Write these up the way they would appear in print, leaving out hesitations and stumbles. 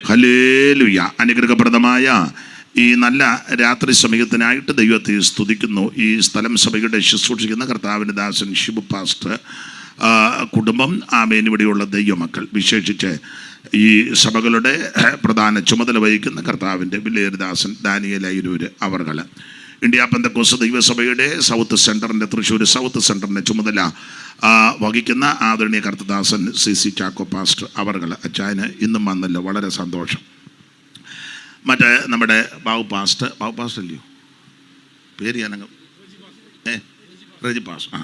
Hallelujah. അനുഗ്രഹപ്രദമായ ഈ നല്ല രാത്രി സമയത്തിനായിട്ട് ദൈവത്തെ സ്തുതിക്കുന്നു. ഈ സ്ഥലം സഭയുടെ ശുശ്രൂഷിക്കുന്ന കർത്താവിൻ്റെ ദാസൻ ഷിബു പാസ്റ്റർ, കുടുംബം, ആമേൻ, ഇവിടെയുള്ള ദൈവമക്കൾ, വിശേഷിച്ച് ഈ സഭകളുടെ പ്രധാന ചുമതല വഹിക്കുന്ന കർത്താവിൻ്റെ വില്ലേരുദാസൻ ദാനിയേൽ അയിരൂര് അവർകൾ, ഇന്ത്യ പെന്തക്കോസ്ത് ദൈവസഭയുടെ സൗത്ത് സെൻറ്ററിൻ്റെ തൃശ്ശൂർ സൗത്ത് സെൻറ്ററിൻ്റെ ചുമതല വഹിക്കുന്ന ആദരണീയ കർത്തദാസൻ CC ചാക്കോ പാസ്റ്റർ അവർകൾ. അച്ചായന് ഇന്നും വന്നല്ലോ, വളരെ സന്തോഷം. മറ്റേ നമ്മുടെ ബാബു പാസ്റ്റർ അല്ലയോ പേര്, ഞാനങ്ങ് റജി പാസ്റ്റർ.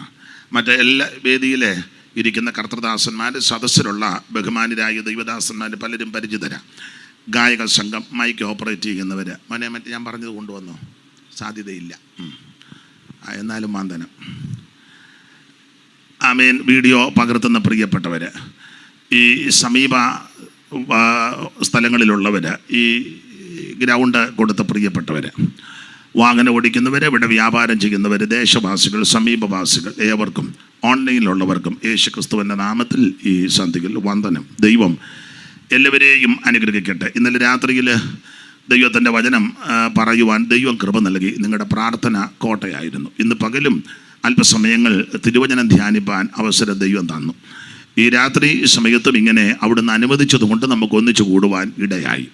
മറ്റേ എല്ലാ വേദിയിലെ ഇരിക്കുന്ന കർത്തദാസന്മാർ, സദസ്സിലുള്ള ബഹുമാനരായ ദൈവദാസന്മാർ പലരും പരിചിതരാണ്. ഗായക സംഘം, മൈക്ക് ഓപ്പറേറ്റ് ചെയ്യുന്നവർ, മറ്റേ ഞാൻ പറഞ്ഞത് കൊണ്ടുവന്നോ? സാധ്യതയില്ല, എന്നാലും വന്ദനം. ആമേൻ. വീഡിയോ പകർത്തുന്ന പ്രിയപ്പെട്ടവർ, ഈ സമീപ സ്ഥലങ്ങളിലുള്ളവർ, ഈ ഗ്രൗണ്ട് കൊടുത്ത പ്രിയപ്പെട്ടവർ, വാഹനം ഓടിക്കുന്നവർ, ഇവിടെ വ്യാപാരം ചെയ്യുന്നവർ, ദേശവാസികൾ, സമീപവാസികൾ, ഏവർക്കും ഓൺലൈനിലുള്ളവർക്കും യേശുക്രിസ്തുവിൻ്റെ നാമത്തിൽ ഈ സന്ധിയിൽ വന്ദനം. ദൈവം എല്ലാവരെയും അനുഗ്രഹിക്കട്ടെ. ഇന്നലെ രാത്രിയിൽ ദൈവത്തിൻ്റെ വചനം പറയുവാൻ ദൈവം കൃപ നൽകി. നിങ്ങളുടെ പ്രാർത്ഥന കോട്ടയായിരുന്നു. ഇന്ന് പകലും അല്പസമയങ്ങൾ തിരുവചനം ധ്യാനിപ്പാൻ അവസരം ദൈവം തന്നു. ഈ രാത്രി സമയത്തും ഇങ്ങനെ അവിടുന്ന് അനുവദിച്ചതുകൊണ്ട് നമുക്ക് ഒന്നിച്ചു കൂടുവാൻ ഇടയായി.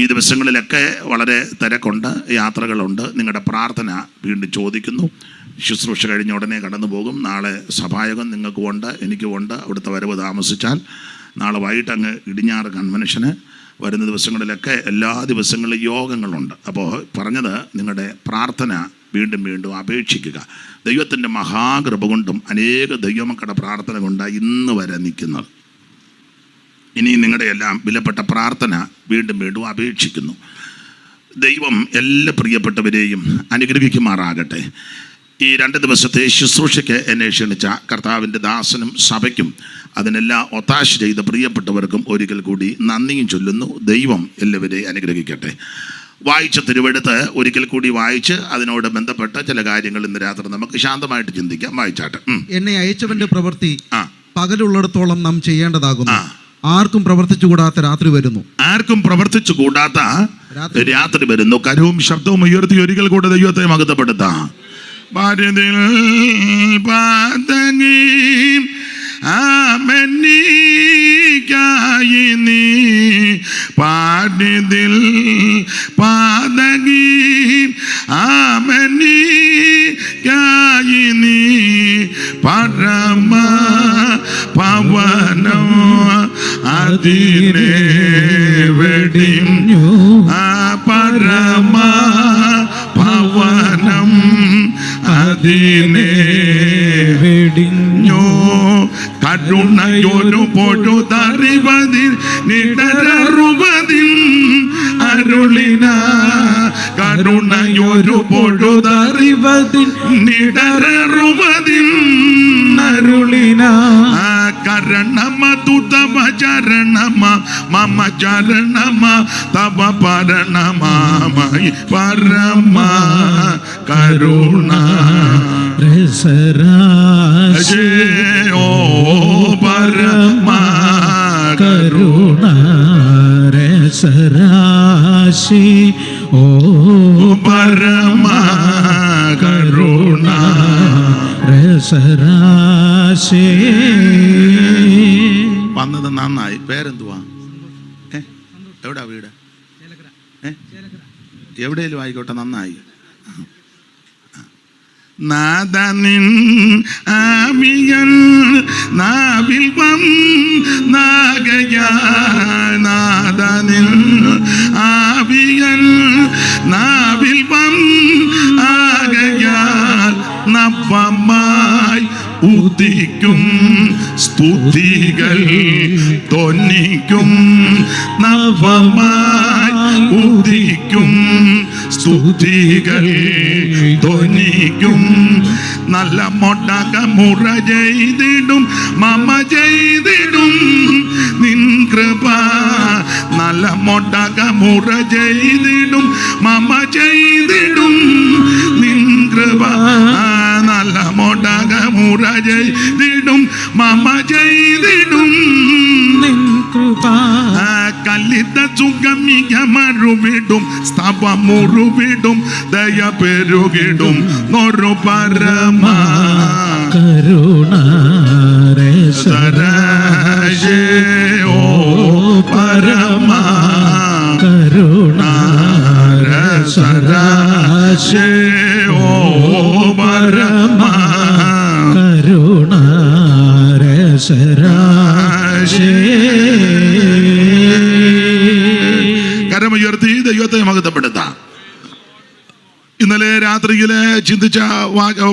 ഈ ദിവസങ്ങളിലൊക്കെ വളരെ തിരക്കുണ്ട്, യാത്രകളുണ്ട്. നിങ്ങളുടെ പ്രാർത്ഥന വീണ്ടും ചോദിക്കുന്നു. ശുശ്രൂഷ കഴിഞ്ഞ ഉടനെ കടന്നു പോകും. നാളെ സഭായോഗം നിങ്ങൾക്കുമുണ്ട്, എനിക്കുമുണ്ട്. അവിടുത്തെ വരവ് താമസിച്ചാൽ നാളെ വൈകിട്ട് അങ്ങ് ഇടിഞ്ഞാറ് കൺവെൻഷന്. വരുന്ന ദിവസങ്ങളിലൊക്കെ എല്ലാ ദിവസങ്ങളിലും യോഗങ്ങളുണ്ട്. അപ്പോൾ പറഞ്ഞത്, നിങ്ങളുടെ പ്രാർത്ഥന വീണ്ടും വീണ്ടും അപേക്ഷിക്കുക. ദൈവത്തിൻ്റെ മഹാകൃപ കൊണ്ടും അനേക ദൈവമക്കളുടെ പ്രാർത്ഥന കൊണ്ടാണ് ഇന്ന് വരെ നിൽക്കുന്നത്. ഇനി നിങ്ങളുടെ എല്ലാം വിലപ്പെട്ട പ്രാർത്ഥന വീണ്ടും വീണ്ടും അപേക്ഷിക്കുന്നു. ദൈവം എല്ലാ പ്രിയപ്പെട്ടവരെയും അനുഗ്രഹിക്കുമാറാകട്ടെ. ഈ 2 ദിവസത്തെ ശുശ്രൂഷയ്ക്ക് എന്നെ ക്ഷണിച്ച കർത്താവിൻ്റെ ദാസനും സഭയ്ക്കും അതിനെല്ലാം ഒത്താശ ചെയ്ത പ്രിയപ്പെട്ടവർക്കും ഒരിക്കൽ കൂടി നന്ദിയും ചൊല്ലുന്നു. ദൈവം എല്ലാവരെയും അനുഗ്രഹിക്കട്ടെ. വായിച്ച തിരുവെടുത്ത് ഒരിക്കൽ കൂടി വായിച്ച് അതിനോട് ബന്ധപ്പെട്ട ചില കാര്യങ്ങൾ ഇന്ന് രാത്രി നമുക്ക് ശാന്തമായിട്ട് ചിന്തിക്കാം. വായിച്ചാട്ടെ. എന്നെ അയച്ചവന്റെ പ്രവൃത്തി പകലുള്ളിടത്തോളം നാം ചെയ്യേണ്ടതാകുന്നു. ആർക്കും പ്രവർത്തിച്ചുകൂടാത്ത രാത്രി വരുന്നു. ആർക്കും പ്രവർത്തിച്ചുകൂടാത്ത രാത്രി വരുന്നു. കരവും ശബ്ദവും ഉയർത്തി ഒരിക്കൽ കൂടെ ദൈവത്തെ മഹത്വപ്പെടുത്താം. പാരതിൽ പാതങ്ങി ആമന്നിക്കായി നീ, പാരതിൽ പാതങ്ങി ആമന്നിക്കായി നീ, പരമ പവനം അതിനെ വെടിഞ്ഞു, പരമ ഭവനം അതിനെ വെടിഞ്ഞു. കരുണയൊരു പൊഴുതറിവതിൽ നിടരറുവതിൽ അരുളിന, കരുണയൊരു പൊഴുതറിവതിൽ നിടരറുവതിൽ അരുളിന, കരണമ തുതവ ചരണമ മമ ചരണമ തവ പരണമയി പരമ കരുണ രസരാശി, ഓ പരമ കരുണ രസരാശി, ഓ പരമ കരുണ രസരാശി. വന്നത് നന്നായി. പേരെന്തുവാ? എവിടാ വീട്? എവിടെയും ആയിക്കോട്ടെ, നന്നായി. നാദനിൻ ആവിയൻ നാവിൽ വന്നാകയാ, നാദനിൻ ആവിയൻ നാവിൽ വന്നാകയാൽ നവമായി ഉദിക്കും സ്തുതികൾ തൊന്നിക്കും, നവമായി ഉദിക്കും സ്തുതികൾ തൊന്നിക്കും. നല്ല മൊട്ടക മുറ ചെയ്തിടും മമ ചെയ്തിടും നിൻ കൃപ, നല്ല മൊട്ടക മുറ ചെയ്തിടും മമ ചെയ്തിടും നിൻ കൃപ, നല്ല മൊട്ടക മുറ ചെയ്തിടും മമ ചെയ്തിടും നിൻ കൃപ. കലിത സുഗമിക മറുവിടും സ്തവമുറുവിടും ദയ പെരുകിടും നൊരു പരമ കരുണാരസരാശേ ഓ പരമ കരുണാരസരാശേ ഓ പരമ കരുണാരസരാശേ. കരമുയർത്തി ദൈവത്തെ മഹത്വപ്പെടുത്താം. ഇന്നലെ രാത്രിയിലെ ചിന്തിച്ച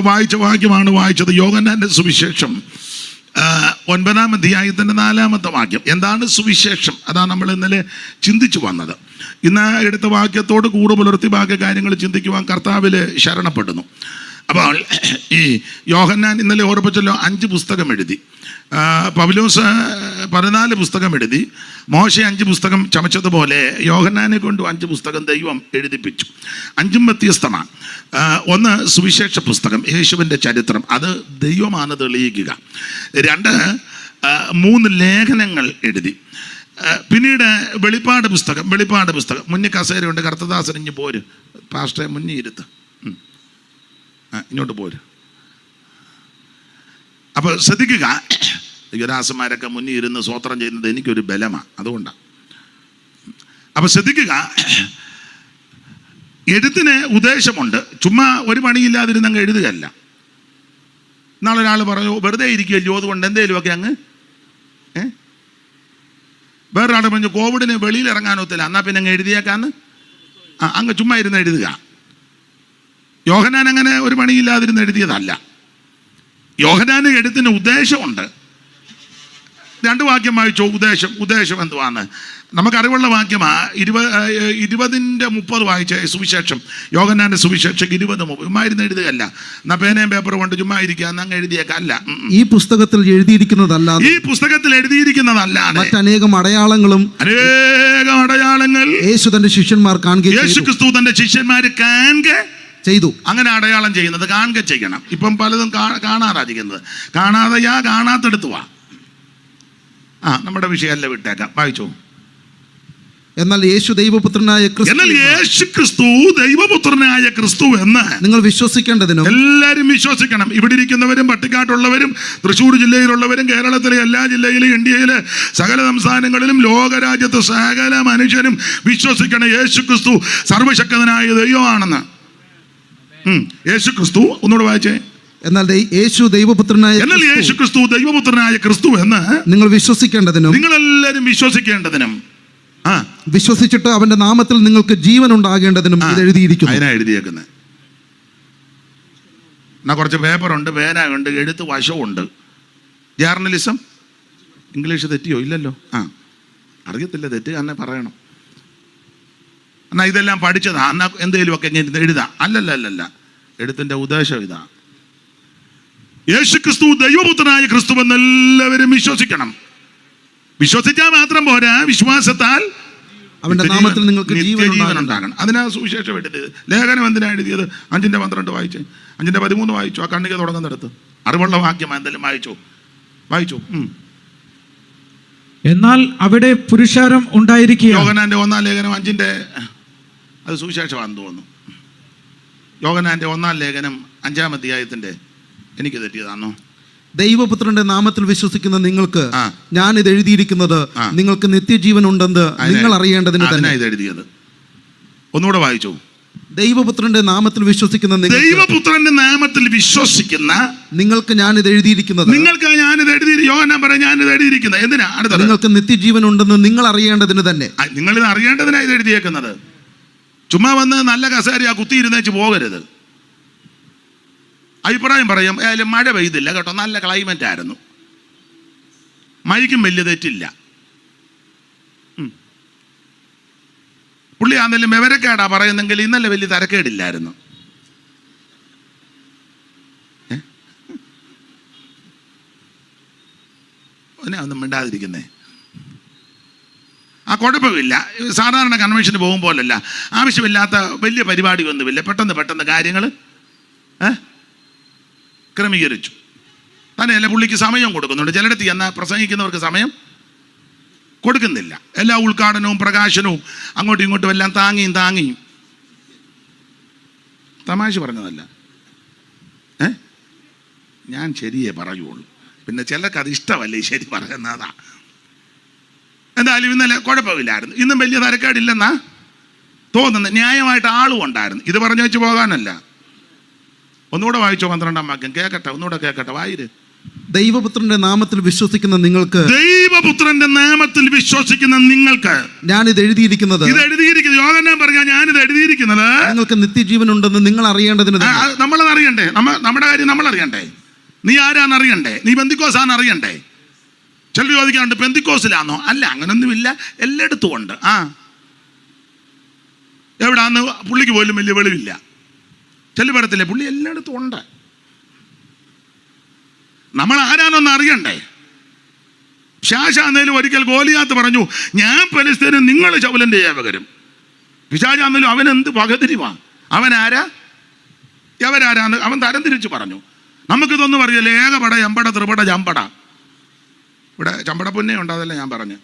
വായിച്ച വാക്യമാണ് വായിച്ചത്. യോഹന്നാന്റെ സുവിശേഷം 9-ാം അധ്യായത്തിൻ്റെ 4-ാമത്തെ വാക്യം. എന്താണ് സുവിശേഷം? അതാണ് നമ്മൾ ഇന്നലെ ചിന്തിച്ചു വന്നത്. ഇന്ന് എടുത്ത വാക്യത്തോട് കൂറ് പുലർത്തി ബാക്കി കാര്യങ്ങൾ ചിന്തിക്കുവാൻ കർത്താവിൽ ശരണപ്പെടുന്നു. അപ്പോൾ ഈ യോഹന്നാൻ ഇന്നലെ ഓർപ്പിച്ചല്ലോ 5 പുസ്തകം എഴുതി. പൗലോസ് 14 പുസ്തകം എഴുതി. മോശെ 5 പുസ്തകം ചമച്ചതുപോലെ യോഹന്നാനെ കൊണ്ട് 5 പുസ്തകം ദൈവം എഴുതിപ്പിച്ചു. 5ഉം വ്യത്യസ്തമാണ്. ഒന്ന് സുവിശേഷ പുസ്തകം, യേശുവിൻ്റെ ചരിത്രം, അത് ദൈവമാണ് തെളിയിക്കുക. 3 ലേഖനങ്ങൾ എഴുതി. പിന്നീട് വെളിപ്പാട് പുസ്തകം. മുന്നിൽ കസേരയുണ്ട്, കർത്തദാസൻ ഇഞ്ഞ് പോര്, പാസ്റ്ററെ മുന്നിൽ ഇരുത്ത്, ഇങ്ങോട്ട് പോര്. അപ്പോൾ ശ്രദ്ധിക്കുക, യുവരാസന്മാരൊക്കെ മുന്നിൽ ഇരുന്ന് സ്വോത്രം ചെയ്യുന്നത് എനിക്കൊരു ബലമാണ്, അതുകൊണ്ടാണ്. അപ്പോൾ ശ്രദ്ധിക്കുക, എഴുത്തിന് ഉദ്ദേശമുണ്ട്. ചുമ്മാ ഒരു പണിയില്ലാതിരുന്ന് അങ്ങ് എഴുതുകയല്ല. നാളെ ഒരാൾ പറഞ്ഞു വെറുതെ ഇരിക്കുകയല്ലോ, അതുകൊണ്ട് എന്തെങ്കിലുമൊക്കെ അങ്ങ് വേറൊരാൾ പറഞ്ഞു കോവിഡിന് വെളിയിൽ ഇറങ്ങാനൊത്തില്ല, എന്നാൽ പിന്നെ അങ്ങ് എഴുതിയേക്കാന്ന് അങ്ങ് ചുമ്മാ ഇരുന്ന് എഴുതുക. യോഹന്നാൻ അങ്ങനെ ഒരു പണിയില്ലാതിരുന്ന് എഴുതിയതല്ല. യോഹന്നാന് എഴുത്തിന് ഉദ്ദേശമുണ്ട്. 2 വാക്യം വായിച്ചോ. ഉദ്ദേശം എന്തുവാണ്? നമുക്കറിവുള്ള വാക്യമാണ്. 20-30 വായിച്ച സുവിശേഷം, യോഹന്നാന്റെ സുവിശേഷം 20-30. ചുമ്മാ ഇരുന്ന് എഴുതുകയല്ല, എന്നാ പേനയും പേപ്പറും കൊണ്ട് ചുമ്മാ ഇരിക്കുക, അങ്ങ് എഴുതിയേക്കല്ല. ഈ പുസ്തകത്തിൽ എഴുതിയിരിക്കുന്നതല്ലാതെ മറ്റനേകം അടയാളങ്ങൾ യേശു തന്റെ ശിഷ്യന്മാർ കാണുകയും യേശു ക്രിസ്തു തന്റെ ശിഷ്യന്മാർ കാണുക ചെയ്തു. അങ്ങനെ അടയാളം ചെയ്യുന്നത് കാണുക ചെയ്യണം. ഇപ്പം പലതും കാണാറായിരിക്കുന്നത്. കാണാത്തെടുത്ത് വാ. നമ്മുടെ വിഷയമല്ല, വിട്ടേക്കാം. വായിച്ചോ. എന്നാൽ യേശു ദൈവപുത്രനായ ക്രിസ്തു എന്ന് നിങ്ങൾ വിശ്വസിക്കേണ്ടതിനും എല്ലാവരും വിശ്വസിക്കണം. ഇവിടെ ഇരിക്കുന്നവരും പട്ടിക്കാട്ടുള്ളവരും തൃശ്ശൂർ ജില്ലയിലുള്ളവരും കേരളത്തിലെ എല്ലാ ജില്ലയിലും ഇന്ത്യയിലെ സകല സംസ്ഥാനങ്ങളിലും ലോകരാജ്യത്ത് സകല മനുഷ്യരും വിശ്വസിക്കണം യേശു ക്രിസ്തു സർവശക്തനായ ദൈവമാണെന്ന്. യേശു ക്രിസ്തു ഒന്നുകൂടെ വായിച്ചേ. എന്നാൽ യേശു ദൈവപുത്രനായ ക്രിസ്തു എന്ന് നിങ്ങൾ വിശ്വസിക്കേണ്ടതിനും നിങ്ങളെല്ലാവരും വിശ്വസിക്കേണ്ടതിനും വിശ്വസിച്ചിട്ട് അവന്റെ നാമത്തിൽ നിങ്ങൾക്ക് ജീവൻ ഉണ്ടാകേണ്ടതിനും ഇത് എഴുതിയിരിക്കുന്നു. അതിനാ എഴുതിയേക്കുന്നത്. എന്നാ കുറച്ച് പേപ്പറുണ്ട്, പേനയുണ്ട്, എഴുത്ത് വശമുണ്ട്. ജേർണലിസം ഇംഗ്ലീഷ് തെറ്റിയോ? ഇല്ലല്ലോ. അറിയത്തില്ല, തെറ്റ് തന്നെ പറയണം. എന്നാൽ ഇതെല്ലാം പഠിച്ചതാ, എന്നാ എന്തെങ്കിലുമൊക്കെ എഴുതാം. അല്ലല്ല, എഴുത്തിൻ്റെ ഉദ്ദേശം ഇതാ. യേശു ക്രിസ്തു ദൈവപുത്രനായ ക്രിസ്തു എന്നെല്ലാവരും വിശ്വസിക്കണം. വിശ്വസിച്ചാൽ മാത്രം പോരാ, വിശ്വാസത്താൽ അവന്റെ നാമത്തിൽ നിങ്ങൾക്ക് ജീവൻ ഉണ്ടാകണം. അതിനാ സുവിശേഷം എഴുതിയത്. ലേഖനം എന്തിനാ എഴുതിയത്? 5:12 വായിച്ചേ, 5:13 വായിച്ചു. ആ കണ്ണിക തുടങ്ങുന്നിടത്ത് അറിവുള്ള വാക്യം എന്തെങ്കിലും വായിച്ചു. എന്നാൽ അവിടെ പുരുഷാരം ഉണ്ടായിരിക്കുക. യോഹന്നാന്റെ 1-ാം ലേഖനം 5-ന്റെ അത് സുവിശേഷമാണെന്ന് തോന്നുന്നു. യോഹന്നാന്റെ 1-ാം ലേഖനം 5-ാം അധ്യായത്തിന്റെ, എനിക്ക് തെറ്റിയതാണോ? ദൈവപുത്രന്റെ നാമത്തിൽ വിശ്വസിക്കുന്ന നിങ്ങൾക്ക് ഞാൻ ഇത് എഴുതിയിരിക്കുന്നത് നിങ്ങൾക്ക് നിത്യജീവൻ ഉണ്ടെന്ന് നിങ്ങൾ അറിയേണ്ടതിന് തന്നെ ഇത് എഴുതിയത്. ഒന്നുകൂടെ വായിച്ചു. ദൈവപുത്രന്റെ നാമത്തിൽ വിശ്വസിക്കുന്ന നിങ്ങൾക്ക് ഞാൻ ഇത് എഴുതിയിരിക്കുന്നത് എന്തിനാ? നിങ്ങൾക്ക് നിത്യജീവൻ ഉണ്ടെന്ന് നിങ്ങൾ അറിയേണ്ടതിന് തന്നെ. നിങ്ങൾ ഇത് അറിയേണ്ടതിനാ ഇത് എഴുതിയേക്കുന്നത്. ചുമ്മാ വന്ന് നല്ല കസേരയാ കുത്തിയിരുന്നേച്ച് പോകരുത്. അഭിപ്രായം പറയും, മഴ പെയ്തില്ല കേട്ടോ, നല്ല ക്ലൈമറ്റ് ആയിരുന്നു. മഴയ്ക്കും വലിയ തെറ്റില്ല. പുള്ളി ആണെങ്കിലും വിവരക്കേടാ പറയുന്നെങ്കിൽ ഇന്നലെ വലിയ തരക്കേടില്ലായിരുന്നു. ഒന്നും മിണ്ടാതിരിക്കുന്നേ. കുഴപ്പമില്ല. സാധാരണ കൺവെൻഷന് പോകുമ്പോഴല്ല, ആവശ്യമില്ലാത്ത വലിയ പരിപാടി ഒന്നുമില്ല. പെട്ടെന്ന് കാര്യങ്ങൾ ക്രമീകരിച്ചു. തന്നെയല്ല പുള്ളിക്ക് സമയം കൊടുക്കുന്നുണ്ട്. ചിലയിടത്ത് എന്നാൽ പ്രസംഗിക്കുന്നവർക്ക് സമയം കൊടുക്കുന്നില്ല. എല്ലാ ഉദ്ഘാടനവും പ്രകാശനവും അങ്ങോട്ടും ഇങ്ങോട്ടും എല്ലാം താങ്ങിയും തമാശ പറഞ്ഞതല്ല. ഞാൻ ശരിയേ പറയുള്ളൂ, പിന്നെ ചിലർക്ക് അത് ഇഷ്ടമല്ലേ ശരി പറയുന്നതാ. എന്തായാലും ഇന്നലെ കുഴപ്പമില്ലായിരുന്നു, ഇന്നും വലിയ തരക്കേടില്ലെന്നാ തോന്നുന്നത്. ന്യായമായിട്ട് ആളും ഉണ്ടായിരുന്നു. ഇത് പറഞ്ഞു വെച്ച് പോകാനല്ല. ഒന്നുകൂടെ വായിച്ചോ 12-ാം വാക്യം. കേക്കട്ടെ, ഒന്നുകൂടെ കേക്കട്ടെ, വായിര്. ദൈവപുത്രന്റെ നാമത്തിൽ വിശ്വസിക്കുന്ന നിങ്ങൾക്ക്, ദൈവപുത്രന്റെ നാമത്തിൽ വിശ്വസിക്കുന്ന നിങ്ങൾക്ക് ഞാനിത് എഴുതിയിരിക്കുന്നത്, യോഹന്നാൻ പറഞ്ഞ ഞാനിത് എഴുതിയിരിക്കുന്നത് നിങ്ങൾക്ക് നിത്യജീവൻ ഉണ്ടെന്ന് നിങ്ങൾ അറിയേണ്ടതിന്. നമ്മളത് അറിയണ്ടേ? നമ്മുടെ കാര്യം നമ്മൾ അറിയണ്ടേ? നീ ആരാന്ന് അറിയണ്ടേ? നീ പെന്തിക്കോസാന്ന് അറിയണ്ടേ? ചിലർ ചോദിക്കാറുണ്ട് പെന്തിക്കോസിലാണോ? അല്ല, അങ്ങനൊന്നുമില്ല, എല്ലായിടത്തും ഉണ്ട്. എവിടാന്ന് പുള്ളിക്ക് പോലും വലിയ വെളിവില്ല. ചെല്ലുപടത്തില്ലേ, പുള്ളി എല്ലായിടത്തും ഉണ്ട്. നമ്മൾ ആരാന്നൊന്ന് അറിയണ്ടേ? പിശാചാന്നേലും ഒരിക്കൽ ഗോലിയാത്ത് പറഞ്ഞു, ഞാൻ ഫലിസ്തീനും നിങ്ങൾ ശൗലിന്റെ ഏവകരും. പിശാചാന്നേലും അവൻ എന്ത് പകതിരിവാ, അവൻ ആരാ എവരാരാന്ന് അവൻ തരംതിരിച്ച് പറഞ്ഞു. നമുക്കിതൊന്നും അറിയില്ല. ഏകപട, എമ്പട, ത്രിപട, ചമ്പട. ഇവിടെ ചമ്പട പുന്നെ ഉണ്ട്, അതല്ല ഞാൻ പറഞ്ഞു.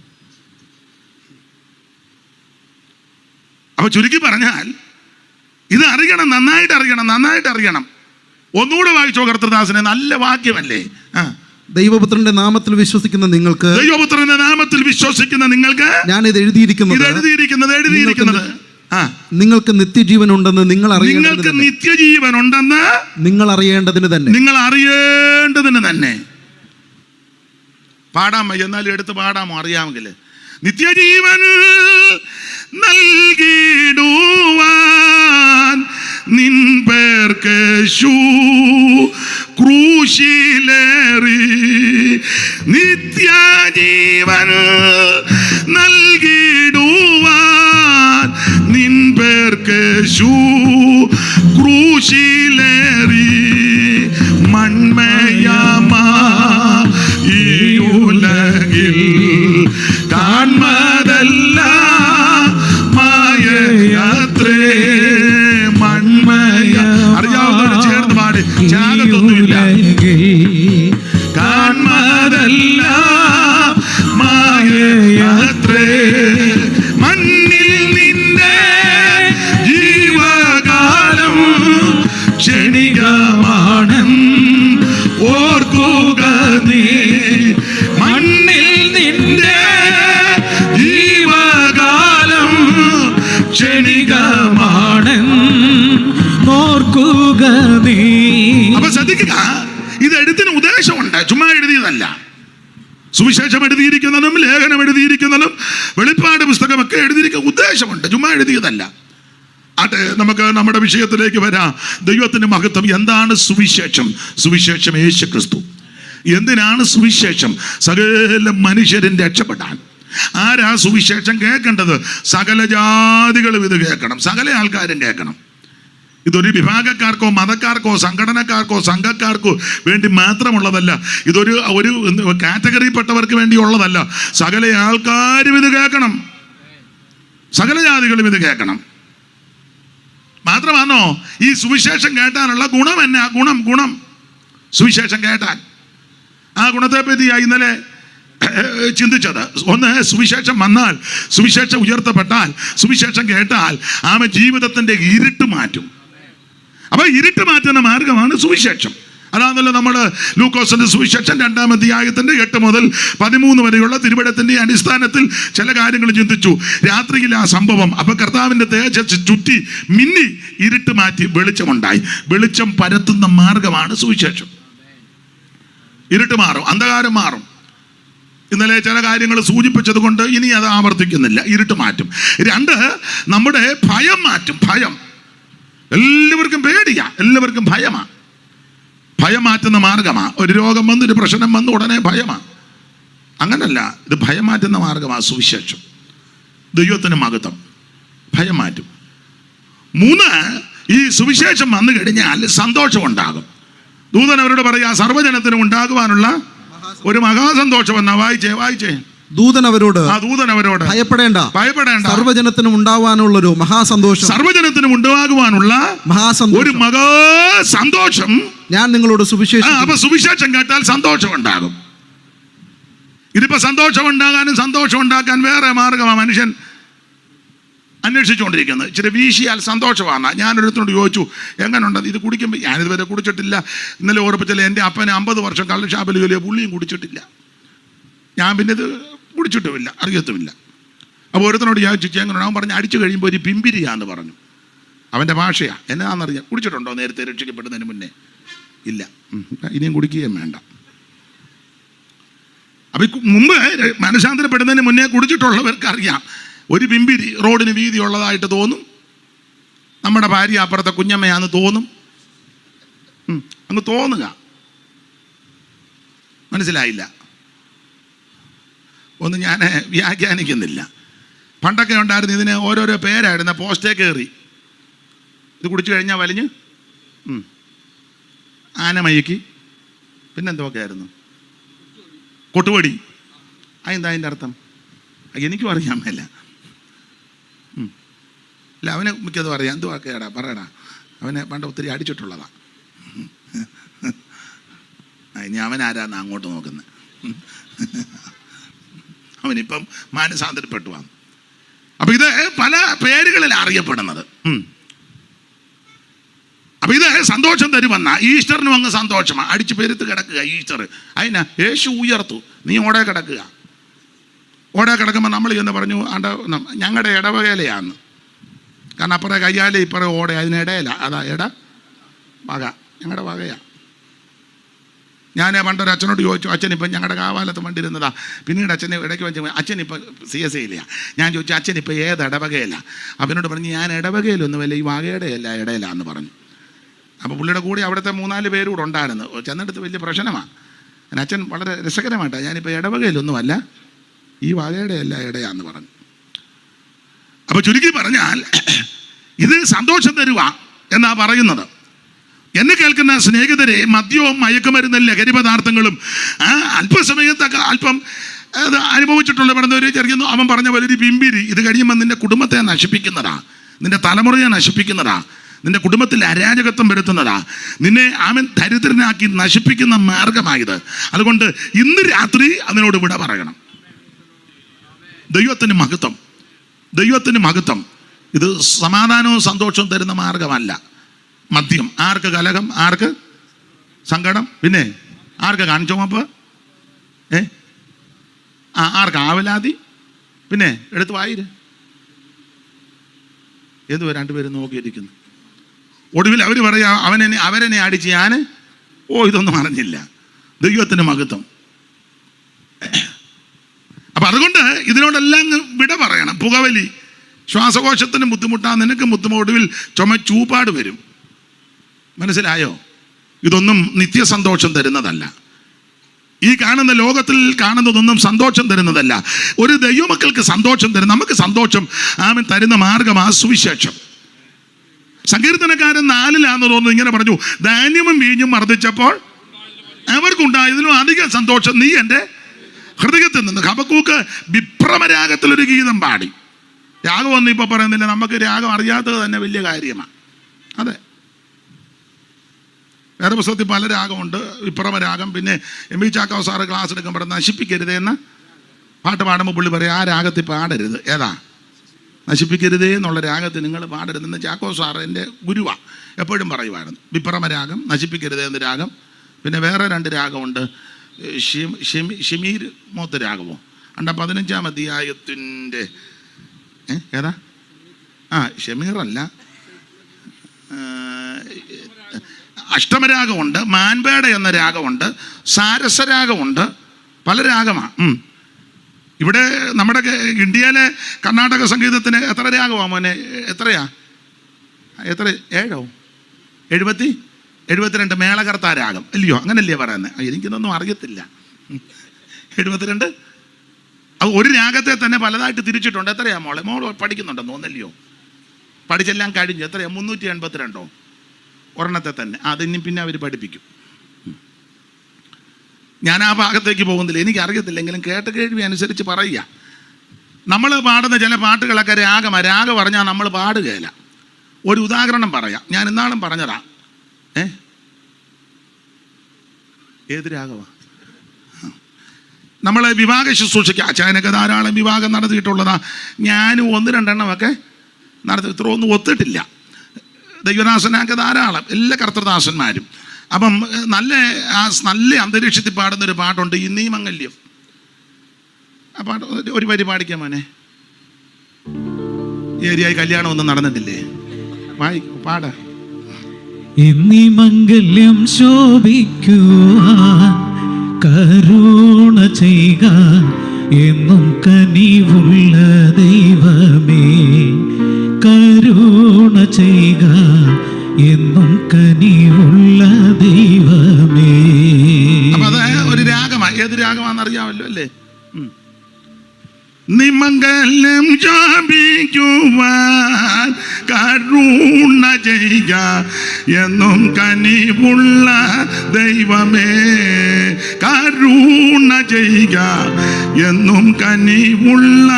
അപ്പൊ ചുരുക്കി പറഞ്ഞാൽ ഇത് അറിയണം, നന്നായിട്ട് അറിയണം. ഒന്നുകൂടെ വായിച്ചോ കർത്തൃദാസനെ, നല്ല വാക്യമല്ലേ. ദൈവപുത്രന്റെ നാമത്തിൽ വിശ്വസിക്കുന്ന നിങ്ങൾക്ക്, ഞാനിത് എഴുതിയിരിക്കുന്നത് നിങ്ങൾക്ക് നിത്യജീവൻ ഉണ്ടെന്ന് നിങ്ങൾ അറിയേണ്ടതിന് തന്നെ. പാടാമോ? എന്നാലും എടുത്ത് പാടാമോ? അറിയാമെങ്കിൽ. നിത്യജീവൻ നൽകിടുവാൻ നിൻ പേർക്ക് ക്രൂശിലേറി, നിത്യജീവൻ നൽകിടുവാൻ നിൻ പേർക്ക് ക്രൂശിലേറി, മൺമയമാ ഈ ഉലകിൽ കാൺമതല്ല മായയാത്രേ, മൺമയ. അറിയാവുന്നവർ ചേർന്ന് പാടി, ത്യാഗത്തൊന്നുമില്ല. കാൺമതല്ല മായയാത്രേ, മണ്ണിൽ നിന്റെ ജീവകാലം ക്ഷണികമാണെന്ന് ഓർക്കുക നീ. മണ്ണിൽ നിന്റെ ജീവകാലം ക്ഷണികമാണെന്നോർക്കുക നീ. അപ്പൊ ശ്രദ്ധിക്കുക, ഇത് എഴുത്തിന് ഉദ്ദേശമുണ്ട്, ചുമ്മാ എഴുതിയതല്ല. സുവിശേഷം എഴുതിയിരിക്കുന്നതും ലേഖനം എഴുതിയിരിക്കുന്നതും വെളിപ്പാട് പുസ്തകമൊക്കെ എഴുതിയിരിക്കുന്ന ഉദ്ദേശമുണ്ട്, ചുമ്മാ എഴുതിയതല്ല. അത് നമുക്ക് നമ്മുടെ വിഷയത്തിലേക്ക് വരാം. ദൈവത്തിന്റെ മഹത്വം. എന്താണ് സുവിശേഷം? സുവിശേഷം യേശു ക്രിസ്തു. എന്തിനാണ് സുവിശേഷം? സകല മനുഷ്യരും രക്ഷപ്പെടാൻ. ആരാ സുവിശേഷം കേൾക്കേണ്ടത്? സകല ജാതികളും ഇത് കേൾക്കണം, സകല ആൾക്കാരും കേൾക്കണം. ഇതൊരു വിഭാഗക്കാർക്കോ മതക്കാർക്കോ സംഘടനക്കാർക്കോ സംഘക്കാർക്കോ വേണ്ടി മാത്രമുള്ളതല്ല. ഇതൊരു കാറ്റഗറിപ്പെട്ടവർക്ക് വേണ്ടിയുള്ളതല്ല. സകല ആൾക്കാരും ഇത് കേൾക്കണം, സകല ജാതികളും ഇത് കേൾക്കണം. മാത്രമാണോ ഈ സുവിശേഷം കേട്ടാനുള്ള ഗുണം എന്നാ? ഗുണം സുവിശേഷം കേട്ടാൽ. ആ ഗുണത്തെപ്പറ്റിയായി ഇന്നലെ ചിന്തിച്ചത്. ഒന്ന്, സുവിശേഷം വന്നാൽ, സുവിശേഷം ഉയർത്തപ്പെട്ടാൽ, സുവിശേഷം കേട്ടാൽ ആമ ജീവിതത്തിന്റെ ഇരുട്ട് മാറ്റും. അപ്പൊ ഇരുട്ട് മാറ്റുന്ന മാർഗമാണ് സുവിശേഷം. അതാണല്ലോ നമ്മൾ ലൂക്കോസിന്റെ സുവിശേഷം 2-ാം അധ്യായത്തിന്റെ 8 മുതൽ 13 വരെയുള്ള തിരുവചനത്തിന്റെ അടിസ്ഥാനത്തിൽ ചില കാര്യങ്ങൾ ചിന്തിച്ചു. രാത്രിയിൽ ആ സംഭവം, അപ്പൊ കർത്താവിന്റെ തേജസ് ചുറ്റി മിന്നി ഇരുട്ട് മാറ്റി വെളിച്ചമുണ്ടായി. വെളിച്ചം പരത്തുന്ന മാർഗമാണ് സുവിശേഷം. ഇരുട്ട് മാറും, അന്ധകാരം മാറും. ഇന്നലെ ചില കാര്യങ്ങൾ സൂചിപ്പിച്ചത് കൊണ്ട് ഇനി അത് ആവർത്തിക്കുന്നില്ല. ഇരുട്ട് മാറ്റും. 2, നമ്മുടെ ഭയം മാറ്റും. ഭയം, എല്ലാവർക്കും പേടിയാ, എല്ലാവർക്കും ഭയമാ. ഭയം മാറ്റുന്ന മാർഗമാ. ഒരു രോഗം വന്ന്, ഒരു പ്രശ്നം വന്ന് ഉടനെ ഭയമാ. അങ്ങനല്ല, ഇത് ഭയം മാറ്റുന്ന മാർഗമാ സുവിശേഷം. ദൈവത്തിന് മഹത്വം. ഭയം മാറ്റും. 3, ഈ സുവിശേഷം വന്നു കഴിഞ്ഞാൽ സന്തോഷം ഉണ്ടാകും. ദൂതൻ അവരോട് പറയാ, സർവ്വജനത്തിനും ഉണ്ടാകുവാനുള്ള ഒരു മഹാസന്തോഷം എന്നാ. വായിച്ചേ. ദൂതൻ അവരോട് ഭയപ്പെടേണ്ട, സർവ്വജനത്തിനും ഉണ്ടാവാനുള്ളൊരു മഹാസന്തോഷം, സർവ്വജനത്തിനും ഉണ്ടാകുവാനുള്ള ഒരു മഹാസന്തോഷം ഞാൻ നിങ്ങളോട് സുവിശേഷം. അപ്പൊ സുവിശേഷം കേട്ടാൽ സന്തോഷം ഉണ്ടാകും. ഇതിപ്പോൾ സന്തോഷം ഉണ്ടാക്കാൻ വേറെ മാർഗമാണ് മനുഷ്യൻ അന്വേഷിച്ചുകൊണ്ടിരിക്കുന്നത്. ഇച്ചിരി വീശിയാൽ സന്തോഷമാണ്. ഞാനൊരുത്തിനോട് ചോദിച്ചു എങ്ങനെയുണ്ട് ഇത് കുടിക്കുമ്പോൾ. ഞാനിതുവരെ കുടിച്ചിട്ടില്ല. ഇന്നലെ ഓർപ്പിച്ചില്ല, എൻ്റെ അപ്പനെ 50 വർഷം കള്ളുഷാപ്പിൽ ജോലിയോ പുള്ളിയും കുടിച്ചിട്ടില്ല. ഞാൻ പിന്നെ ഇത് കുടിച്ചിട്ടുമില്ല, അറിയത്തുമില്ല. അപ്പോൾ ഒരുത്തനോട് ചോദിച്ചു എങ്ങനെയാണ്. അവൻ പറഞ്ഞ് അടിച്ചു കഴിയുമ്പോൾ ഒരു പിമ്പിരിയാന്ന് പറഞ്ഞു. അവൻ്റെ ഭാഷയാണ്. എന്നാണെന്നറിയാം. കുടിച്ചിട്ടുണ്ടോ നേരത്തെ രക്ഷിക്കപ്പെടുന്നതിന് മുന്നേ? ഇല്ല. ഇനിയും കുടിക്കുകയും വേണ്ട. അപ്പം മുമ്പ് മനഃശാന്തരപ്പെടുന്നതിന് മുന്നേ കുടിച്ചിട്ടുള്ളവർക്ക് അറിയാം. ഒരു പിമ്പിരി റോഡിന് വീതി ഉള്ളതായിട്ട് തോന്നും. നമ്മുടെ ഭാര്യ അപ്പുറത്തെ കുഞ്ഞമ്മയാന്ന് തോന്നും. അങ്ങ് തോന്നുക. മനസ്സിലായില്ല? ഒന്നും ഞാൻ വ്യാഖ്യാനിക്കുന്നില്ല. പണ്ടൊക്കെ ഉണ്ടായിരുന്നു ഇതിന് ഓരോരോ പേരായിരുന്നു. പോസ്റ്റേ കയറി ഇത് കുടിച്ചു കഴിഞ്ഞാൽ വലിഞ്ഞ് ആനമയക്കി, പിന്നെന്തൊക്കെ ആയിരുന്നു, കൊട്ടുപടി. അതെന്താ അതിൻ്റെ അർത്ഥം? എനിക്കും അറിയാൻ മേല. ഇല്ല, അവനെ മിക്കതും അറിയാം. എന്തുവാക്കേടാ പറയടാ. അവനെ പണ്ട് ഒത്തിരി അടിച്ചിട്ടുള്ളതാ. ഇനി അവനാരാന്ന് അങ്ങോട്ട് നോക്കുന്നത്. അവനിപ്പം മാനസാന്തരപ്പെട്ടു വന്നു. അപ്പം ഇത് പല പേരുകളിൽ അറിയപ്പെടുന്നത്. അപ്പം ഇത് സന്തോഷം തരുമെന്ന. ഈസ്റ്ററിനും അങ്ങ് സന്തോഷമാണ്. അടിച്ച് പെരുത്ത് കിടക്കുക ഈസ്റ്റർ. അതിനാ യേശു ഉയർത്തു, നീ ഓടെ കിടക്കുക. ഓടെ കിടക്കുമ്പോൾ നമ്മൾ എന്ന് പറഞ്ഞു ഞങ്ങളുടെ ഇടവകയിലെയാന്ന്. കാരണം അപ്പുറം കയ്യാലെ ഇപ്പുറം ഓടെ, അതിനിടയില. അതാ വക, ഞങ്ങളുടെ വകയാണ്. ഞാൻ പണ്ടൊരു അച്ഛനോട് ചോദിച്ചു, അച്ഛനിപ്പം ഞങ്ങളുടെ കാവാലത്ത് വണ്ടിരുന്നതാ. പിന്നീട് അച്ഛനെ ഇടയ്ക്ക് വെച്ച് അച്ഛനിപ്പം CSIയിലാണ്. ഞാൻ ചോദിച്ചു അച്ഛനിപ്പോൾ ഏത് ഇടവകയിലാണ്? അവനോട് പറഞ്ഞു ഞാൻ ഇടവകയിലൊന്നുമല്ല, ഈ വകയുടെ അല്ല ഇടയിലാന്ന് പറഞ്ഞു. അപ്പോൾ പുള്ളിയുടെ കൂടെ അവിടുത്തെ 3-4 പേരും കൂടെ ഉണ്ടായിരുന്നു. ചെന്നിടത്ത് വലിയ പ്രശ്നമാണ്. അച്ഛൻ വളരെ രസകരമായിട്ടാണ്, ഞാനിപ്പോൾ ഇടവകയിലൊന്നുമല്ല, ഈ വകയുടെ അല്ല ഇടയാന്ന് പറഞ്ഞു. അപ്പോൾ ചുരുക്കി പറഞ്ഞാൽ ഇത് സന്തോഷം തരുക എന്നാ പറയുന്നത്. എന്നെ കേൾക്കുന്ന സ്നേഹിതരെ, മദ്യവും മയക്കുമരുന്ന് ലഹരി പദാർത്ഥങ്ങളും അല്പസമയത്തൊക്കെ അല്പം അത് അനുഭവിച്ചിട്ടുള്ള പറഞ്ഞവർ ചെറിയുന്നു. അവൻ പറഞ്ഞ പോലെ ഒരു പിമ്പിരി ഇത് കഴിയുമ്പോൾ നിന്റെ കുടുംബത്തെ നശിപ്പിക്കുന്നതാ, നിന്റെ തലമുറയെ നശിപ്പിക്കുന്നതാ, നിന്റെ കുടുംബത്തിൽ അരാജകത്വം വരുത്തുന്നതാ, നിന്നെ അവൻ ദരിദ്രനാക്കി നശിപ്പിക്കുന്ന മാർഗമായത്. അതുകൊണ്ട് ഇന്ന് രാത്രി അതിനോട് വിട പറയണം. ദൈവത്തിന് മഹത്വം, ദൈവത്തിന് മഹത്വം. ഇത് സമാധാനവും സന്തോഷവും തരുന്ന മാർഗമല്ല മദ്യം. ആർക്ക് കലഹം, ആർക്ക് സങ്കടം, പിന്നെ ആർക്ക് കാണിച്ചോമപ്പ്, ആർക്ക് ആവലാതി, പിന്നെ എടുത്ത് വായിര്. എന്തുവാ രണ്ടുപേരും നോക്കിയിരിക്കുന്നു. ഒടുവിൽ അവർ പറയാ അവരെന്നെ അടിച്ച് ഞാൻ ഇതൊന്നും അറിഞ്ഞില്ല. ദൈവത്തിന് മഹത്വം. അപ്പം അതുകൊണ്ട് ഇതിനോടെല്ലാം വിട പറയണം. പുകവലി ശ്വാസകോശത്തിന് ബുദ്ധിമുട്ടാണ്, നിനക്ക് ഒടുവിൽ ചൂപ്പാട് വരും. മനസ്സിലായോ? ഇതൊന്നും നിത്യസന്തോഷം തരുന്നതല്ല. ഈ കാണുന്ന ലോകത്തിൽ കാണുന്നതൊന്നും സന്തോഷം തരുന്നതല്ല. ഒരു ദൈവമക്കൾക്ക് സന്തോഷം തരും. നമുക്ക് സന്തോഷം അവൻ തരുന്ന മാർഗം സുവിശേഷം. സങ്കീർത്തനക്കാരൻ 4-ലാന്ന് തോന്നുന്നു ഇങ്ങനെ പറഞ്ഞു, ധാന്യവും വീഞ്ഞും വർദ്ധിച്ചപ്പോൾ അവർക്കുണ്ടായതിലും അധിക സന്തോഷം നീ എൻ്റെ ഹൃദയത്തിൽ നിന്ന്. ഹബക്കൂക്ക് വിഭ്രമരാഗത്തിലൊരു ഗീതം പാടി. രാഗമൊന്നും ഇപ്പൊ പറയുന്നില്ല, നമുക്ക് രാഗം അറിയാത്തത് തന്നെ വലിയ കാര്യമാണ്. അതെ, വേറെ പുസ്തകത്തിൽ പല രാഗമുണ്ട്. വിഭ്രമരാഗം. പിന്നെ MV ചാക്കാവ് സാറ് ക്ലാസ് എടുക്കുമ്പോൾ നശിപ്പിക്കരുത് എന്ന പാട്ട് പാടുമ്പോൾ പുള്ളി പറയും ആ രാഗത്തിൽ പാടരുത്. ഏതാ? നശിപ്പിക്കരുതേ എന്നുള്ള രാഗത്തിൽ നിങ്ങൾ പാടരുതെന്ന് ചാക്കോ സാറ് എൻ്റെ ഗുരുവാണ്, എപ്പോഴും പറയുമായിരുന്നു. വിഭ്രമരാഗം, നശിപ്പിക്കരുതേ എന്ന രാഗം. പിന്നെ വേറെ 2 രാഗമുണ്ട്, ഷമീർ മോത്ത് രാഗമോ. 15-ാം അധ്യായത്തിൻ്റെ ഏതാ? ഷമീറല്ല, അഷ്ടമരാഗമുണ്ട്, മാൻപേട എന്ന രാഗമുണ്ട്, സാരസരാഗമുണ്ട്, പല രാഗമാണ്. ഇവിടെ നമ്മുടെ ഇന്ത്യയിലെ കർണാടക സംഗീതത്തിന് എത്ര രാഗമാണ് മോനെ? എത്രയാ? 72 മേളകർത്താ രാഗം അല്ലയോ? അങ്ങനല്ലേ പറയുന്നത്? എനിക്കിതൊന്നും അറിയത്തില്ല. 72. അത് ഒരു രാഗത്തെ തന്നെ പലതായിട്ട് തിരിച്ചിട്ടുണ്ട്. എത്രയാ മോളെ? പഠിക്കുന്നുണ്ടെന്ന് തോന്നല്ലയോ? പഠിച്ചെല്ലാം കഴിഞ്ഞു. എത്രയാ? 382 ഒരെണ്ണത്തെ തന്നെ. അതിനും പിന്നെ അവർ പഠിപ്പിക്കും. ഞാൻ ആ ഭാഗത്തേക്ക് പോകുന്നില്ല, എനിക്കറിയത്തില്ലെങ്കിലും കേട്ട് കേൾവി അനുസരിച്ച് പറയുക. നമ്മൾ പാടുന്ന ചില പാട്ടുകളൊക്കെ രാഗമാണ്. രാഗം പറഞ്ഞാൽ നമ്മൾ പാടുകയില്ല. ഒരു ഉദാഹരണം പറയാം. ഞാൻ ഇന്നാളും പറഞ്ഞതാ. ഏത് രാഗമാണ്? നമ്മളെ വിവാഹ ശുശ്രൂഷയ്ക്ക് അച്ചായനൊക്കെ ധാരാളം വിവാഹം നടത്തിയിട്ടുള്ളതാ. ഞാനും 1-2 എണ്ണമൊക്കെ നടത്തി, ഇത്ര ഒന്നും ഒത്തിട്ടില്ല. ദൈവദാസനൊക്കെ ധാരാളം, എല്ലാ കർത്തൃദാസന്മാരും. അപ്പം നല്ല അന്തരീക്ഷത്തിൽ പാടുന്നൊരു പാട്ടുണ്ട്, ഇന്നീ മംഗല്യം. ആ പാട്ട് ഒരു പരിപാടിക്കാൻ മോനെ. ഏരിയായി കല്യാണം ഒന്നും നടന്നിട്ടില്ലേ? പാട. എന്നീ മംഗല്യം ശോഭിക്കുവാൻ കരുണ ചെയ്യുക എന്നും കനിവുള്ള ദൈവമേ, കരുണ ചെയ്യുക എന്നും കനിവുള്ള ദൈവമേ. അപ്പൊ അത് ഒരു രാഗമാണ്. ഏത് രാഗമാണെന്ന് അറിയാമല്ലോ അല്ലേ? നിമംഗലം ശോഭിക്കുവാൻ കരുണ ചെയ്യുക എന്നും കനിവുള്ള ദൈവമേ, കരുണ ചെയ്യുക എന്നും കനിവുള്ള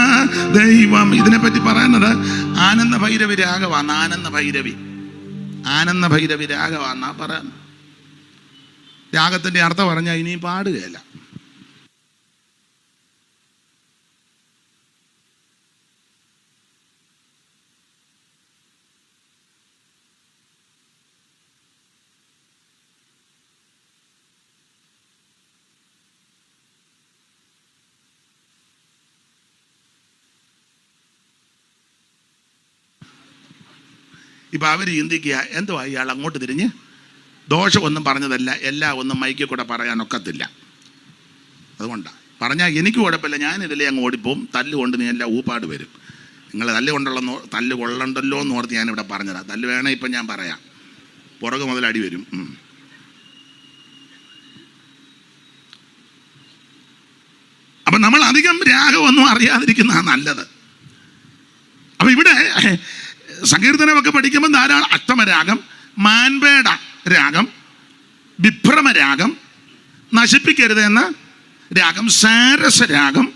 ദൈവം. ഇതിനെപ്പറ്റി പറയുന്നത് ആനന്ദ ഭൈരവി രാഗമാണ്. ആനന്ദ ഭൈരവി രാഗമാണെന്നാ പറയാൻ. രാഗത്തിന്റെ അർത്ഥം പറഞ്ഞാൽ ഇനിയും പാടുകയില്ല. ഇപ്പം അവർ ചിന്തിക്കുക, എന്തുവാ ഇയാൾ അങ്ങോട്ട് തിരിഞ്ഞ് ദോഷമൊന്നും പറഞ്ഞതല്ല, എല്ലാം ഒന്നും മൈക്കിൽ കൂടെ പറയാനൊക്കത്തില്ല. അതുകൊണ്ടാണ് പറഞ്ഞാൽ എനിക്ക് കുഴപ്പമില്ല, ഞാനിതിലേ അങ്ങ് ഓടിപ്പോവും. തല്ലുകൊണ്ട് നീ എല്ലാം ഊപ്പാട് വരും. നിങ്ങൾ തല്ല് കൊള്ളണ്ടല്ലോ എന്ന് ഓർത്ത് ഞാനിവിടെ പറഞ്ഞതാണ്. തല്ല് വേണേ ഇപ്പം ഞാൻ പറയാം, പുറകെ മുതൽ അടി വരും. അപ്പം നമ്മൾ അധികം രാഗമൊന്നും അറിയാതിരിക്കുന്നതാണ് നല്ലത്. അപ്പം ഇവിടെ സങ്കീർത്തനമൊക്കെ പഠിക്കുമ്പോൾ ധാരാളം അഷ്ടമരാഗം, മാൻപേട രാഗം, വിഭ്രമരാഗം, നശിപ്പിക്കരുത് എന്ന രാഗം, സാരസരാഗം,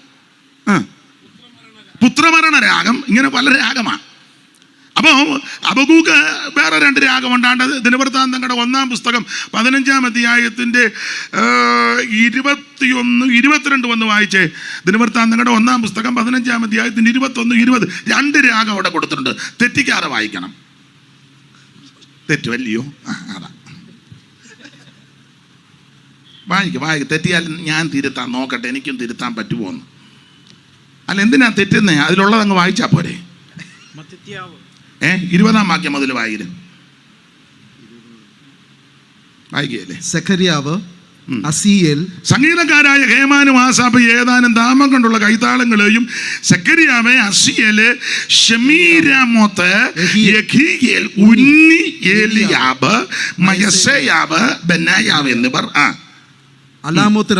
പുത്രമരണ രാഗം, ഇങ്ങനെ പല രാഗമാണ്. അപ്പോൾ ഹബക്കൂക്ക് വേറെ 2 രാഗമുണ്ടാണ്ട്. ദിനവൃത്താന്തങ്ങളുടെ 1-ാം പുസ്തകം 15-ാം അധ്യായത്തിൻ്റെ 21, 22 ഒന്ന് വായിച്ചേ. ദിനവൃത്താന്തങ്ങളുടെ 1-ാം പുസ്തകം 15-ാം അധ്യായത്തിൻ്റെ 21, 20 2 രാഗം അവിടെ കൊടുത്തിട്ടുണ്ട്. തെറ്റിക്കാതെ വായിക്കണം. തെറ്റുമല്ലയോ? അതാ വായിക്കും. തെറ്റിയാൽ ഞാൻ തിരുത്താൻ നോക്കട്ടെ, എനിക്കും തിരുത്താൻ പറ്റുമോ എന്ന്. അല്ല, എന്തിനാ തെറ്റുന്നേ? അതിലുള്ളത് അങ്ങ് വായിച്ചാൽ പോരെ. 20-ാം വാക്യം മുതൽ വായിക്കുകയല്ലേ? സെഖര്യാവ്, അസീയേൽ, സംഗീതക്കാരായ ഹേമാനും ആസാഫ് ഏതാനും നാമം കൊണ്ടുള്ള കൈത്താളങ്ങളെയും സെഖര്യാവ്, അസീയേല്, ശെമീരാമോത്ത്, യെഹീയേൽ, ഉന്നി, ഏലിയാബ്, മയസേയാബ്, ബെന്നായാവ് എന്നിവർ അലാമോത്ത്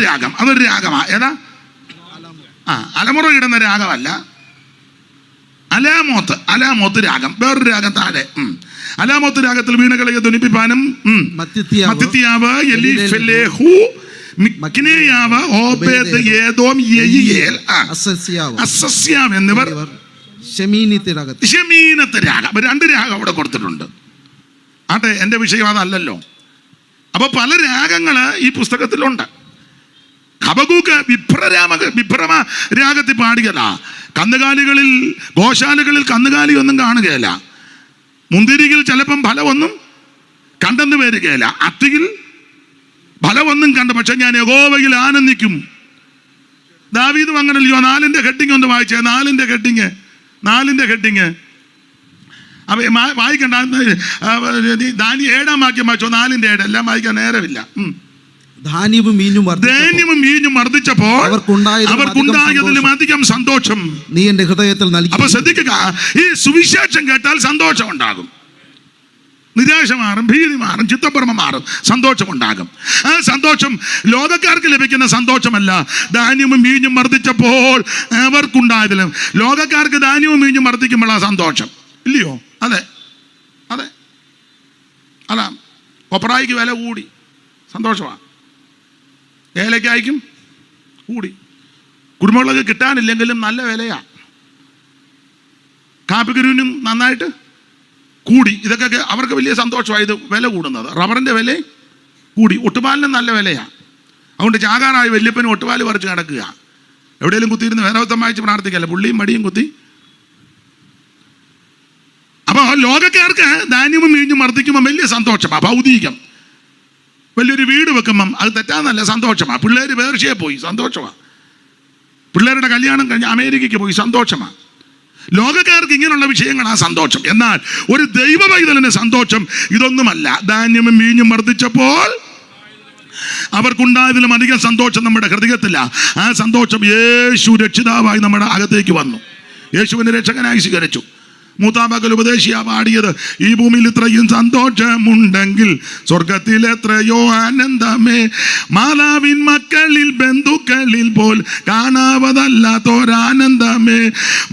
രാഗം. അതൊരു രാഗമാ. ഏതാ? അലമുറ ഇടുന്ന രാഗമല്ല. അലാമോത്ത് രാഗം, വേറൊരു രാഗം താഴെ. അലാമോത്ത് രാഗത്തിൽ വീണകളെ ധ്വനിപ്പിപ്പാനും മത്തിത്യാവ്, എലീഫെലേഹു, മിക്നേയാവ്, ഓബേദ്, ഏദോം, യെഹിയേൽ, അസസ്യാവ് എന്നിവർ ശെമീനത്ത് രാഗം. 2 രാഗം അവിടെ കൊടുത്തിട്ടുണ്ട്. ആട്ടെ, എൻ്റെ വിഷയം അതല്ലല്ലോ. അപ്പോൾ പല രാഗങ്ങൾ ഈ പുസ്തകത്തിലുണ്ട്. ഹബക്കൂക്ക് വിഭ്രമ രാഗത്തിൽ പാടുകയല്ല. കന്നുകാലികളിൽ, ഗോശാലകളിൽ കന്നുകാലിയൊന്നും കാണുകയില്ല. മുന്തിരിയിൽ ചിലപ്പം ഫലമൊന്നും കണ്ടെന്ന് വരികയില്ല. അത്തിയിൽ ഫലമൊന്നും കണ്ടു, പക്ഷെ ഞാൻ യഹോവയിൽ ആനന്ദിക്കും. ദാവീദും അങ്ങനല്ലയോ? 4-ന്റെ ഹെഡിങ് ഒന്ന് വായിച്ചേ. 4-ന്റെ ഹെഡിങ് വായിക്കണ്ട. 7-ാം വാക്യം വായിച്ചോ. 4-ന്റെ 7 എല്ലാം വായിക്കാൻ നേരമില്ല. ധാന്യവും മീനും വർദ്ധിച്ചപ്പോൾ അവർക്കുണ്ടായതിലും അധികം സന്തോഷം നീ എന്റെ ഹൃദയത്തിൽ നൽകി. അപ്പൊ ശ്രദ്ധിക്കുക, ഈ സുവിശേഷം കേട്ടാൽ സന്തോഷം ഉണ്ടാകും. നിരാശ മാറും, ഭീതി മാറും, ചിത്തഭ്രമം മാറും, സന്തോഷമുണ്ടാകും. ആ സന്തോഷം ലോകക്കാർക്ക് ലഭിക്കുന്ന സന്തോഷമല്ല. ധാന്യവും മീഞ്ഞും വർദ്ധിച്ചപ്പോൾ അവർക്കുണ്ടായതിലും. ലോകക്കാർക്ക് ധാന്യവും മീഞ്ഞും വർദ്ധിക്കുമ്പോഴാണ് സന്തോഷം, ഇല്ലയോ? അതെ. അല്ല, കൊപ്രായിക്ക് വില കൂടി, സന്തോഷമാണ്. ഏലക്കായ്ക്കും കൂടി. കുരുമുളക് കിട്ടാനില്ലെങ്കിലും നല്ല വിലയാണ്. കാപ്പിക്കുരുവിനും നന്നായിട്ട് കൂടി. ഇതൊക്കെ അവർക്ക് വലിയ സന്തോഷമായത് വില കൂടുന്നത്. റബ്ബറിൻ്റെ വില കൂടി. ഒട്ടുപാലിനും നല്ല വിലയാണ്. അതുകൊണ്ട് ചാകാറായ വല്യപ്പന് ഒട്ടുപാല് പറിച്ച് കിടക്കുക. എവിടെയെങ്കിലും കുത്തിയിരുന്ന് വേദവത്തം വായിച്ച് പ്രാർത്ഥിക്കല്ല, പുള്ളിയും മടിയും കുത്തി. അപ്പോൾ ലോകക്കാർക്ക് ധാന്യവും വീഞ്ഞും വർദ്ധിക്കുമ്പോൾ വലിയ സന്തോഷമാണ്, ഭൗതികം. വലിയൊരു വീട് വെക്കുമ്പം അത് തെറ്റാന്നല്ല, സന്തോഷമാണ്. പിള്ളേർ പേർഷ്യയിൽ പോയി, സന്തോഷമാണ്. പിള്ളേരുടെ കല്യാണം കഴിഞ്ഞ് അമേരിക്കയ്ക്ക് പോയി, സന്തോഷമാണ്. ലോകക്കാർക്ക് ഇങ്ങനെയുള്ള വിഷയങ്ങളാണ് സന്തോഷം. എന്നാൽ ഒരു ദൈവ പൈതലിന് സന്തോഷം ഇതൊന്നുമല്ല. ധാന്യവും വീഞ്ഞും വർദ്ധിച്ചപ്പോൾ അവർക്കുണ്ടായതിലും അധികം സന്തോഷം നമ്മുടെ ഹൃദയത്തിലാണ്. ആ സന്തോഷം യേശു രക്ഷിതാവായി നമ്മുടെ അകത്തേക്ക് വന്നു. യേശുവിനെ രക്ഷകനായി സ്വീകരിച്ചു. മൂത്താമകൽ ഉപദേശിയാ പാടിയത്, ഈ ഭൂമിയിൽ ഇത്രയും സന്തോഷമുണ്ടെങ്കിൽ സ്വർഗത്തിൽ എത്രയോ ആനന്ദമേ, മാതാവിൻ മക്കളിൽ ബന്ധുക്കളിൽ പോൽ കാണാവതല്ലാത്തോരാനന്ദമേ,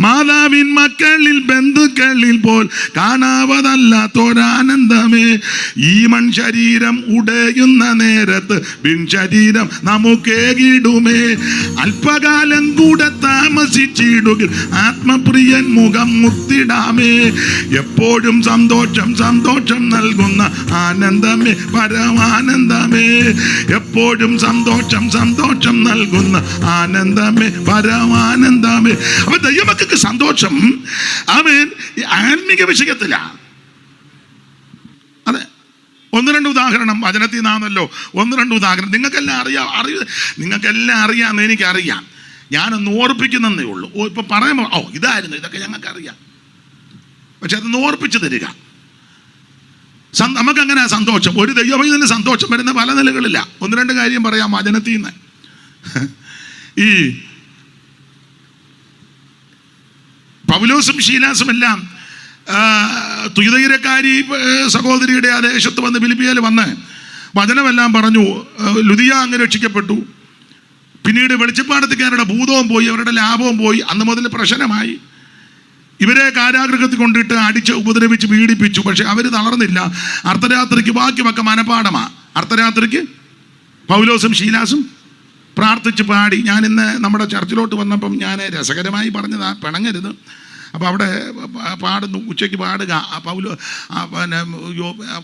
മാതാവിൻ മക്കളിൽ ബന്ധുക്കളിൽ പോൽ കാണാവതല്ലാത്തോരാനന്ദമേ, ഈ മൺശരീരം ഉടയുന്ന നേരത്ത് ശരീരം നമുക്കേകിടുമേ, അല്പകാലം കൂടെ താമസിച്ചിടുകിൽ ആത്മപ്രിയൻ മുഖം മുത്തിടാം. എപ്പോഴും സന്തോഷം സന്തോഷം നൽകുന്ന ആനന്ദമേ, പരമാനന്ദമേ, എപ്പോഴും സന്തോഷം സന്തോഷം നൽകുന്ന ആനന്ദമേ, പരമാനന്ദമേ. അപ്പൊ ദൈവമക്കൾക്ക് സന്തോഷം ആമേൻ ആത്മീക വിഷയത്തിലാണ്. അതെ, ഒന്ന് രണ്ട് ഉദാഹരണം വചനത്തിൽ നിന്നാണല്ലോ. ഒന്ന് രണ്ട് ഉദാഹരണം നിങ്ങൾക്കെല്ലാം നിങ്ങൾക്കെല്ലാം അറിയാമെന്ന് എനിക്കറിയാം. ഞാനൊന്ന് ഓർപ്പിക്കുന്നതേ ഉള്ളൂ. ഇപ്പൊ പറയുമ്പോൾ ഇതായിരുന്നു, ഇതൊക്കെ ഞങ്ങൾക്കറിയാം. പക്ഷെ അതൊന്ന് ഓർപ്പിച്ചു തരിക. നമുക്കങ്ങനെ സന്തോഷം, ഒരു ദൈവമൈതലിന് സന്തോഷം വരുന്ന പല നിലകളില്ല. ഒന്ന് രണ്ട് കാര്യം പറയാം വചനത്തിൽ നിന്ന്. ഈ പൗലോസും ശീലാസും എല്ലാം തുയതൈരക്കാരി സഹോദരിയുടെ ആ ദേശത്ത് വന്ന് ഫിലിപ്പിയിൽ വന്ന് വചനമെല്ലാം പറഞ്ഞു. ലുദിയ അങ്ങ് രക്ഷിക്കപ്പെട്ടു. പിന്നീട് വെളിച്ചപ്പാടത്തുകാരുടെ ഭൂതവും പോയി, അവരുടെ ലാഭവും പോയി. അന്ന് മുതൽ പ്രശ്നമായി. ഇവരെ കാരാഗൃഹത്തിൽ കൊണ്ടിട്ട് അടിച്ച് ഉപദ്രവിച്ച് പീഡിപ്പിച്ചു. പക്ഷെ അവർ തളർന്നില്ല. അർദ്ധരാത്രിക്ക് ബാക്കിയൊക്കെ മനപാഠമാണ്. അർദ്ധരാത്രിക്ക് പൗലോസും ശീലാസും പ്രാർത്ഥിച്ച് പാടി. ഞാൻ ഇന്ന് നമ്മുടെ ചർച്ചിലോട്ട് വന്നപ്പം ഞാൻ രസകരമായി പറഞ്ഞതാ, പിണങ്ങരുത്. അപ്പോൾ അവിടെ പാടുന്നു, ഉച്ചയ്ക്ക് പാടുക. പിന്നെ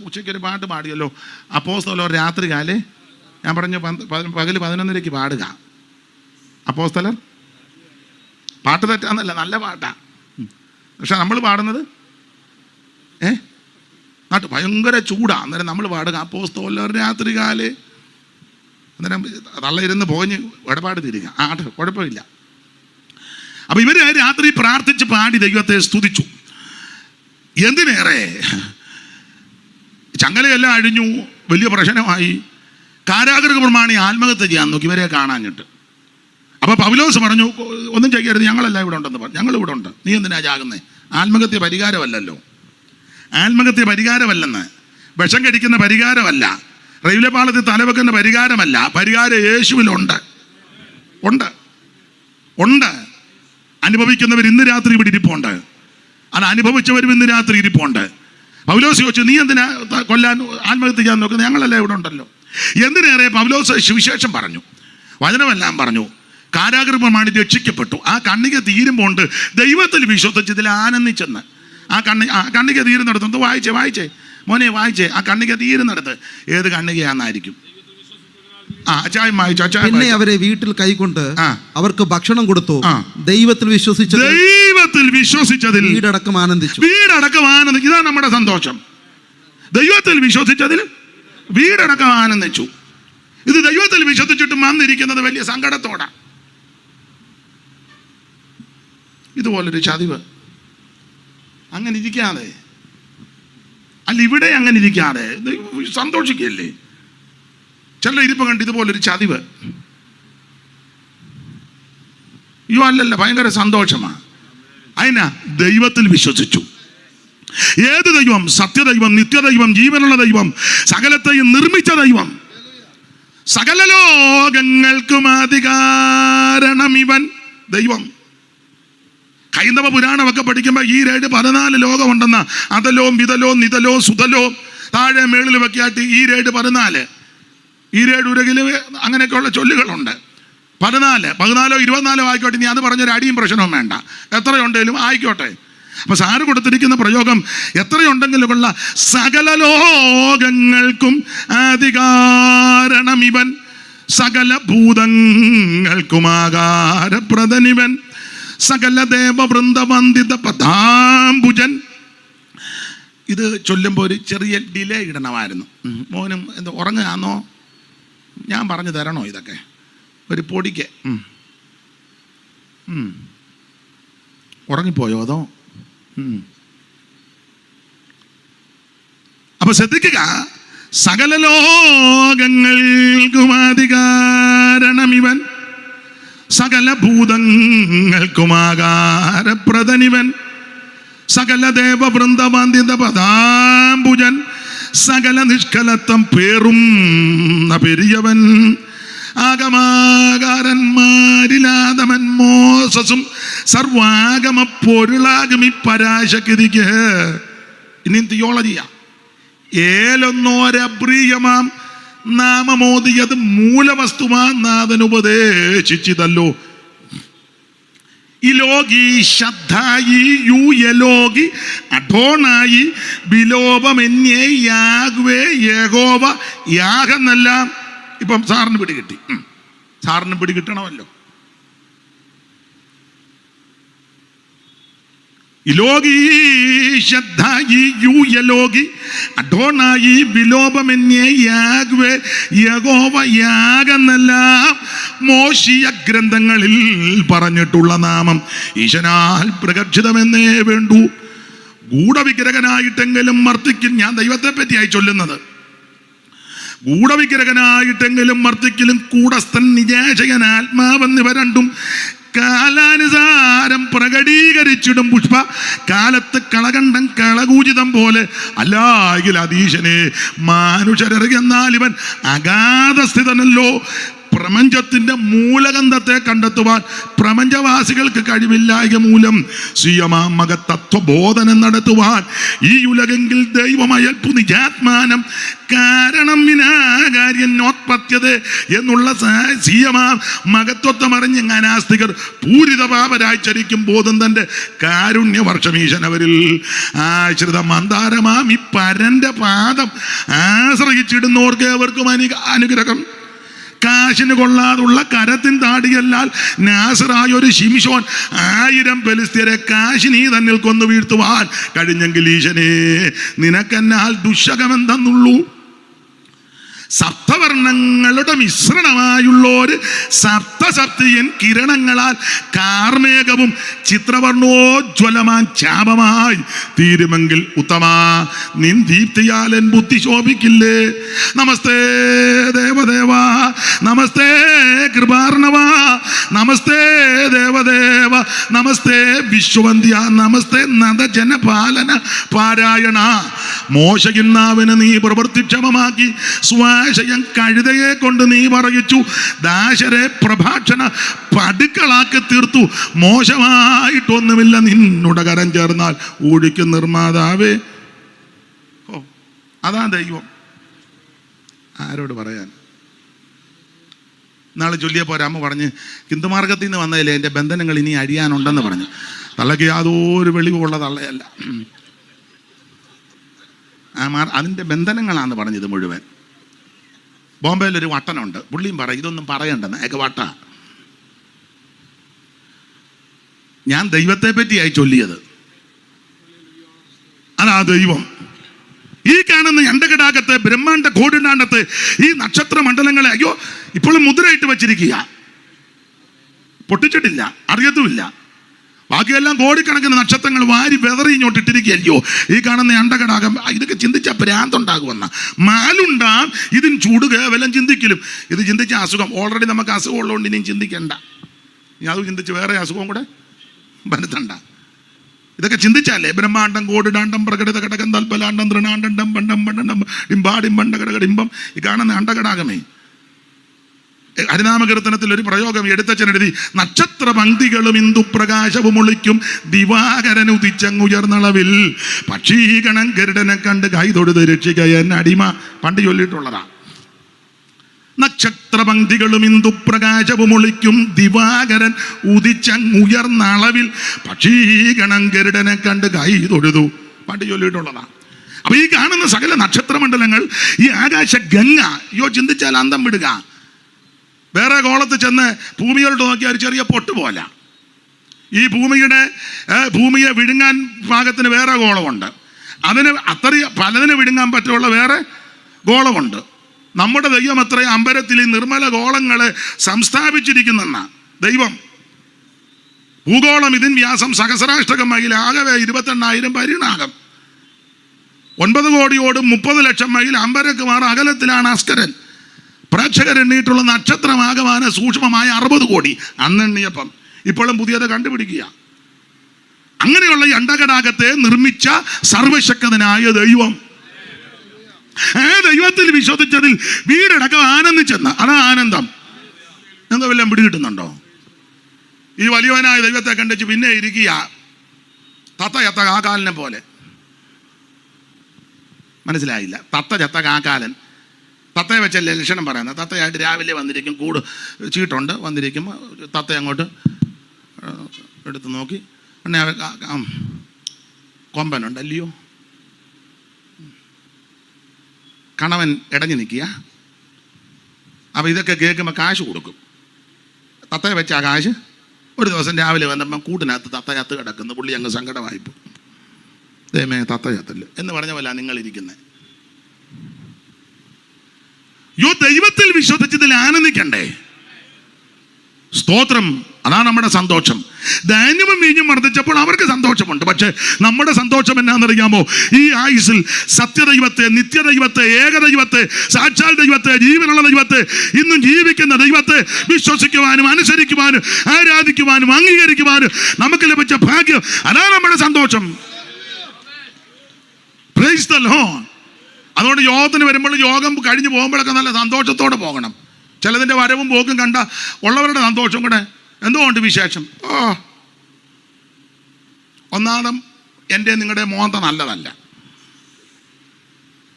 ഉച്ചയ്ക്കൊരു പാട്ട് പാടിയല്ലോ, അപ്പോസ്തലർ രാത്രി കാലേ. ഞാൻ പറഞ്ഞു പകൽ 11:00 പാടുക. അപ്പോസ്തലർ പാട്ട് തെറ്റാന്നല്ല, നല്ല പാട്ടാണ്. പക്ഷെ നമ്മൾ പാടുന്നത് നാട്ട് ഭയങ്കര ചൂടാ. അന്നേരം നമ്മൾ പാടുക അപ്പോസ്തലർ രാത്രി കാലേ. അന്നേരം തള്ളയിരുന്ന് പോഞ്ഞ് ഇടപാട് തിരിക. കുഴപ്പമില്ല. അപ്പൊ ഇവര് രാത്രി പ്രാർത്ഥിച്ച് പാടി ദൈവത്തെ സ്തുതിച്ചു. എന്തിനേറെ ചങ്ങലയെല്ലാം അഴിഞ്ഞു, വലിയ പ്രശ്നമായി. കാരാഗൃഹ പ്രമാണി ആത്മഹത്യ ചെയ്യാൻ നോക്കി ഇവരെ കാണാഞ്ഞിട്ട്. അപ്പൊ പൗലോസ് പറഞ്ഞു, ഒന്നും ചെയ്യരുത്, ഞങ്ങളെല്ലാം ഇവിടെ ഉണ്ടെന്ന് പറഞ്ഞു. ഞങ്ങൾ ഇവിടെ ഉണ്ട്, നീ എന്തിനാ ചാകുന്നേ? ആത്മഹത്യ പരിഹാരമല്ലല്ലോ. ആത്മഹത്യ പരിഹാരമല്ലെന്ന്, വിഷം കടിക്കുന്ന പരിഹാരമല്ല, റെയിൽവേ പാളത്തിൽ തലവെക്കുന്ന പരിഹാരമല്ല. പരിഹാരം യേശുവിലുണ്ട്, ഉണ്ട്, ഉണ്ട്. അനുഭവിക്കുന്നവർ ഇന്ന് രാത്രി ഇവിടെ ഇരിപ്പുണ്ട്. അത് അനുഭവിച്ചവരും ഇന്ന് രാത്രി ഇരിപ്പുണ്ട്. പൗലോസ് ചോദിച്ചു, നീ എന്തിനാ കൊല്ലാൻ ആത്മഹത്യ ചെയ്യാൻ നോക്കുന്നത്? ഞങ്ങളെല്ലാം ഇവിടെ ഉണ്ടല്ലോ. എന്തിനേറെ പൗലോസ് സുവിശേഷം പറഞ്ഞു, വചനമെല്ലാം പറഞ്ഞു. കാരാഗൃഹമാണ് രക്ഷിക്കപ്പെട്ടു. ആ കണ്ണിക തീരുമ്പോൾ ദൈവത്തിൽ വിശ്വസിച്ചതിൽ ആനന്ദിച്ചെന്ന്. ആ കണ്ണിക തീരുന്നിടത്ത് വായിച്ചേ മോനെ വായിച്ചേ. ആ കണ്ണിക തീരുന്നിടത്ത് ഏത് കണ്ണികയാണെന്നായിരിക്കും. പിന്നെ അവരെ വീട്ടിൽ കൈക്കൊണ്ട് അവർക്ക് ഭക്ഷണം കൊടുത്തു. ദൈവത്തിൽ വിശ്വസിച്ചതിൽ വീടടക്കം ആനന്ദിച്ചു. ഇതാണ് നമ്മുടെ സന്തോഷം. ദൈവത്തിൽ വിശ്വസിച്ചതിൽ വീടടക്കം ആനന്ദിച്ചു. ഇത് ദൈവത്തിൽ വിശ്വസിച്ചിട്ട് വന്നിരിക്കുന്നത് വലിയ സങ്കടത്തോടെ. ഇതുപോലൊരു ചതിവ് അങ്ങനെ ഇരിക്കാതെ, അല്ല ഇവിടെ അങ്ങനെ ഇരിക്കാതെ സന്തോഷിക്കല്ലേ. ചില ഇരിപ്പ് കണ്ട് ഇതുപോലൊരു ചതിവ് അല്ലല്ല, ഭയങ്കര സന്തോഷമാണ്. അതിനാ ദൈവത്തിൽ വിശ്വസിച്ചു. ഏത് ദൈവം? സത്യദൈവം, നിത്യദൈവം, ജീവനുള്ള ദൈവം, സകലത്തെയും നിർമ്മിച്ച ദൈവം, സകല ലോകങ്ങൾക്കും അധികാരണം ഇവൻ ദൈവം. ഹൈന്ദവ പുരാണമൊക്കെ പഠിക്കുമ്പോൾ ഈ 14 ലോകമുണ്ടെന്ന, അതലോ വിതലോ നിതലോ സുതലോ താഴെ മേളിൽ വെക്കാട്ട് ഈ 14 ഉരകില് അങ്ങനെയൊക്കെയുള്ള ചൊല്ലുകളുണ്ട്. 14 24 ആയിക്കോട്ടെ. ഇനി അത് പറഞ്ഞൊരു അടിയും പ്രശ്നവും വേണ്ട, എത്രയുണ്ടെങ്കിലും ആയിക്കോട്ടെ. അപ്പൊ സാറ് കൊടുത്തിരിക്കുന്ന പ്രയോഗം എത്രയുണ്ടെങ്കിലുമുള്ള സകല ലോകങ്ങൾക്കും അധികാരണം ഇവൻ, സകല ഭൂതങ്ങൾക്കുമാകാരപ്രദനിവൻ, സകല ദേവവൃന്ദവന്ദിത പദാംബുജൻ. ഇത് ചൊല്ലുമ്പോൾ ഒരു ചെറിയ ഡിലേ ഇടണമായിരുന്നു. മോനും എന്താ ഉറങ്ങാന്നോ? ഞാൻ പറഞ്ഞു തരണോ ഇതൊക്കെ? ഒരു പൊടിക്ക് ഉറങ്ങിപ്പോയോ അതോ? അപ്പൊ ശ്രദ്ധിക്കുക, സകല ലോകങ്ങൾക്കുമാധികാരണമിവൻ, സകല ഭൂതങ്ങൾക്കുമാകാരപ്രദനിവൻ, സകല ദേവവൃന്ദവന്ദിത പദാംബുജൻ, സകല നിഷ്കലത്വം പേറും പെരിയവൻ, ആഗമാകാരന്മാരിലാതമൻ മോസസും സർവാഗമ പൊരുളാകും ഈ പരാശക്തിക്ക്. ഇനിയും തിയോളജിയാ. ഏലൊന്നോരബ്രീയമാം നാമമോദിയത് മൂലവസ്തുമാ നാഥനുപദേശിച്ചിതല്ലോ. ഇലോകി ശദ്ധായി യു യലോകി അഠോണായി ബിലോപമെന്യേ യാഗ്വേ യഹോവ യാഗെന്നെല്ലാം. ഇപ്പം സാറിന് പിടികിട്ടി. സാറിന് പിടികിട്ടണമല്ലോ. ഇലോകി ശദ്ധായി യു യലോകി അഠോണായി ബിലോപമെന്യേ യാഗ്വേ യഹോവ യാഗെന്നെല്ലാം മോശീയ ഗ്രന്ഥങ്ങളിൽ പറഞ്ഞിട്ടുള്ള നാമം ഈശനാൽ പ്രകർഷിതമെന്നേ വേണ്ടു. ഗൂഢവിഗ്രഹനായിട്ടെങ്കിലും മർത്തിക്കും, ഞാൻ ദൈവത്തെ പറ്റിയായി ചൊല്ലുന്നത്, ഗൂഢവിഗ്രഹനായിട്ടെങ്കിലും മർത്തിക്കലും കൂടസ്ഥൻ നിജാശയൻ ആത്മാവെന്നിവ രണ്ടും കാലാനുസാരം പ്രകടീകരിച്ചിടും പുഷ്പ കാലത്ത് കളകണ്ഠം കളകൂചിതം പോലെ. അല്ലായെങ്കിൽ അതീശനെ മാനുഷരറിയെന്നാൽ ഇവൻ അഗാധസ്ഥിതനല്ലോ. പ്രപഞ്ചത്തിന്റെ മൂലഗന്ധത്തെ കണ്ടെത്തുവാൻ പ്രപഞ്ചവാസികൾക്ക് കഴിവില്ലായ മൂലം സ്വീയമാമക തത്വബോധനം നടത്തുവാൻ ഈ ഉലകെങ്കിൽ ദൈവമയൽപ്പു നിജാത്മാനം കാരണം വിനാകാര്യനോത്പത്യത എന്നുള്ള സ്വീയമാ മകത്വത്വമറിഞ്ഞ അനാസ്തികർ പൂരിതപാപരായി ചരിക്കും ബോധം തന്റെ കാരുണ്യവർഷമീശനവരിൽ ആശ്രിത മന്ദാരമാം ഈ പരന്റെ പാദം ആശ്രയിച്ചിടുന്നവർക്ക് ഏവർക്കും അനുഗ്രഹം. കാശിന് കൊള്ളാതുള്ള കരത്തിൻ താടിയല്ലാൽ നാസറായ ഒരു ശിംശോൻ 1000 ഫെലിസ്ത്യരെ കാശിനീ തന്നിൽ കൊന്നു വീഴ്ത്തുവാൻ കഴിഞ്ഞെങ്കിൽ ഈശനെ നിനക്കെന്നാൽ ദുശകമെന്തെന്നുള്ളൂ. സപ്തവർണ്ണങ്ങളുടെ മിശ്രണമായുള്ളൊരു സപ്തസപ്തിയൻ കിരണങ്ങളാൽ കാർമേഘവും ചിത്രവർണ്ണോജ്വലമാൻ ചാപമായി തീരുമെങ്കിൽ ഉത്തമാ നിൻ ദീപ്തിയാലൻ ബുദ്ധി ശോഭിക്കില്ലേ. നമസ്തേ ദേവദേവ, നമസ്തേ കൃപാർണവ, നമസ്തേ ദേവദേവ, നമസ്തേ വിശ്വവന്ധ്യ, നമസ്തേ നദജനപാലന പാരായണ. മോശകിന്നാവിന് നീ പ്രവൃത്തിക്ഷമമാക്കി സ്വാശയം കഴുതയെ കൊണ്ട് നീ പറയിച്ചു. ദാശരെ പ്രഭാഷണ പടുക്കളാക്കി തീർത്തു. മോശമായിട്ടൊന്നുമില്ല നിന്നുടെ കരം ചേർന്നാൽ ഊഴിക്കും നിർമ്മാതാവേ. ഓ, അതാ ദൈവം. ആരോട് പറയാൻ? നാളെ ചൊല്ലിയപ്പോൾ ഒരമ്മ പറഞ്ഞ് ഹിന്ദുമാർഗത്തിൽ നിന്ന് വന്നതില്ലേ എൻ്റെ ബന്ധനങ്ങൾ ഇനി അഴിയാനുണ്ടെന്ന് പറഞ്ഞു. തള്ളക്ക് യാതൊരു വെളിവുള്ള തള്ളയല്ല. അതിൻ്റെ ബന്ധനങ്ങളാന്ന് പറഞ്ഞത് മുഴുവൻ. ബോംബെയിലൊരു വട്ടനുണ്ട്, പുള്ളിയും പറയും ഇതൊന്നും പറയണ്ടെന്ന്. ഏക വട്ട. ഞാൻ ദൈവത്തെ പറ്റിയായി ചൊല്ലിയത്. അതാ ദൈവം. ഈ കാണുന്ന അണ്ടകടാകത്തെ ബ്രഹ്മാണ്ട കോടിനാണ്ടത്തെ ഈ നക്ഷത്ര മണ്ഡലങ്ങളെ അയ്യോ ഇപ്പോഴും മുദ്രയിട്ട് വച്ചിരിക്കുക, പൊട്ടിച്ചിട്ടില്ല, അറിയത്തുമില്ല. ബാക്കിയെല്ലാം കോടിക്കണക്കിന് നക്ഷത്രങ്ങൾ വാരി വെതറി ഇങ്ങോട്ടിട്ടിരിക്കുകയല്ലോ. ഈ കാണുന്ന അണ്ടകടാകം ഇതൊക്കെ ചിന്തിച്ച ഭ്രാന്തുണ്ടാകുമെന്ന മാലുണ്ടാം. ഇതിന് ചൂട് കേവലം ചിന്തിക്കലും. ഇത് ചിന്തിച്ച അസുഖം. ഓൾറെഡി നമുക്ക് അസുഖം ഉള്ളതുകൊണ്ട് ഇനിയും ചിന്തിക്കണ്ട. ഇനി അത് ചിന്തിച്ച് വേറെ അസുഖം കൂടെ വരുത്തണ്ട. ഇതൊക്കെ ചിന്തിച്ചാലേ ബ്രഹ്മാണ്ടം കോടിടാണ്ടം പ്രകടിത ഘടകം തൽപ്പലാണ്ടം തൃണാണ്ടം പണ്ടം പണ്ടം ഡിംബാഡിംബണ്ടകടകടിംബം. ഈ കാണുന്ന അണ്ടകടാകമേ. ഹരിനാമകീർത്തനത്തിൽ ഒരു പ്രയോഗം എടുത്തച്ഛനെഴുതി, നക്ഷത്ര പങ്ക്തികളും ഇന്ദുപ്രകാശവും ഒളിക്കും ദിവാകരൻ ഉദിച്ചങ്ങുയർന്നളവിൽ പക്ഷീഗണം ഗരുഡനെ കണ്ട് കൈതൊടുത് രക്ഷിക്കയൻ അടിമ. പണ്ട് ചൊല്ലിയിട്ടുള്ളതാ. നക്ഷത്ര പങ്ക്തികളും ഇന്ദുപ്രകാശവും ഒളിക്കും ദിവാകരൻ ഉദിച്ചങ്ങുയർന്നളവിൽ പക്ഷീഗണം ഗരുഡനെ കണ്ട് കൈതൊടുതു. പണ്ട് ചൊല്ലിയിട്ടുള്ളതാ. അപ്പൊ ഈ കാണുന്ന സകല നക്ഷത്രമണ്ഡലങ്ങൾ, ഈ ആകാശ ഗംഗ, അയ്യോ ചിന്തിച്ചാൽ അന്തം വിടുക. വേറെ ഗോളത്തിൽ ചെന്ന് ഭൂമിയോട്ട് നോക്കിയാൽ ഒരു ചെറിയ പൊട്ട് പോലെ. ഈ ഭൂമിയെ വിഴുങ്ങാൻ പാകത്തിന് വേറെ ഗോളമുണ്ട്. അതിന് പലതിനെ വിഴുങ്ങാൻ പറ്റുള്ള വേറെ ഗോളമുണ്ട്. നമ്മുടെ ദൈവം അത്രയും അമ്പരത്തിൽ ഈ നിർമ്മല ഗോളങ്ങളെ സംസ്ഥാപിച്ചിരിക്കുന്ന ദൈവം. ഭൂഗോളം ഇതിൻ വ്യാസം സഹസ്രാഷ്ടകം മൈൽ, ആകെ 28,000 പരിണാമം. 9 കോടിയോടും 30 ലക്ഷം മൈൽ അമ്പരക്കുമാർ അകലത്തിലാണ് അസ്കരൻ. പ്രേക്ഷകരെണ്ണീട്ടുള്ള നക്ഷത്രമാകമാന സൂക്ഷ്മമായ 60 കോടി അന്നെണ്ണിയപ്പം. ഇപ്പോഴും പുതിയത് കണ്ടുപിടിക്കുക. അങ്ങനെയുള്ള ഈ അണ്ടകടാകത്തെ നിർമ്മിച്ച സർവശക്തനായ ദൈവം, ആ ദൈവത്തിൽ വിശ്വസിച്ചതിൽ വീടടക്കം ആനന്ദിച്ചെന്ന്. അതാ ആനന്ദം. എന്താ വല്ലതും പിടികിട്ടുന്നുണ്ടോ? ഈ വലിയവനായ ദൈവത്തെ കണ്ടിച്ച് പിന്നെ ഇരിക്കുക തത്ത ചത്ത കാക്കാലനെ പോലെ. മനസ്സിലായില്ല? തത്ത ചത്ത കാക്കാലൻ. തത്തയെ വെച്ചല്ലേ ലക്ഷണം പറയുന്നത്. തത്തയായിട്ട് രാവിലെ വന്നിരിക്കും, കൂട് ചീട്ടുണ്ട്, വന്നിരിക്കുമ്പോൾ തത്ത അങ്ങോട്ട് എടുത്ത് നോക്കി, കൊമ്പനുണ്ടല്ലയോ, കണവൻ ഇടഞ്ഞു നിൽക്കുക. അപ്പോൾ ഇതൊക്കെ കേൾക്കുമ്പോൾ കാശ് കൊടുക്കും. തത്തയെ വെച്ച ആ കാശ് ഒരു ദിവസം രാവിലെ വന്നപ്പം കൂട്ടിനകത്ത് തത്ത ചത്ത് കിടക്കുന്നു. പുള്ളി അങ്ങ് സങ്കടമായിപ്പോൾ, ദൈവമേ തത്ത ചത്തല്ലോ എന്ന് പറഞ്ഞ പോലെ നിങ്ങളിരിക്കുന്നത്. ദൈവത്തിൽ വിശ്വസിച്ചതിൽ ആനന്ദിക്കണ്ടേ? സ്തോത്രം. അതാണ് നമ്മുടെ സന്തോഷം. ധാന്യവും വീഞ്ഞും വർദ്ധിച്ചപ്പോൾ അവർക്ക് സന്തോഷമുണ്ട്. പക്ഷെ നമ്മുടെ സന്തോഷം എന്നാണെന്നറിയാമോ? ഈ ആയുസിൽ സത്യദൈവത്തെ, നിത്യദൈവത്തെ, ഏകദൈവത്തെ, സാക്ഷാൽ ദൈവത്തെ, ജീവനുള്ള ദൈവത്തെ, ഇന്നും ജീവിക്കുന്ന ദൈവത്തെ വിശ്വസിക്കുവാനും അനുസരിക്കുവാനും ആരാധിക്കുവാനും അംഗീകരിക്കുവാനും നമുക്ക് ലഭിച്ച ഭാഗ്യം. അതാണ് നമ്മുടെ സന്തോഷം. Praise the Lord. അതുകൊണ്ട് യോഗത്തിന് വരുമ്പോൾ, യോഗം കഴിഞ്ഞ് പോകുമ്പോഴൊക്കെ നല്ല സന്തോഷത്തോടെ പോകണം. ചിലതിൻ്റെ വരവും പോക്കും കണ്ട ഉള്ളവരുടെ സന്തോഷം കൂടെ എന്തുകൊണ്ട് വിശേഷം. ഒന്നാമതും എൻ്റെ നിങ്ങളുടെ മോന്ത നല്ലതല്ല.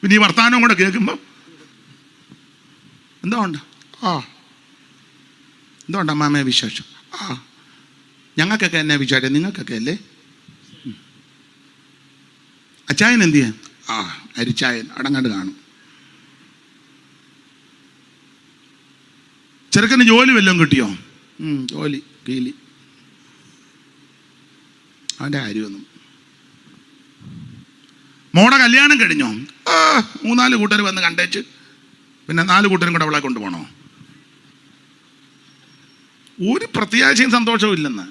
പിന്നെ ഈ വർത്തമാനം കൂടെ കേൾക്കുമ്പോൾ എന്തുകൊണ്ട് എന്തുകൊണ്ട് അമ്മാമ്മയെ വിശേഷം? ഞങ്ങൾക്കൊക്കെ എന്നെ വിശേഷം, നിങ്ങൾക്കൊക്കെ അല്ലേ? അച്ചായൻ എന്ത് ചെയ്യാൻ? അരിച്ചായൻ അടങ്ങാണ്ട് കാണും. ചെറുക്കന് ജോലി വല്ലതും കിട്ടിയോ? ജോലി കീലി. അവൻ്റെ കാര്യമൊന്നും. മോടെ കല്യാണം കഴിഞ്ഞോ? 3-4 കൂട്ടർ വന്ന് കണ്ടേച്ച് പിന്നെ 4 കൂട്ടരും കൂടെ അവളെ കൊണ്ടുപോകണോ? ഒരു പ്രത്യാശയും സന്തോഷവും ഇല്ലെന്ന്.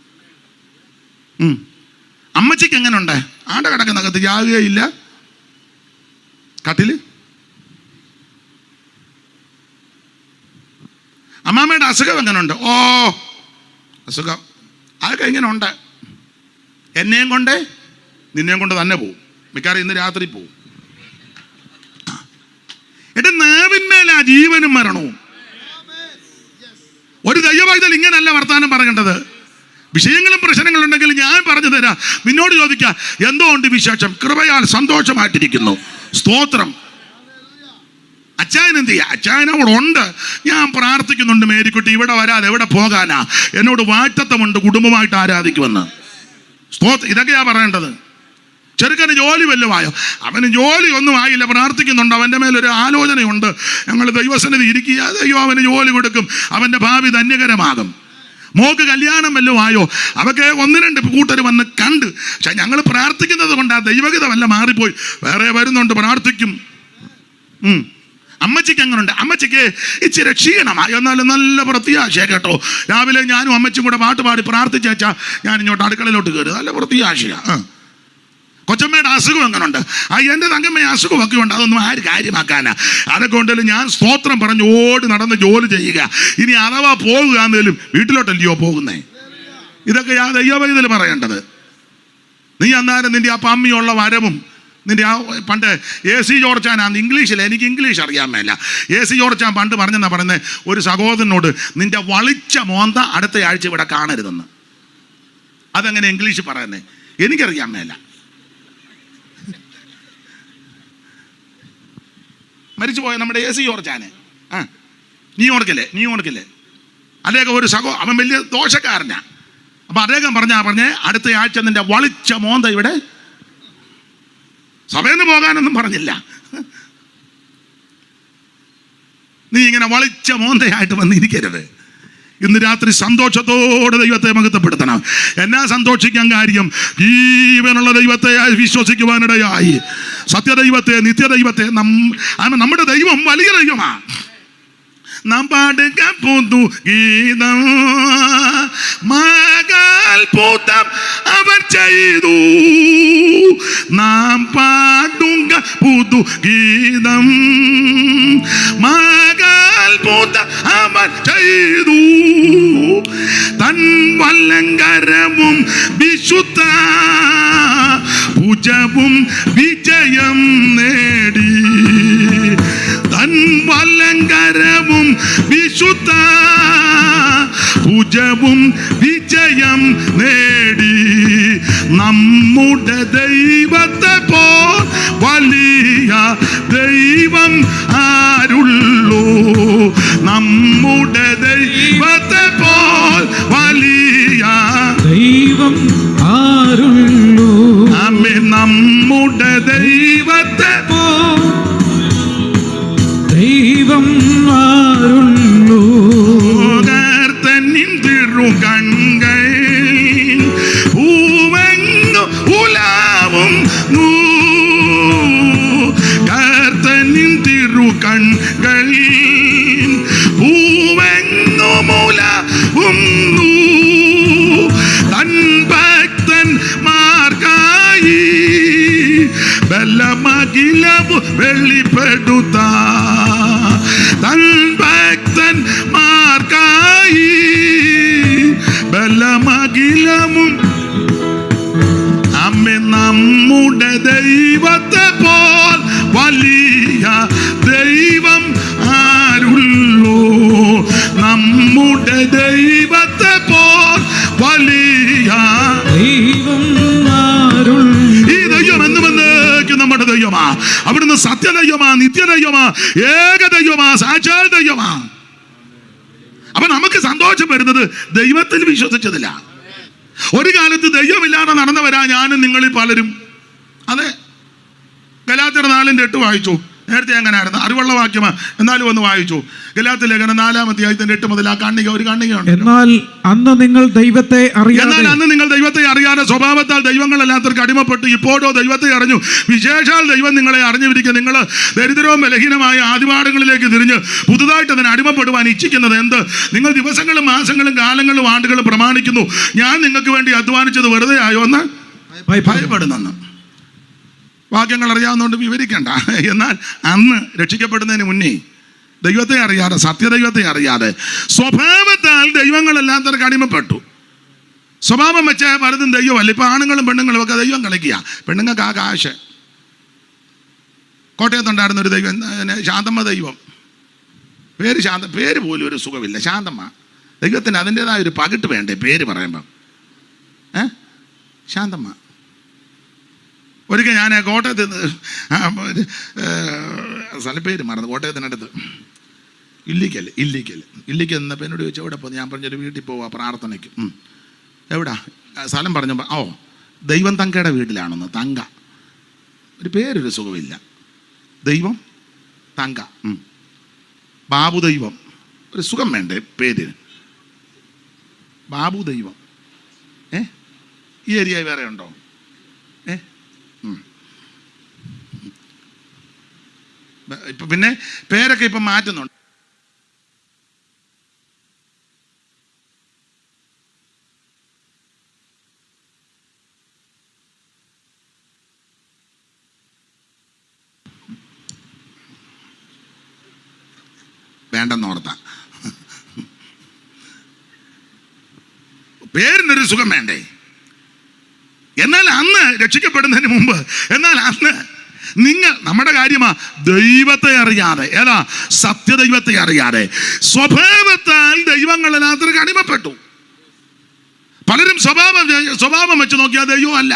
അമ്മച്ചിക്ക് എങ്ങനെ ഉണ്ട്? ആടെ കിടക്കുന്നകത്ത് ജാകുകയില്ല. കട്ടില്. അമ്മാമ്മയുടെ അസുഖം എങ്ങനെയുണ്ട്? അസുഖം അതൊക്കെ ഇങ്ങനെ ഉണ്ട്. എന്നെയും കൊണ്ട് നിന്നെയും കൊണ്ട് തന്നെ പോവും. മിക്കവാറും ഇന്ന് രാത്രി പോവും. എന്റെ നേവിന്മേലാ ജീവനും മരണവും. ഒരു ദൈവവൈതൽ ഇങ്ങനല്ല വർത്താനം പറയേണ്ടത്. വിഷയങ്ങളും പ്രശ്നങ്ങളുണ്ടെങ്കിൽ ഞാൻ പറഞ്ഞു തരാം. നിന്നോട് ചോദിക്കാം, എന്തോ ഉണ്ട് വിശേഷം? കൃപയാൽ സന്തോഷമായിട്ടിരിക്കുന്നു. സ്തോത്രം. അച്ചായൻ എന്ത് ചെയ്യുക? അച്ചായൻ അവിടെ ഉണ്ട്. ഞാൻ പ്രാർത്ഥിക്കുന്നുണ്ട്, മേരിക്കുട്ടി ഇവിടെ വരാതെ എവിടെ പോകാനാ? എന്നോട് വാറ്റത്തമുണ്ട് കുടുംബമായിട്ട് ആരാധിക്കുമെന്ന്. സ്തോത്രം. ഇതൊക്കെയാ പറയേണ്ടത്. ചെറുക്കന് ജോലി വല്ലതുമായോ? അവന് ജോലി ഒന്നും ആയില്ല, പ്രാർത്ഥിക്കുന്നുണ്ട്. അവൻ്റെ മേലൊരു ആലോചനയുണ്ട്. ഞങ്ങൾ ദൈവസന്നിധി ഇരിക്കുക, ദൈവം അവന് ജോലി കൊടുക്കും, അവൻ്റെ ഭാവി ധന്യകരമാകും. മോക്ക് കല്യാണം വല്ലതും ആയോ? അവർക്ക് 1-2 കൂട്ടർ വന്ന് കണ്ട്. പക്ഷെ ഞങ്ങൾ പ്രാർത്ഥിക്കുന്നത് കൊണ്ട് ആ ദൈവഗത വല്ല മാറിപ്പോയി. വേറെ വരുന്നുണ്ട്, പ്രാർത്ഥിക്കും. അമ്മച്ചിക്ക് എങ്ങനെയുണ്ട്? അമ്മച്ചിക്ക് ഇച്ചിരി ക്ഷീണമായി, എന്നാലും നല്ല പ്രത്യാശ കേട്ടോ. രാവിലെ ഞാനും അമ്മച്ചും കൂടെ പാട്ട് പാടി പ്രാർത്ഥിച്ചാ ഞാൻ ഇങ്ങോട്ട് അടുക്കളയിലോട്ട് കയറി. നല്ല പ്രത്യാശയാണ്. കൊച്ചമ്മയുടെ അസുഖം എങ്ങനെയുണ്ട്? എൻ്റെ തങ്കമ്മയെ അസുഖമൊക്കെ ഉണ്ട്. അതൊന്നും ആര് കാര്യമാക്കാനാ? അതൊക്കെ ഉണ്ടെങ്കിലും ഞാൻ സ്തോത്രം പറഞ്ഞ് ഓടി നടന്ന് ജോലി ചെയ്യുക. ഇനി അഥവാ പോകുക എന്നേലും വീട്ടിലോട്ടല്ലയോ പോകുന്നേ? ഇതൊക്കെ ഞാൻ ദൈവവൈതൽ പറയേണ്ടത്. നീ അന്നേരം നിൻ്റെ ആ പമ്മിയുള്ള വരവും നിൻ്റെ ആ പണ്ട് AC ജോർച്ചാനാണ് ഇംഗ്ലീഷിൽ. എനിക്ക് ഇംഗ്ലീഷ് അറിയാൻ മേല. AC ജോർച്ചാൻ പണ്ട് പറഞ്ഞെന്നാ പറയുന്നത്, ഒരു സഹോദരനോട് നിൻ്റെ വളിച്ച മോന്ത അടുത്ത ആഴ്ച ഇവിടെ കാണരുതെന്ന്. അതെങ്ങനെ ഇംഗ്ലീഷ് പറയുന്നേ? എനിക്കറിയാൻ മേല. മരിച്ചുപോയ നമ്മുടെ AC ജോർച്ചാന് ന്യൂയോർക്കിലെ അദ്ദേഹം ഒരു അവൻ വലിയ ദോഷക്കാരനാ. അപ്പം അദ്ദേഹം പറഞ്ഞേ അടുത്ത ആഴ്ച നിന്റെ വളിച്ച മോന്ത ഇവിടെ. സഭയിൽ നിന്ന് പോകാനൊന്നും പറഞ്ഞില്ല. നീ ഇങ്ങനെ വളിച്ച മോന്തയായിട്ട് വന്നിരിക്കരുത്. ഇന്ന് രാത്രി സന്തോഷത്തോടെ ദൈവത്തെ മഹത്വപ്പെടുത്തണം. എന്നാ സന്തോഷിക്കാൻ കാര്യം? ജീവനുള്ള ദൈവത്തെ വിശ്വസിക്കുവാനിടയായി. സത്യദൈവത്തെ, നിത്യദൈവത്തെ. നമ്മുടെ ദൈവം വലിയ ദൈവമാണ്. നാം പാടുക പുതു ഗീതം, മകാത്ഭുതം അവർ ചെയ്തു. നാം പാടുക പുതു ഗീതം, മകാത്ഭുതം അവർ ചെയ്തു. തൻ വലങ്കരവും വിശുദ്ധ ഭുജവും വിജയം നേടി. തൻ വലങ്കരവും വിശുദ്ധ ഭുജവും വിജയം നേടി. നമ്മുടെ ദൈവത്തെ പോൽ വലിയ ദൈവം ആരുള്ളൂ? നമ്മുടെ ദൈവത്തെ പോൽ വലിയ ദൈവം ആരുള്ളൂ? ആമേൻ. നമ്മുടെ ദൈവത്തെ പോൽ ദൈവം ആരുള്ളൂ? കർത്തനിൻ തിരുകൺകൾ പൂവെങ്ങു ഉലാവും. കർത്തനിൻ തിരുകൺകൾ പൂവെങ്ങു ഉലാവും. തൻ ഭക്തന്മാർക്കായി ബലമഖിലവും വെളിപ്പെടുത്ത. തൻ ഭക്തന്മാർക്കായി ബലമഖിലവും. അമ്മേ, നമ്മുടെ ദൈവത്തെ പോൽ വലിയ ദൈവം ആരുള്ളൂ? നമ്മുടെ ദൈവത്തെ പോൽ വലിയ ദൈവം ആരുള്ളൂ? ഈ ദൈവം എന്നുമെന്നേക്കും നമ്മുടെ ദൈവമാ. അവിടുന്ന് സത്യദൈവമാ, നിത്യദൈവമാ, ഏകദൈവമാ, സാക്ഷാൽ ദൈവമാ. അപ്പൊ നമുക്ക് സന്തോഷം വരുന്നത് ദൈവത്തിൽ വിശ്വസിച്ചതില്ല. ഒരു കാലത്ത് ദൈവമില്ലാതെ നടന്നവരാ ഞാനും നിങ്ങളിൽ പലരും. അതെ, ഗലാത്യർ 4:8 വായിച്ചു. നേരത്തെ എങ്ങനെയായിരുന്നു? അറിവുള്ള വാക്യമാ, എന്നാലും ഒന്ന് വായിച്ചു. ഗലാത്യ ലേഖനം 4-ാം അധ്യായത്തിന്റെ 8 മുതൽ ആ കണ്ണിക, ഒരു കണ്ണികയുണ്ട്. എന്നാൽ അന്ന് നിങ്ങൾ ദൈവത്തെ അറിയാതെ സ്വഭാവത്താൽ ദൈവങ്ങളല്ലാത്തവർക്ക് അടിമപ്പെട്ട് ഇപ്പോഴോ ദൈവത്തെ അറിഞ്ഞു. വിശേഷാൽ ദൈവം നിങ്ങളെ അറിഞ്ഞിരിക്കുക. നിങ്ങൾ ദരിദ്രവും ബലഹീനമായ ആദിപാഠങ്ങളിലേക്ക് തിരിഞ്ഞ് പുതുതായിട്ട് അതിന് അടിമപ്പെടുവാൻ ഇച്ഛിക്കുന്നത് എന്ത്? നിങ്ങൾ ദിവസങ്ങളും മാസങ്ങളും കാലങ്ങളും ആണ്ടുകളും പ്രമാണിക്കുന്നു. ഞാൻ നിങ്ങൾക്ക് വേണ്ടി അധ്വാനിച്ചത് വെറുതെ ആയോ എന്ന് ഭയപ്പെടുന്നു. വാക്യങ്ങൾ അറിയാവുന്നതുകൊണ്ട് വിവരിക്കണ്ട. എന്നാൽ അന്ന് രക്ഷിക്കപ്പെടുന്നതിന് മുന്നേ ദൈവത്തെ അറിയാതെ, സത്യദൈവത്തെ അറിയാതെ സ്വഭാവത്താൽ ദൈവങ്ങളല്ലാത്തവർക്ക് അടിമപ്പെട്ടു. സ്വഭാവം വെച്ച് പലതും ദൈവമല്ല. ഇപ്പം ആണുങ്ങളും പെണ്ണുങ്ങളും ഒക്കെ ദൈവം കളിക്കുക. പെണ്ണുങ്ങൾക്ക് ആ കാശ്. കോട്ടയത്തുണ്ടായിരുന്ന ഒരു ദൈവം, ശാന്തമ്മ ദൈവം. പേര് പോലും ഒരു സുഖമില്ല. ശാന്തമ്മ ദൈവത്തിന് അതിൻ്റെതായ ഒരു പകിട്ട് വേണ്ടേ പേര് പറയുമ്പം? ശാന്തമ്മ. ഒരിക്കൽ ഞാൻ കോട്ടയത്ത് സ്ഥലപ്പേര് മറന്നു, കോട്ടയത്തിനടുത്ത് ഇല്ലിക്കൽ എന്നപ്പോൾ എന്നോട് ചോദിച്ചു എവിടെ പോകുന്നു? ഞാൻ പറഞ്ഞൊരു വീട്ടിൽ പോവാ പ്രാർത്ഥനയ്ക്ക്. എവിടാ സ്ഥലം പറഞ്ഞപ്പോൾ ദൈവം തങ്കയുടെ വീട്ടിലാണെന്ന്. തങ്ക, ഒരു പേരൊരു സുഖമില്ല. ദൈവം തങ്ക, ബാബു ദൈവം, ഒരു സുഖം വേണ്ടേ പേര്? ബാബു ദൈവം. ഈ ഏരിയ വേറെ ഉണ്ടോ? ഇപ്പം പിന്നെ പേരൊക്കെ ഇപ്പം മാറ്റുന്നുണ്ട്. വേണ്ടെന്നോർത്ത പേരിനൊരു സുഖം വേണ്ടേ? എന്നാൽ അന്ന് രക്ഷിക്കപ്പെടുന്നതിന് മുമ്പ്, എന്നാൽ അന്ന് നമ്മുടെ കാര്യമാ ദൈവത്തെ അറിയാതെ, ഏതാ സത്യദൈവത്തെ അറിയാതെ സ്വഭാവത്താൽ ദൈവങ്ങളല്ലാത്തവർക്ക് അടിമപ്പെട്ടു. പലരും സ്വഭാവം വെച്ച് നോക്കിയാൽ ദൈവം അല്ല.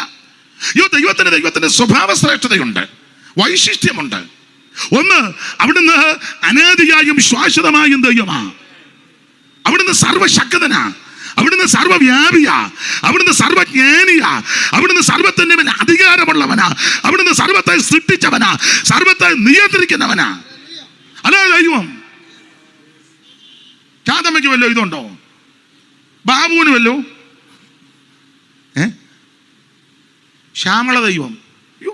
ദൈവത്തിന്റെ സ്വഭാവ ശ്രേഷ്ഠതയുണ്ട്, വൈശിഷ്ട്യമുണ്ട്. ഒന്ന്, അവിടുന്ന് അനാദിയായും ശാശ്വതമായും ദൈവമാ. അവിടുന്ന് സർവശക്തനാ, അവിടുന്ന് സർവ്വവ്യാപിയാ, അവിടുന്ന് സർവജ്ഞാനിയാ, അവിടുന്ന് സർവത്തിന്റെ മേൽ അധികാരമുള്ളവനാ, അവിടുന്ന് സർവത്തെ സൃഷ്ടിച്ചവനാ, സർവത്തെ നിയന്ത്രിക്കുന്നവനാ. അല്ല ദൈവം. ശാന്തമ്മയ്ക്ക് വല്ലോ ഇതുണ്ടോ? ബാബുവിനുമല്ലോ ശ്യാമള ദൈവം. അയ്യോ,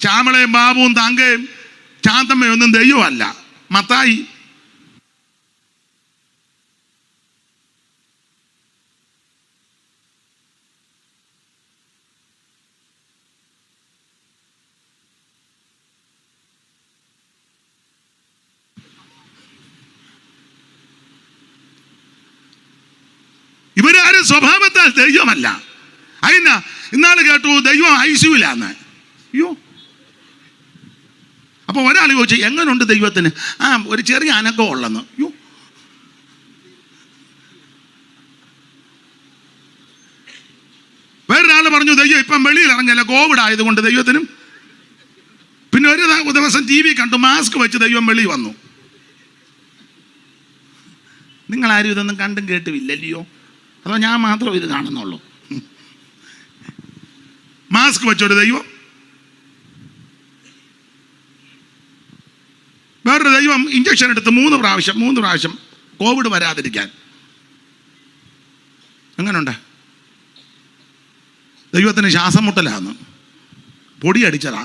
ശ്യാമളയും ബാബുവും തങ്കയും ശാന്തമ്മയും ഒന്നും ദൈവമല്ല. മത്തായി ഇവരാരും സ്വഭാവത്താൽ ദൈവമല്ല. അതിനാ ഇന്നാൾ കേട്ടു ദൈവം ഐസിയുലാന്ന്. അയ്യോ, അപ്പൊ ഒരാൾ ചോദിച്ചു എങ്ങനുണ്ട് ദൈവത്തിന്? ഒരു ചെറിയ അനക്കം ഉള്ളെന്ന്. അയ്യോ, വേറൊരാൾ പറഞ്ഞു ദൈവം ഇപ്പം വെളിയിൽ ഇറങ്ങല്ല, കോവിഡ് ആയതുകൊണ്ട് ദൈവത്തിനും. പിന്നെ ഒരു ദിവസം TV കണ്ടു, മാസ്ക് വെച്ച് ദൈവം വെളിയിൽ വന്നു. നിങ്ങളാരും ഇതൊന്നും കണ്ടും കേട്ടുമില്ലല്ലയോ? അതോ ഞാൻ മാത്രം ഇത് കാണുന്നുള്ളൂ? മാസ്ക് വെച്ചൊരു ദൈവം, വേറൊരു ദൈവം ഇഞ്ചക്ഷൻ എടുത്ത് 3 പ്രാവശ്യം കോവിഡ് വരാതിരിക്കാൻ. എങ്ങനുണ്ട്? ദൈവത്തിന് ശ്വാസം മുട്ടലാന്ന്, പൊടി അടിച്ചതാ.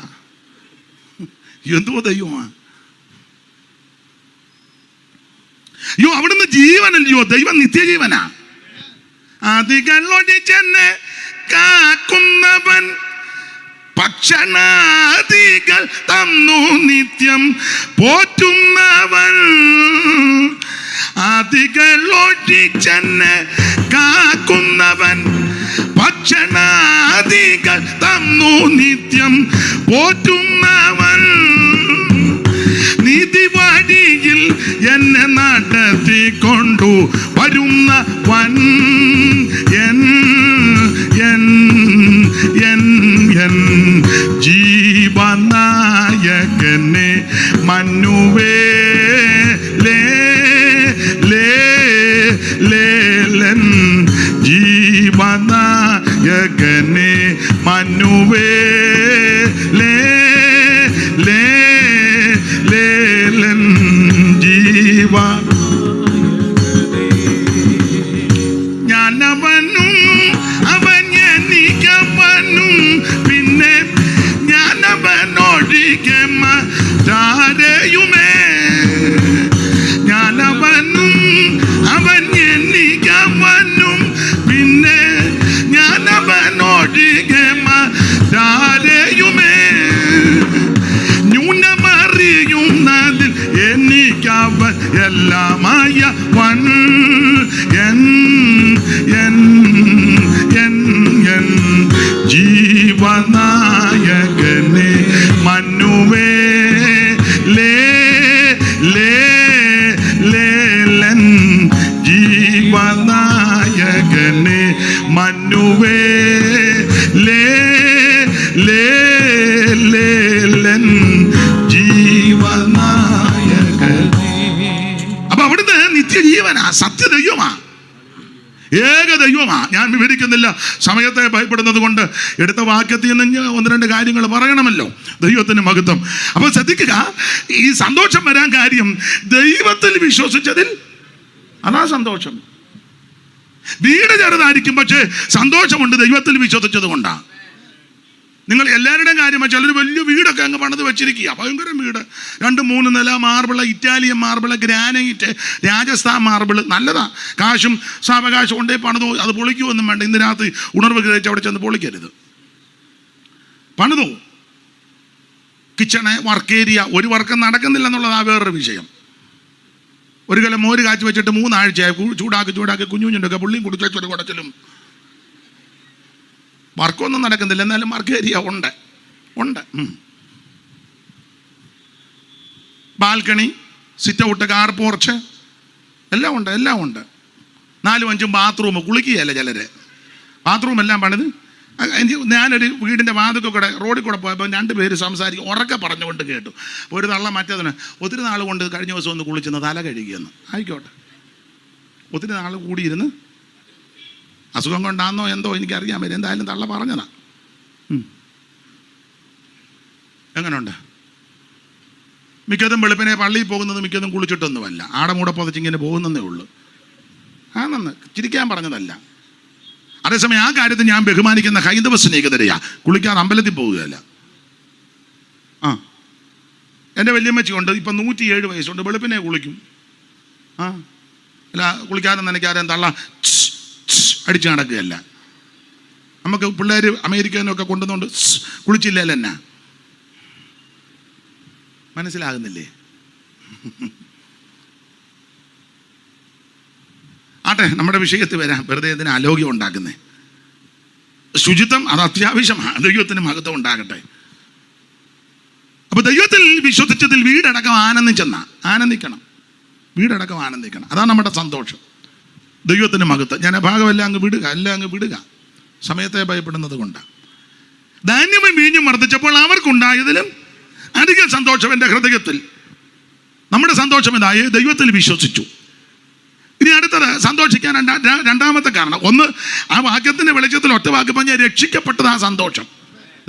എന്തോ ദൈവമാ? അയ്യോ, അവിടുന്ന് ജീവനല്ലയോ, ദൈവം നിത്യജീവനാ. ആദികളോടി ചെന്ന് കാക്കുന്നവൻ, ഭക്ഷണാദികൾ തന്നു നിത്യം പോറ്റുന്നവൻ. ആദികളോടി ചെന്ന് കാക്കുന്നവൻ, ഭക്ഷണാദികൾ തന്നു നിത്യം പോറ്റുന്നവൻ. നീതി വഴിയിൽ എന്നെ നടത്തിക്കൊണ്ടു വരുന്നവൻ, ജീവനായകനെ മനുവേലൻ, ജീവനായകനെ മനുവേലൻ, ജീവ ഞാനവനും അവൻ എനിക്കവനും, പിന്നെ ഞാനവനൊഴികെ മറ്റാരെയുമേ. ഞാനവനും അവൻ എനിക്കവനും, പിന്നെ ഞാനവനൊഴികെ മറ്റാരെയുമേ. ന്യൂനമറിയുന്നതിൽ എനിക്കവൻ എല്ലാമായവൻ, ജീവനായകനെ മനുവേലൻ, ജീവനായകനെ മനുവേലൻ, ജീവനായകനെ. അപ്പൊ അവിടുന്ന് നിത്യജീവനാ, സത്യദൈവമാ, ഏക ദൈവമാ. ഞാൻ വിവരിക്കുന്നില്ല, സമയത്തെ ഭയപ്പെടുന്നത് കൊണ്ട്. എടുത്ത വാക്യത്തിൽ നിന്ന് 1-2 കാര്യങ്ങൾ പറയണമല്ലോ. ദൈവത്തിന് മഹത്വം. അപ്പൊ ശ്രദ്ധിക്കുക, ഈ സന്തോഷം വരാൻ കാര്യം ദൈവത്തിൽ വിശ്വസിച്ചതിൽ, അതാ സന്തോഷം. വീട് ചെറുതായിരിക്കും, പക്ഷേ സന്തോഷമുണ്ട് ദൈവത്തിൽ വിശ്വസിച്ചത് കൊണ്ടാണ്. നിങ്ങൾ എല്ലാവരുടെയും കാര്യം വെച്ചാൽ ഒരു വലിയ വീടൊക്കെ അങ്ങ് പണിത് വെച്ചിരിക്കുക, ഭയങ്കര വീട്, 2-3 നില marble, Italian marble, granite, Rajasthan marble, നല്ലതാ. കാശും സാവകാശം കൊണ്ടേ പണിതോ, അത് പൊളിക്കുമൊന്നും വേണ്ട. ഇന്ന് രാത്രി ഉണർവ് ഗ്രഹിച്ച് അവിടെ ചെന്ന് പൊളിക്കരുത്, പണിതോ. കിച്ചണ്, വർക്ക് ഏരിയ, ഒരു വർക്കും നടക്കുന്നില്ല എന്നുള്ളതാ വേറൊരു വിഷയം. ഒരു കലം മോര് കാച്ചി വെച്ചിട്ട് 3 ആഴ്ചയായി, ചൂടാക്കി കുഞ്ഞുഞ്ഞുണ്ടൊക്കെ പുള്ളിയും കുടിച്ചു വെച്ചൊരു കുടച്ചിലും. വർക്കൊന്നും നടക്കുന്നില്ല, എന്നാലും വർക്ക് ഏരിയ ഉണ്ട്. Balcony, sit out, car porch എല്ലാം ഉണ്ട്. 4-5 ബാത്റൂം, കുളിക്കുകയല്ല ചിലര്, ബാത്റൂം എല്ലാം പണിത്. ഞാനൊരു വീടിൻ്റെ വാതിൽക്കൂടെ റോഡിൽ കൂടെ പോയപ്പോൾ 2 പേര് സംസാരിക്കും, ഉറക്കെ പറഞ്ഞുകൊണ്ട് കേട്ടു. ഒരു തള്ള മറ്റേതിന് ഒത്തിരി നാൾ കൊണ്ട് കഴിഞ്ഞ ദിവസം ഒന്ന് കുളിച്ചെന്ന് തല കഴുകിയെന്ന്. ആയിക്കോട്ടെ, ഒത്തിരി നാൾ കൂടിയിരുന്ന് അസുഖം കൊണ്ടാണെന്നോ എന്തോ എനിക്കറിയാൻ പറ്റും, എന്തായാലും തള്ള പറഞ്ഞതാ. എങ്ങനെയുണ്ട്? മിക്കതും വെളുപ്പിനെ പള്ളിയിൽ പോകുന്നത് മിക്കതും കുളിച്ചിട്ടൊന്നുമല്ല, ആടമൂടെ പൊതച്ചിങ്ങനെ പോകുന്നതേ ഉള്ളൂ. ആണെന്ന് ചിരിക്കാൻ പറഞ്ഞതല്ല. അതേസമയം ആ കാര്യത്തിൽ ഞാൻ ബഹുമാനിക്കുന്ന ഹൈന്ദവ സ്നേഹിതരെയാ, കുളിക്കാതെ അമ്പലത്തിൽ പോവുകയല്ല. എൻ്റെ വല്യമ്മച്ചി കൊണ്ട് ഇപ്പം 107 വയസ്സുണ്ട്, വെളുപ്പിനെ കുളിക്കും. അല്ല കുളിക്കാതെ നനയ്ക്കാതെ തള്ള അടിച്ചു നടക്കുകയല്ല. നമുക്ക് പിള്ളേർ അമേരിക്കനൊക്കെ കൊണ്ടുവന്നുകൊണ്ട് കുളിച്ചില്ലല്ലോ എന്നാ, മനസ്സിലാകുന്നില്ലേ? ആട്ടെ, നമ്മുടെ വിഷയത്തിൽ വരാം. വെറുതെ ഇതിന് അലോഗ്യം ഉണ്ടാക്കുന്നേ. ശുചിത്വം അത് അത്യാവശ്യമാണ്, ദൈവത്തിന് മഹത്വം ഉണ്ടാകട്ടെ. അപ്പൊ ദൈവത്തിൽ വിശ്വസിച്ചതിൽ വീടടക്കം ആനന്ദിക്കണം. വീടടക്കം ആനന്ദിക്കണം. അതാണ് നമ്മുടെ സന്തോഷം. ദൈവത്തിന് മഹത്വം. ഞാൻ ഭാഗമെല്ലാം അങ്ങ് വിടുക, സമയത്തെ ഭയപ്പെടുന്നത് കൊണ്ടാണ്. ധാന്യവും വീഞ്ഞും വർദ്ധിച്ചപ്പോൾ അവർക്കുണ്ടായതിലും അധികം സന്തോഷം എൻ്റെ ഹൃദയത്തിൽ. നമ്മുടെ സന്തോഷം ഇതായി, ദൈവത്തിൽ വിശ്വസിച്ചു. ഇനി അടുത്തത് സന്തോഷിക്കാൻ രണ്ടാമത്തെ കാരണം. ഒന്ന്, ആ വാക്യത്തിന്റെ വെളിച്ചത്തിൽ ഒറ്റ വാക്ക് പറഞ്ഞാൽ രക്ഷിക്കപ്പെട്ടത് ആ സന്തോഷം.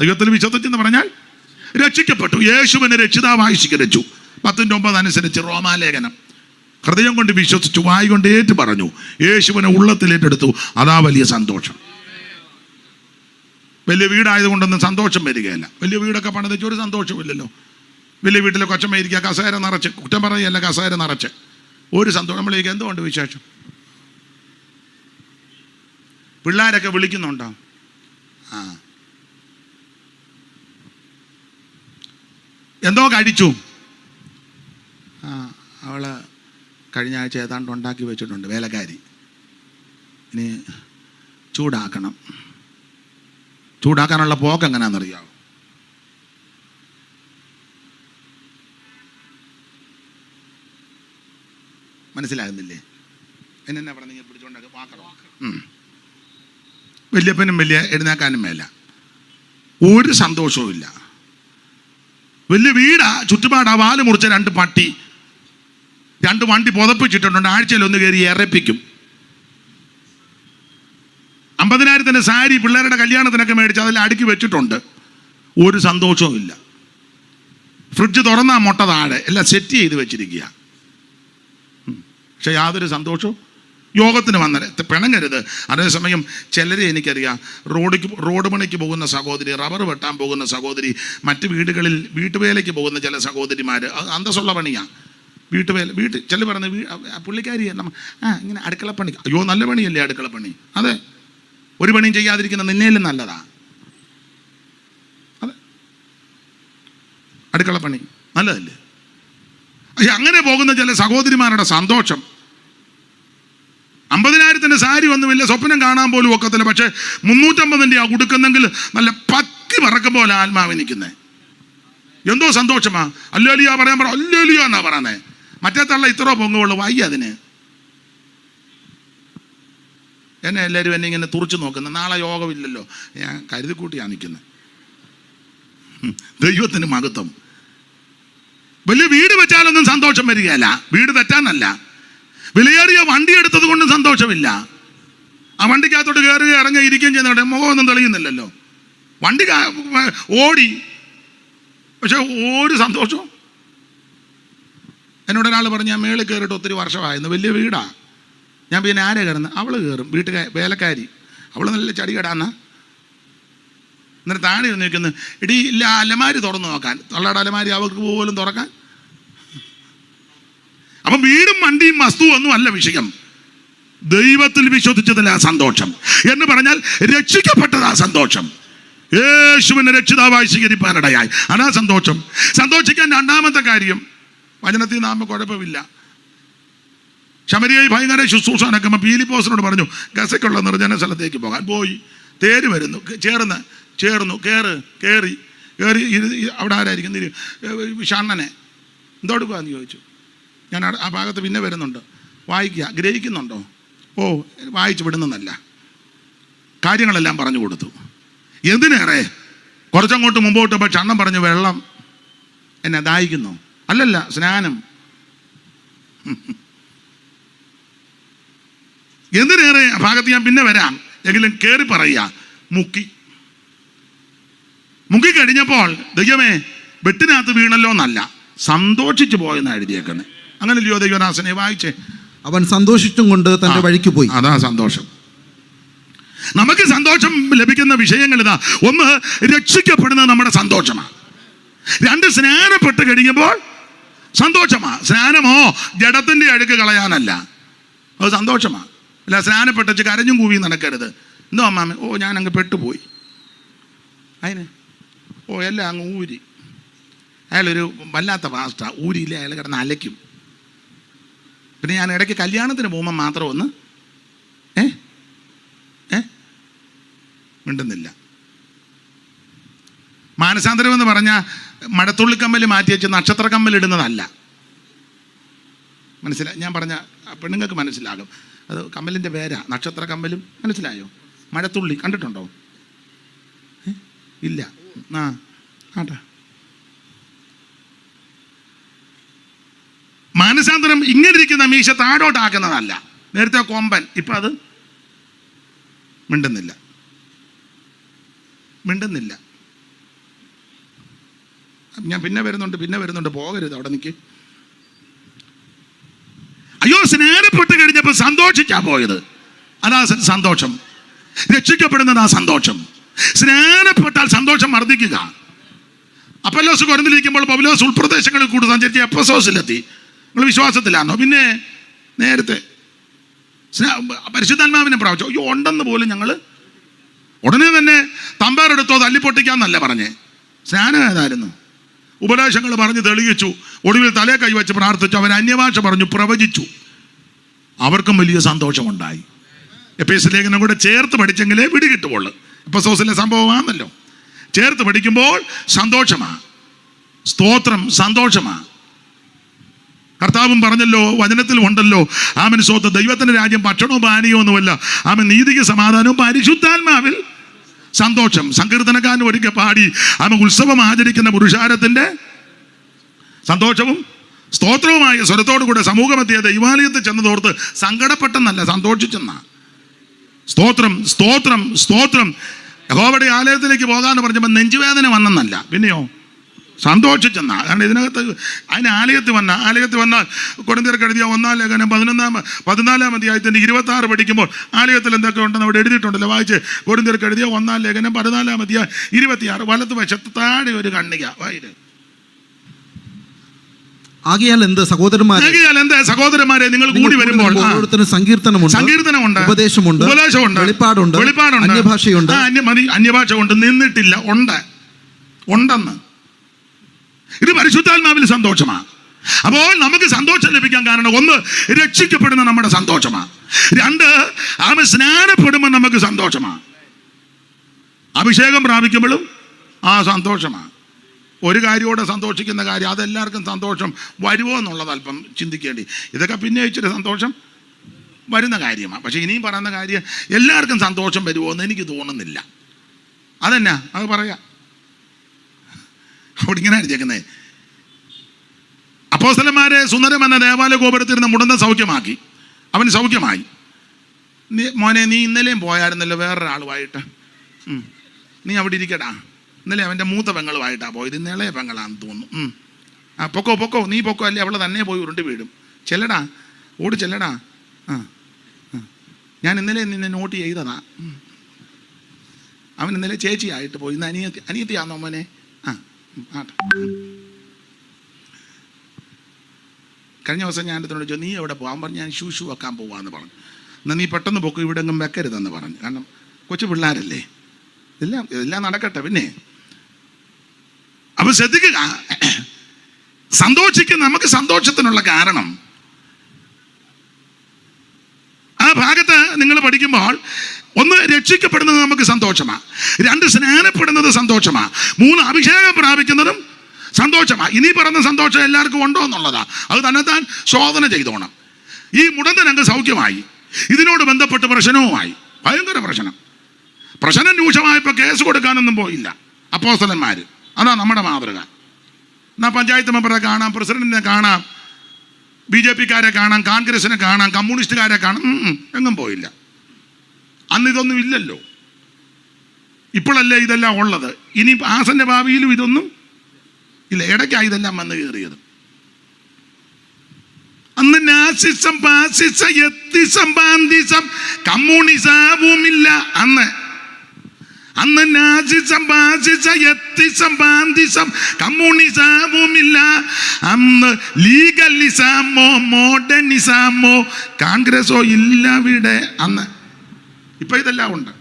ദൈവത്തിൽ വിശ്വസിച്ചെന്ന് പറഞ്ഞാൽ രക്ഷിക്കപ്പെട്ടു. യേശുവിനെ രക്ഷിതാവായി സ്വീകരിച്ചു. 10:9 അനുസരിച്ച് റോമാലേഖനം. ഹൃദയം കൊണ്ട് വിശ്വസിച്ചു, വായി കൊണ്ട് ഏറ്റു പറഞ്ഞു, യേശുവിനെ ഉള്ളത്തിലേറ്റെടുത്തു. അതാ വലിയ സന്തോഷം. വലിയ വീടായതുകൊണ്ടൊന്നും സന്തോഷം വരികയല്ല. വലിയ വീടൊക്കെ പണിതിച്ച് ഒരു സന്തോഷമില്ലല്ലോ. വലിയ വീട്ടിലെ കൊച്ചമ്മ ഇരിക്കുക, കസേര നിറച്ച്, കുറ്റം പറയുകയല്ല, കസേര നിറച്ച് ഒരു സന്തോഷം. നമ്മളേക്ക് എന്തുകൊണ്ട് വിശേഷം? പിള്ളേരൊക്കെ വിളിക്കുന്നുണ്ടോ? എന്തോ കഴിച്ചു. അവള് കഴിഞ്ഞ ആഴ്ച ഏതാണ്ട് ഉണ്ടാക്കി വെച്ചിട്ടുണ്ട്, വേലക്കാരി. ഇനി ചൂടാക്കാനുള്ള പോക്ക് എങ്ങനെയാണെന്നറിയാമോ? മനസ്സിലാകുന്നില്ലേ? എന്നെ പറഞ്ഞ പിടിച്ചോണ്ടൊക്കെ വാക്കണം. വല്യപ്പനും വലിയ എഴുന്നേക്കാനും മേല, ഒരു സന്തോഷവും ഇല്ല. വലിയ വീടാ, ചുറ്റുപാടാ, വാല് മുറിച്ച 2 പട്ടി, 2 വണ്ടി പുതപ്പിച്ചിട്ടുണ്ട്. ആഴ്ചയിൽ ഒന്ന് കയറി ഇറപ്പിക്കും. 50,000 സാരി പിള്ളേരുടെ കല്യാണത്തിനൊക്കെ മേടിച്ച് അതിൽ അടുക്കി വെച്ചിട്ടുണ്ട്. ഒരു സന്തോഷവും ഇല്ല. ഫ്രിഡ്ജ് തുറന്നാ മുട്ട താഴെ, എല്ലാം സെറ്റ് ചെയ്ത് വെച്ചിരിക്കുക. പക്ഷെ യാതൊരു സന്തോഷവും. യോഗത്തിന് വന്നാൽ പിണങ്ങരുത്. അതേസമയം ചിലരെ എനിക്കറിയാം, റോഡ് പണിക്ക് പോകുന്ന സഹോദരി, റബ്ബർ വെട്ടാൻ പോകുന്ന സഹോദരി, മറ്റ് വീടുകളിൽ വീട്ടുവേലയ്ക്ക് പോകുന്ന ചില സഹോദരിമാർ, അന്തസ്സുള്ള പണിയാണ്. ചില പറഞ്ഞ പുള്ളിക്കാരി ഇങ്ങനെ അടുക്കളപ്പണി. അയ്യോ, നല്ല പണിയല്ലേ അടുക്കളപ്പണി? അതെ, ഒരു പണിയും ചെയ്യാതിരിക്കുന്ന നിന്നേലും നല്ലതാ. അതെ, അടുക്കളപ്പണി നല്ലതല്ലേ? അങ്ങനെ പോകുന്ന ചില സഹോദരിമാരുടെ സന്തോഷം. 50,000 സാരി ഒന്നുമില്ല, സ്വപ്നം കാണാൻ പോലും ഒക്കത്തില്ല. പക്ഷെ 350 ആ കൊടുക്കുന്നെങ്കിൽ നല്ല പത്തി പറക്കും പോലെ ആത്മാവിനിക്കുന്നേ. എന്തോ സന്തോഷമാ. അല്ലേലിയാ പറയാൻ പറ, അല്ലേലിയാ എന്നാ പറയുന്നേ. മറ്റേ തള്ള ഇത്ര പൊങ്ങുള്ളൂ, വയ്യ അതിന്. എന്നെ എല്ലാവരും എന്നെ ഇങ്ങനെ തുറച്ചു നോക്കുന്നത്. നാളെ യോഗമില്ലല്ലോ, ഞാൻ കരുതിക്കൂട്ടിയാണ് നിൽക്കുന്നത്. ദൈവത്തിന് മഹത്വം. വലിയ വീട് വെച്ചാലൊന്നും സന്തോഷം വരികയല്ല. വീട് തെറ്റാനല്ല, വിലയേറിയ വണ്ടി എടുത്തത് കൊണ്ടും സന്തോഷമില്ല. ആ വണ്ടിക്കകത്തോട്ട് കയറുക ഇറങ്ങുക ഇരിക്കുകയും ചെയ്യുന്നവിടെ മുഖമൊന്നും തെളിയുന്നില്ലല്ലോ. വണ്ടി ഓടി, പക്ഷെ ഒരു സന്തോഷവും. എന്നോട് ഒരാൾ പറഞ്ഞു, ഞാൻ മേളിൽ കയറിയിട്ട് ഒത്തിരി വർഷമായിരുന്നു, വലിയ വീടാ. ഞാൻ പിന്നെ ആരെ കയറുന്നത്? അവൾ കയറും, വേലക്കാരി. അവൾ നല്ല ചടി കടാന്നാ. എന്നിട്ട് താഴെ ഇരുന്ന് നിൽക്കുന്നത്, ഇടി ഇല്ല അലമാരി തുറന്ന് നോക്കാൻ. തൊള്ളയുടെ അലമാരി അവർക്ക് പോലും തുറക്കാൻ. അപ്പം വീടും വണ്ടിയും വസ്തുവും ഒന്നും അല്ല വിഷയം. ദൈവത്തിൽ വിശ്വസിച്ചതിൽ ആ സന്തോഷം എന്ന് പറഞ്ഞാൽ രക്ഷിക്കപ്പെട്ടത് ആ സന്തോഷം. യേശുവിനെ രക്ഷിതാവായി സ്വീകരിപ്പാനിടയായി, അതാ സന്തോഷം. സന്തോഷിക്കാൻ രണ്ടാമത്തെ കാര്യം, വചനത്തിൽ നാം കുഴപ്പമില്ല. ശമരിയായി ഭയങ്കര ശുശ്രൂഷ നടക്കുമ്പോൾ പീലിപ്പോസിനോട് പറഞ്ഞു, ഗസയ്ക്കുള്ള നിർജ്ജന സ്ഥലത്തേക്ക് പോകാൻ. പോയി, തേര് വരുന്നു, ചേർന്നു, കയറി അവിടെ ആരായിരിക്കും? ഷണ്ണനെ എന്തോ എടുക്കുകയെന്ന് ചോദിച്ചു. ഞാൻ ആ ഭാഗത്ത് പിന്നെ വരുന്നുണ്ട്. വായിക്കുക, ഗ്രഹിക്കുന്നുണ്ടോ? ഓ, വായിച്ചു വിടുന്നതല്ല, കാര്യങ്ങളെല്ലാം പറഞ്ഞു കൊടുത്തു. എന്തിനേറെ കുറച്ചങ്ങോട്ട് മുമ്പോട്ട് പോയി ഷണ്ണൻ പറഞ്ഞു, വെള്ളം എന്നെ ദാഹിക്കുന്നു. അല്ലല്ല, സ്നാനം. എന്തിനേറെ ആ ഭാഗത്ത് ഞാൻ പിന്നെ വരാം, എങ്കിലും കയറി പറയുക. മുക്കി കഴിഞ്ഞപ്പോൾ ദൈവമേ വെട്ടിനകത്ത് വീണല്ലോ എന്നല്ല, സന്തോഷിച്ചു പോയെന്ന് എഴുതിയേക്കുന്നത്. അങ്ങനെയല്ലയോ ദൈവദാസനെ? വായിച്ചേ. അവൻ സന്തോഷിച്ചും കൊണ്ട് തന്റെ വഴിക്ക് പോയി. അതാ സന്തോഷം. നമുക്ക് സന്തോഷം ലഭിക്കുന്ന വിഷയങ്ങൾ ഇതാ. ഒന്ന്, രക്ഷിക്കപ്പെടുന്നത് നമ്മുടെ സന്തോഷമാണ്. രണ്ട്, സ്നാനപ്പെട്ട് കഴിയുമ്പോൾ സന്തോഷമാണ്. സ്നാനമോ ജഡത്തിൻ്റെ അഴുക്ക് കളയാനല്ല, അത് സന്തോഷമാണ്. അല്ല സ്നാനപ്പെട്ടിച്ച് കരഞ്ഞും കൂവി നടക്കരുത്. എന്തോ അമ്മാമ, ഓ ഞാൻ അങ്ങ് പെട്ടുപോയി, അതിന് എല്ലാം അങ്ങ് ഊരി. അയാളൊരു വല്ലാത്ത പാസ്റ്റ, ഊരിയില്ലേ അയാൾ കിടന്ന് അലയ്ക്കും. പിന്നെ ഞാൻ ഇടയ്ക്ക് കല്യാണത്തിന് പോകുമ്പോൾ മാത്രം ഒന്ന് മിണ്ടുന്നില്ല. മാനസാന്തരം എന്ന് പറഞ്ഞാൽ മഴത്തുള്ളിക്കമ്മൽ മാറ്റി വെച്ച് നക്ഷത്രക്കമ്മൽ ഇടുന്നതല്ല. മനസ്സിലായി? ഞാൻ പറഞ്ഞ പെണ്ണുങ്ങൾക്ക് മനസ്സിലാകും. അത് കമ്മലിൻ്റെ പേരാ, നക്ഷത്ര കമ്മലും. മനസ്സിലായോ? മഴത്തുള്ളി കണ്ടിട്ടുണ്ടോ? ഇല്ല. ആട്ടെ. മാനസാന്തരം ഇങ്ങനെ ഇരിക്കുന്ന മീശ താഴോട്ടാക്കുന്നതല്ല. നേരത്തെ കൊമ്പൻ, ഇപ്പം അത് മിണ്ടുന്നില്ല. ഞാൻ പിന്നെ വരുന്നുണ്ട്, പോകരുത്, അവിടെ നിൽക്ക്. അയ്യോ, സ്നേഹപ്പെട്ട് കഴിഞ്ഞപ്പോൾ സന്തോഷിച്ചാ പോയത്. അതാ സന്തോഷം. രക്ഷിക്കപ്പെടുന്നതാ സന്തോഷം. സ്നേഹപ്പെട്ടാൽ സന്തോഷം വർദ്ധിക്കുക. അപ്പൊല്ലോസ് കൊരിന്തിലിരിക്കുമ്പോൾ പൗലോസ് ഉൾപ്രദേശങ്ങളിൽ കൂടി സഞ്ചരിച്ച് എഫെസോസിലെത്തി. നിങ്ങൾ വിശ്വാസത്തിലാണോ? പിന്നെ നേരത്തെ പരിശുദ്ധാത്മാവിനെ പ്രാപിച്ചു. അയ്യോ, ഉണ്ടെന്ന് പോലും ഞങ്ങൾ ഉടനെ തന്നെ തമ്പാറെടുത്തോ തല്ലിപ്പൊട്ടിക്കാന്നല്ല പറഞ്ഞേ. സ്നാനം ഏതായിരുന്നു? ഉപദേശങ്ങൾ പറഞ്ഞ് തെളിയിച്ചു. ഒടുവിൽ തലേ കൈവച്ച് പ്രാർത്ഥിച്ചു. അവൻ അന്യഭാഷ പറഞ്ഞു, പ്രവചിച്ചു. അവർക്കും വലിയ സന്തോഷമുണ്ടായി. എഫേസ്യ ലേഖനം കൂടെ ചേർത്ത് പഠിച്ചെങ്കിലേ പിടികിട്ടുള്ളൂ. എഫെസോസിലെ സംഭവമാണല്ലോ. ചേർത്ത് പഠിക്കുമ്പോൾ സന്തോഷമാണ്. സ്തോത്രം, സന്തോഷമാണ്. കർത്താവും പറഞ്ഞല്ലോ, വചനത്തിലും ഉണ്ടല്ലോ, ആമൻ സ്വത്ത് ദൈവത്തിൻ്റെ രാജ്യം ഭക്ഷണവും പാനീയവും ഒന്നുമല്ല, ആമൻ നീതിക്ക് സമാധാനവും പരിശുദ്ധാത്മാവിൽ സന്തോഷം. സങ്കീർത്തനക്കാരൻ ഒരിക്കൽ പാടി, ആമൻ ഉത്സവം ആചരിക്കുന്ന പുരുഷാരത്തിൻ്റെ സന്തോഷവും സ്തോത്രവുമായ സ്വരത്തോടു കൂടെ സമൂഹമെത്തിയ ദൈവാലയത്തിൽ ചെന്നതോർത്ത് സങ്കടപ്പെട്ടെന്നല്ല, സന്തോഷിച്ചെന്നാ. സ്തോത്രം, സ്തോത്രം, സ്തോത്രം. യഹോവയുടെ ആലയത്തിലേക്ക് പോകാന്ന് പറഞ്ഞപ്പോൾ നെഞ്ചുവേദന വന്നെന്നല്ല, പിന്നെയോ സന്തോഷിച്ചെന്നാ. കാരണം ഇതിനകത്ത് അതിന് ആലയത്തിൽ വന്നാൽ കൊരിന്ത്യർക്ക് എഴുതിയ 1-ാം ലേഖനം 14-ാം അധ്യായത്തിൻ്റെ 26 പഠിക്കുമ്പോൾ ആലയത്തിൽ എന്തൊക്കെ ഉണ്ടെന്ന് അവിടെ എഴുതിയിട്ടുണ്ടല്ലോ. വായിച്ച്. കൊരിന്ത്യർക്ക് എഴുതിയ 1-ാം ലേഖനം 14-ാം അധ്യായം 26 വലത്ത് വശത്ത് താഴെ ഒരു കണ്ണിക വായിര്. ആകയാൽ എന്ത് സഹോദരന്മാരെ നിങ്ങൾ കൂടി വരുമ്പോൾ സങ്കീർത്തനമുണ്ട്, ഉപദേശമുണ്ട്, വെളിപ്പാടുണ്ട്, അന്യഭാഷ കൊണ്ട് നിന്നിട്ടില്ല, ഉണ്ടെന്ന്. ഇത് പരിശുദ്ധാത്മാവിൽ സന്തോഷമാണ്. അപ്പോൾ നമുക്ക് സന്തോഷം ലഭിക്കാൻ കാരണം ഒന്ന്, രക്ഷിക്കപ്പെടുന്ന നമ്മുടെ സന്തോഷമാണ്. രണ്ട്, ആമൻ സ്നാനപ്പെടുമ്പോൾ നമുക്ക് സന്തോഷമാണ്. അഭിഷേകം പ്രാപിക്കുമ്പോഴും ആ സന്തോഷമാണ്. ഒരു കാര്യത്തോടെ സന്തോഷിക്കുന്ന കാര്യം, അതെല്ലാവർക്കും സന്തോഷം വരുമോ എന്നുള്ളത് അല്പം ചിന്തിക്കേണ്ടി. ഇതൊക്കെ പിന്നെ ഇച്ചിരി സന്തോഷം വരുന്ന കാര്യമാണ്. പക്ഷേ ഇനിയും പറയുന്ന കാര്യം എല്ലാവർക്കും സന്തോഷം വരുമോ എന്ന് എനിക്ക് തോന്നുന്നില്ല. അതെന്നാ അത് പറയാം. അവിടെ ഇങ്ങനെ അടിച്ചേക്കുന്നേ, അപ്പോസ്തലന്മാരെ സുന്ദരം എന്ന ദേവാലയ ഗോപുരത്തിരുന്ന മുടന്ത സൗഖ്യമാക്കി. അവൻ സൗഖ്യമായി. മോനെ, നീ ഇന്നലെയും പോയായിരുന്നല്ലോ വേറൊരാളുമായിട്ട്, നീ അവിടെ ഇരിക്കടാ. ഇന്നലെ അവൻ്റെ മൂത്ത പെങ്ങളുമായിട്ടാണ് പോയത്, ഇന്ന് ഇളയ പെങ്ങളാന്ന് തോന്നുന്നു. പൊക്കോ, നീ പൊക്കോ, അല്ലേ അവളെ തന്നെ പോയി ഉരുണ്ടി വീഴും. ചെല്ലടാ, ഓടി ചെല്ലടാ. ഞാൻ ഇന്നലെ നിന്നെ നോട്ട് ചെയ്തതാ. അവൻ ഇന്നലെ ചേച്ചിയായിട്ട് പോയി, ഇന്ന് അനിയത്തിയാന്നോ മോനെ? ആട്ടെ. കഴിഞ്ഞ ദിവസം ഞാൻ അടുത്തോട് ചോദിച്ചു, നീ എവിടെ പോകാൻ പറഞ്ഞു. ഞാൻ ഷൂ വെക്കാൻ പോവാന്ന് പറഞ്ഞു. എന്നാൽ നീ പെട്ടെന്ന് പൊക്കും, ഇവിടെ എങ്ങും വെക്കരുതെന്ന് പറഞ്ഞു. കാരണം കൊച്ചു പിള്ളേരല്ലേ, എല്ലാം നടക്കട്ടെ. പിന്നെ അപ്പം ശ്രദ്ധിക്കുക, നമുക്ക് സന്തോഷത്തിനുള്ള കാരണം ആ ഭാഗത്ത് നിങ്ങൾ പഠിക്കുമ്പോൾ, ഒന്ന്, രക്ഷിക്കപ്പെടുന്നത് നമുക്ക് സന്തോഷമാണ്. രണ്ട്, സ്നാനപ്പെടുന്നത് സന്തോഷമാണ്. മൂന്ന്, അഭിഷേകം പ്രാപിക്കുന്നതും സന്തോഷമാണ്. ഇനി പറഞ്ഞ സന്തോഷം എല്ലാവർക്കും ഉണ്ടോ എന്നുള്ളതാ. അത് തന്നെത്താൻ ശോധന ചെയ്തോണം. ഈ മുടന്തനങ്ങ് സൗഖ്യമായി. ഇതിനോട് ബന്ധപ്പെട്ട് പ്രശ്നവുമായി, ഭയങ്കര പ്രശ്നം രൂക്ഷമായപ്പോൾ കേസ് കൊടുക്കാനൊന്നും പോയില്ല അപ്പോസ്തലന്മാർ. അതാ നമ്മുടെ മാതൃക. എന്നാൽ പഞ്ചായത്ത് മെമ്പറെ കാണാം, പ്രസിഡന്റിനെ കാണാം, BJP-ക്കാരെ കാണാം, കോൺഗ്രസിനെ കാണാം, കമ്മ്യൂണിസ്റ്റുകാരെ കാണാം, എങ്ങും പോയില്ല. അന്ന് ഇതൊന്നും ഇല്ലല്ലോ. ഇപ്പോഴല്ലേ ഇതെല്ലാം ഉള്ളത്. ഇനി ആസന്റെ ഭാവിയിലും ഇതൊന്നും ഇല്ല. ഇടയ്ക്കാണ് ഇതെല്ലാം വന്ന് കയറിയത്. അന്ന് നാസിസം, ഫാസിസം, എത്തിസം, ബാന്തിസം, കമ്മ്യൂണിസവുമില്ല. അന്ന് നാസിസം, ഫാസിസം, എത്തിസം, ബാന്തിസം, കമ്മ്യൂണിസവുമില്ല. അന്ന് ലീഗലിസമോ മോഡേണിസമോ കോൺഗ്രസോ ഇല്ല ഇവിടെ. ഇപ്പൊ ഇതെല്ലാം ഉണ്ട്.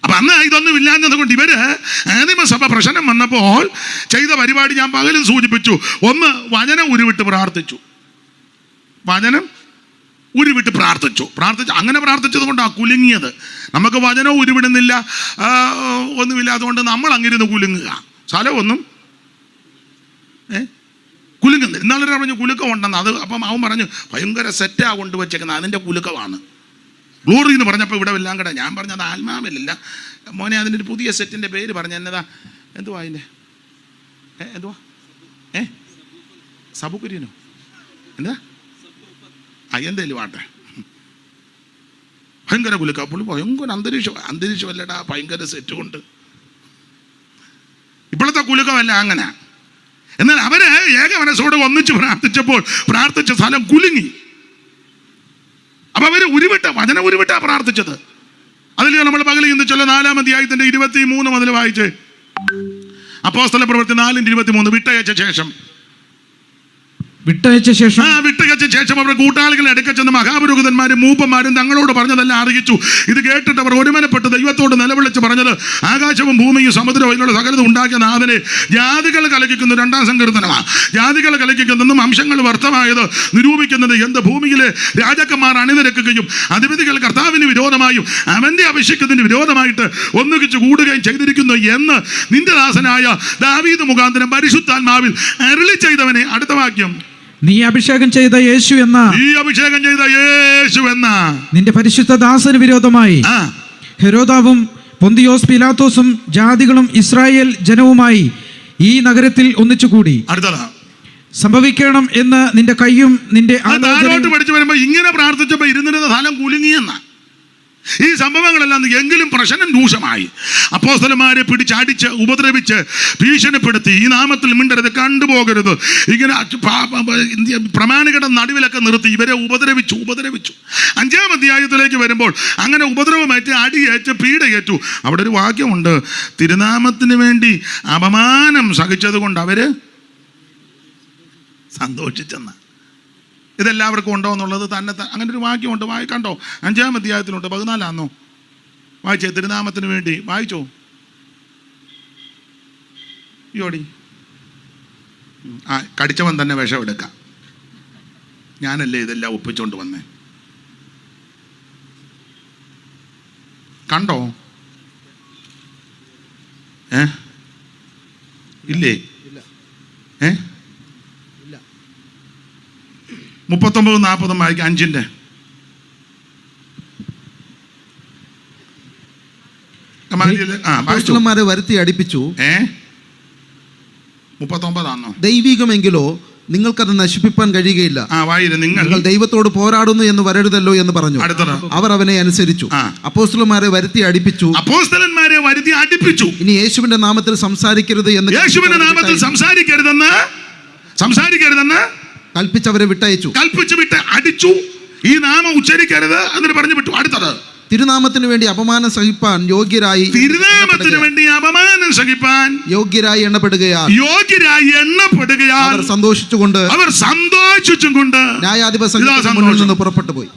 അപ്പൊ അന്ന് ഇതൊന്നും ഇല്ലാഞ്ഞത് കൊണ്ട് ഇവര് നിയമസഭ പ്രശ്നം വന്നപ്പോൾ ചെയ്ത പരിപാടി ഞാൻ പകലും സൂചിപ്പിച്ചു. ഒന്ന്, വചനം ഉരുവിട്ട് പ്രാർത്ഥിച്ചു. അങ്ങനെ പ്രാർത്ഥിച്ചത് കൊണ്ടാണ് കുലുങ്ങിയത്. നമുക്ക് വചനം ഉരുവിടുന്നില്ല, ഒന്നുമില്ലാത്തതുകൊണ്ട് നമ്മൾ അങ്ങിരുന്ന് കുലുങ്ങുക. സ്ഥലമൊന്നും കുലുങ്ങുന്നില്ല. ഇന്നാളെ പറഞ്ഞു കുലുക്കം ഉണ്ടെന്ന്. അത് അപ്പം അവൻ പറഞ്ഞു ഭയങ്കര സെറ്റാ കൊണ്ടുവച്ചേക്കുന്നത്, അതിൻ്റെ കുലുക്കമാണ്. ഗ്ലോറി എന്ന് പറഞ്ഞപ്പോൾ ഇവിടെ എല്ലാം കൂടെ ഞാൻ പറഞ്ഞത് ആത്മാവിലില്ല മോനെ. അതിൻ്റെ ഒരു പുതിയ സെറ്റിൻ്റെ പേര് പറഞ്ഞ എന്നതാ, എന്തുവാ അതിൻ്റെ എന്തുവാ സബുക്കുര്യനോ എന്താ എന്തേലും ആട്ടെ. ഭയങ്കര കുലുക്ക. പുള്ളി ഭയങ്കര അന്തരീക്ഷമല്ലടാ, ഭയങ്കര സെറ്റ് കൊണ്ട്. ഇപ്പോഴത്തെ കുലുക്കമല്ല അങ്ങനെ. എന്നാൽ അവര് ഏക മനസ്സോടെ ഒന്നിച്ച് പ്രാർത്ഥിച്ച സ്ഥലം കുലുങ്ങി. അപ്പൊ അവര് വചനം ഉരുവിട്ടാ പ്രാർത്ഥിച്ചത്. അതിൽ നമ്മൾ പകൽ ഇന്ന് ചൊല്ല 4-ാം അധ്യായത്തിന്റെ 23 മുതൽ വായിച്ച്. അപ്പോസ്തല പ്രവൃത്തി 4:23. വിട്ടയച്ച ശേഷം അവർ കൂട്ടാളികളെ അടുക്ക ചെന്ന് മഹാപുരോഹിതന്മാരും മൂപ്പന്മാരും തങ്ങളോട് പറഞ്ഞതെല്ലാം അറിയിച്ചു. ഇത് കേട്ടിട്ട് അവർ ഒരുമനപ്പെട്ട് ദൈവത്തോട് നിലവിളിച്ച് പറഞ്ഞത്, ആകാശവും ഭൂമിയും സമുദ്രവും ഇതിലുള്ള സകലതും ഉണ്ടാക്കിയ നാഥനെ ജാതികൾ കലക്കിക്കുന്നു. 2-ാം സങ്കീർത്തനമാണ്. ജാതികൾ കലക്കിക്കുന്നതും അംശങ്ങൾ വ്യർത്ഥമായത് നിരൂപിക്കുന്നത് എന്ത്? ഭൂമിയിലെ രാജാക്കന്മാർ അണിനിരക്കുകയും അധിപതികൾ കർത്താവിന് വിരോധമായും അവന്റെ അഭിഷേകത്തിന് വിരോധമായിട്ട് ഒന്നുകിച്ച് കൂടുകയും ചെയ്തിരിക്കുന്നു എന്ന് നിന്റെ ദാസനായ ദാവീദ് മുഖാന്തരം പരിശുദ്ധാത്മാവിൽ അരുളി ചെയ്തവനെ. അടുത്ത വാക്യം, നീ അഭിഷേകം ചെയ്ത യേശു എന്ന നിന്റെ പരിശുദ്ധ ദാസന് വിരോധമായി ഹെരോദാവും പൊന്തിയോസ് പീലാത്തോസും ജാതികളും ഇസ്രായേൽ ജനവുമായി ഈ നഗരത്തിൽ ഒന്നിച്ചുകൂടി സംഭവിക്കണം എന്ന് നിന്റെ കയ്യും നിന്റെ പഠിച്ചു വരുമ്പോ ഇങ്ങനെ പ്രാർത്ഥിച്ചപ്പോ ഇരുന്നിരുന്ന സ്ഥലം കുലുങ്ങിയെന്ന. ഈ സംഭവങ്ങളെല്ലാം എങ്കിലും പ്രശ്നം രൂക്ഷമായി. അപ്പോസ്തലന്മാരെ പിടിച്ചടിച്ച് ഉപദ്രവിച്ച് ഭീഷണിപ്പെടുത്തി, ഈ നാമത്തിൽ മിണ്ടരുത്, കണ്ടുപോകരുത്, ഇങ്ങനെ പ്രമാണികളുടെ നടുവിലൊക്കെ നിർത്തി ഇവരെ ഉപദ്രവിച്ചു. 5-ാം അധ്യായത്തിലേക്ക് വരുമ്പോൾ അങ്ങനെ ഉപദ്രവമേറ്റ് അടിയേറ്റ് പീഡയേറ്റു. അവിടെ ഒരു വാക്യമുണ്ട്, തിരുനാമത്തിന് വേണ്ടി അപമാനം സഹിച്ചത് കൊണ്ട് അവര് സന്തോഷിച്ചെന്ന. ഇതെല്ലാവർക്കും ഉണ്ടോ എന്നുള്ളത് തന്നെ അങ്ങനെ ഒരു വാക്യമുണ്ട്. വായിക്കണ്ടോ? 5-ാം അധ്യായത്തിലുണ്ട്. 14 വായിച്ചേ. തിരുനാമത്തിന് വേണ്ടി വായിച്ചോ. യോടി കടിച്ചവൻ തന്നെ വിഷം എടുക്കാം. ഞാനല്ലേ ഇതെല്ലാം ഒപ്പിച്ചോണ്ട് വന്നേ. കണ്ടോ? ഇല്ലേ? 39-40 വായിക്കാം. 5-ന്റെ അപ്പോസ്തലന്മാരെ വരുത്തി അടിപ്പിച്ചു. 39 ദൈവികമെങ്കിലോ നിങ്ങൾക്കത് നശിപ്പിക്കാൻ കഴിയുകയില്ല. നിങ്ങൾ ദൈവത്തോട് പോരാടുന്നു എന്ന് വരരുതല്ലോ എന്ന് പറഞ്ഞു. അവർ അവനെ അനുസരിച്ചു. അപ്പോസ്തലന്മാരെ വരുത്തി അടിപ്പിച്ചു. ഇനി യേശുവിന്റെ നാമത്തിൽ സംസാരിക്കരുത് എന്ന് കൽപ്പിച്ചവരെ വിട്ടയച്ചു. അടിച്ചു. ഈ നാമം ഉച്ചരിക്കരുത് എന്നിട്ട് പറഞ്ഞു വിട്ടു. അടുത്തത്, തിരുനാമത്തിന് വേണ്ടി അപമാനം സഹിപ്പാൻ യോഗ്യരായി എണ്ണപ്പെടുകയാൽ അവർ സന്തോഷിച്ചുകൊണ്ട് ന്യായാധിപസംഘത്തിൽ നിന്ന് പുറപ്പെട്ടു പോയി.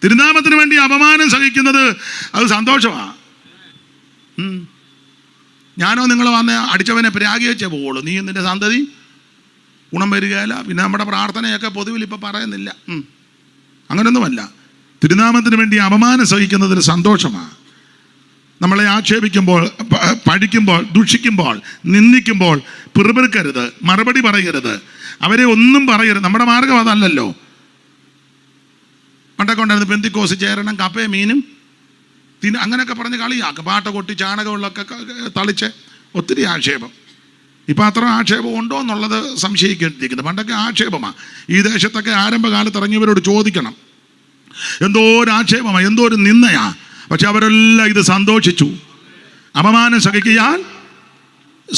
തിരുനാമത്തിന് വേണ്ടി അപമാനം സഹിക്കുന്നത് അത് സന്തോഷമാണ്. ഞാനോ നിങ്ങളോ വന്ന് അടിച്ചവനെ പ്രാഗി വെച്ചേ പോവുള്ളൂ. നീ നിന്റെ സന്തതി ഗുണം വരികയില്ല. പിന്നെ നമ്മുടെ പ്രാർത്ഥനയൊക്കെ പൊതുവിൽ ഇപ്പം പറയുന്നില്ല. അങ്ങനെയൊന്നുമല്ല. തിരുനാമത്തിന് വേണ്ടി അപമാനം സഹിക്കുന്നതിന് സന്തോഷമാണ്. നമ്മളെ ആക്ഷേപിക്കുമ്പോൾ, പഠിക്കുമ്പോൾ, ദുഷിക്കുമ്പോൾ, നിന്ദിക്കുമ്പോൾ പിറുപിറുക്കരുത്, മറുപടി പറയരുത്, അവരെ ഒന്നും പറയരുത്. നമ്മുടെ മാർഗം അതല്ലല്ലോ. പണ്ടൊക്കെ ഉണ്ടായിരുന്നു പെന്തിക്കോസ് ചേരണം, കപ്പയും മീനും അങ്ങനെയൊക്കെ പറഞ്ഞ് കളിയാക്കുക, പാട്ട കൊട്ടി ചാണകമുള്ളൊക്കെ തളിച്ച് ഒത്തിരി ആക്ഷേപം. ഇപ്പം അത്ര ആക്ഷേപം ഉണ്ടോ എന്നുള്ളത് സംശയിക്കേണ്ടിയിരിക്കുന്നത്. പണ്ടൊക്കെ ആക്ഷേപമാണ്. ഈ ദേശത്തൊക്കെ ആരംഭകാലത്ത് ഇറങ്ങിയവരോട് ചോദിക്കണം, എന്തോ ഒരു ആക്ഷേപമാണ്, എന്തോ ഒരു നിന്ദയാ. പക്ഷെ അവരെല്ലാം ഇത് സന്തോഷിച്ചു. അപമാനം സഹിക്കാൻ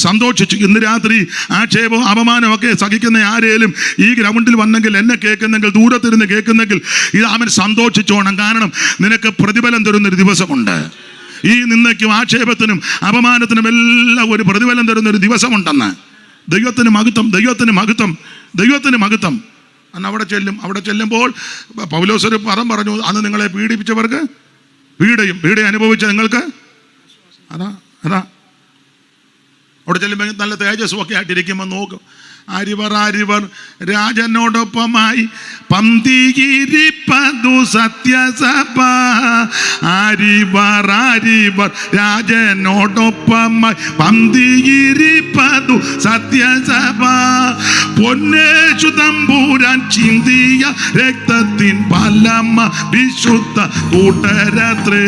സന്തോഷിച്ചു. ഇന്ന് രാത്രി ആക്ഷേപവും അപമാനമൊക്കെ സഹിക്കുന്ന ആരേലും ഈ ഗ്രൗണ്ടിൽ വന്നെങ്കിൽ, എന്നെ കേൾക്കുന്നെങ്കിൽ, ദൂരത്തിരുന്ന് കേൾക്കുന്നെങ്കിൽ, ഇത് അവൻ സന്തോഷിച്ചോണം. കാരണം നിനക്ക് പ്രതിഫലം തരുന്നൊരു ദിവസമുണ്ട്. ഈ നിന്നയ്ക്കും ആക്ഷേപത്തിനും അപമാനത്തിനും എല്ലാം ഒരു പ്രതിഫലം തരുന്നൊരു ദിവസമുണ്ടെന്ന്. ദൈവത്തിന് മഹത്വം, ദൈവത്തിന് മഹത്വം, ദൈവത്തിന് മഹത്വം. അന്ന് അവിടെ ചെല്ലുമ്പോൾ പൗലോസ് ഒരു പദം പറഞ്ഞു, അന്ന് നിങ്ങളെ പീഡിപ്പിച്ചവർക്ക് പീഡ അനുഭവിച്ച നിങ്ങൾക്ക് അതാ അവിടെ ചെല്ലുമ്പോൾ നല്ല തേജസ്സുമൊക്കെ ആയിട്ടിരിക്കുമ്പോൾ നോക്കും. അരിവർ രാജനോടൊപ്പമായി പന്തിയിരിപ്പതു സത്യസഭ. അരിവർ രാജനോടൊപ്പമായി പന്തിയിരിപ്പതു സത്യസഭ. പൊന്നേശു തമ്പുരാൻ ചിന്തിയ രക്തത്തിൻ ഫലമ വിശുദ്ധ കൂട്ടരത്രേ.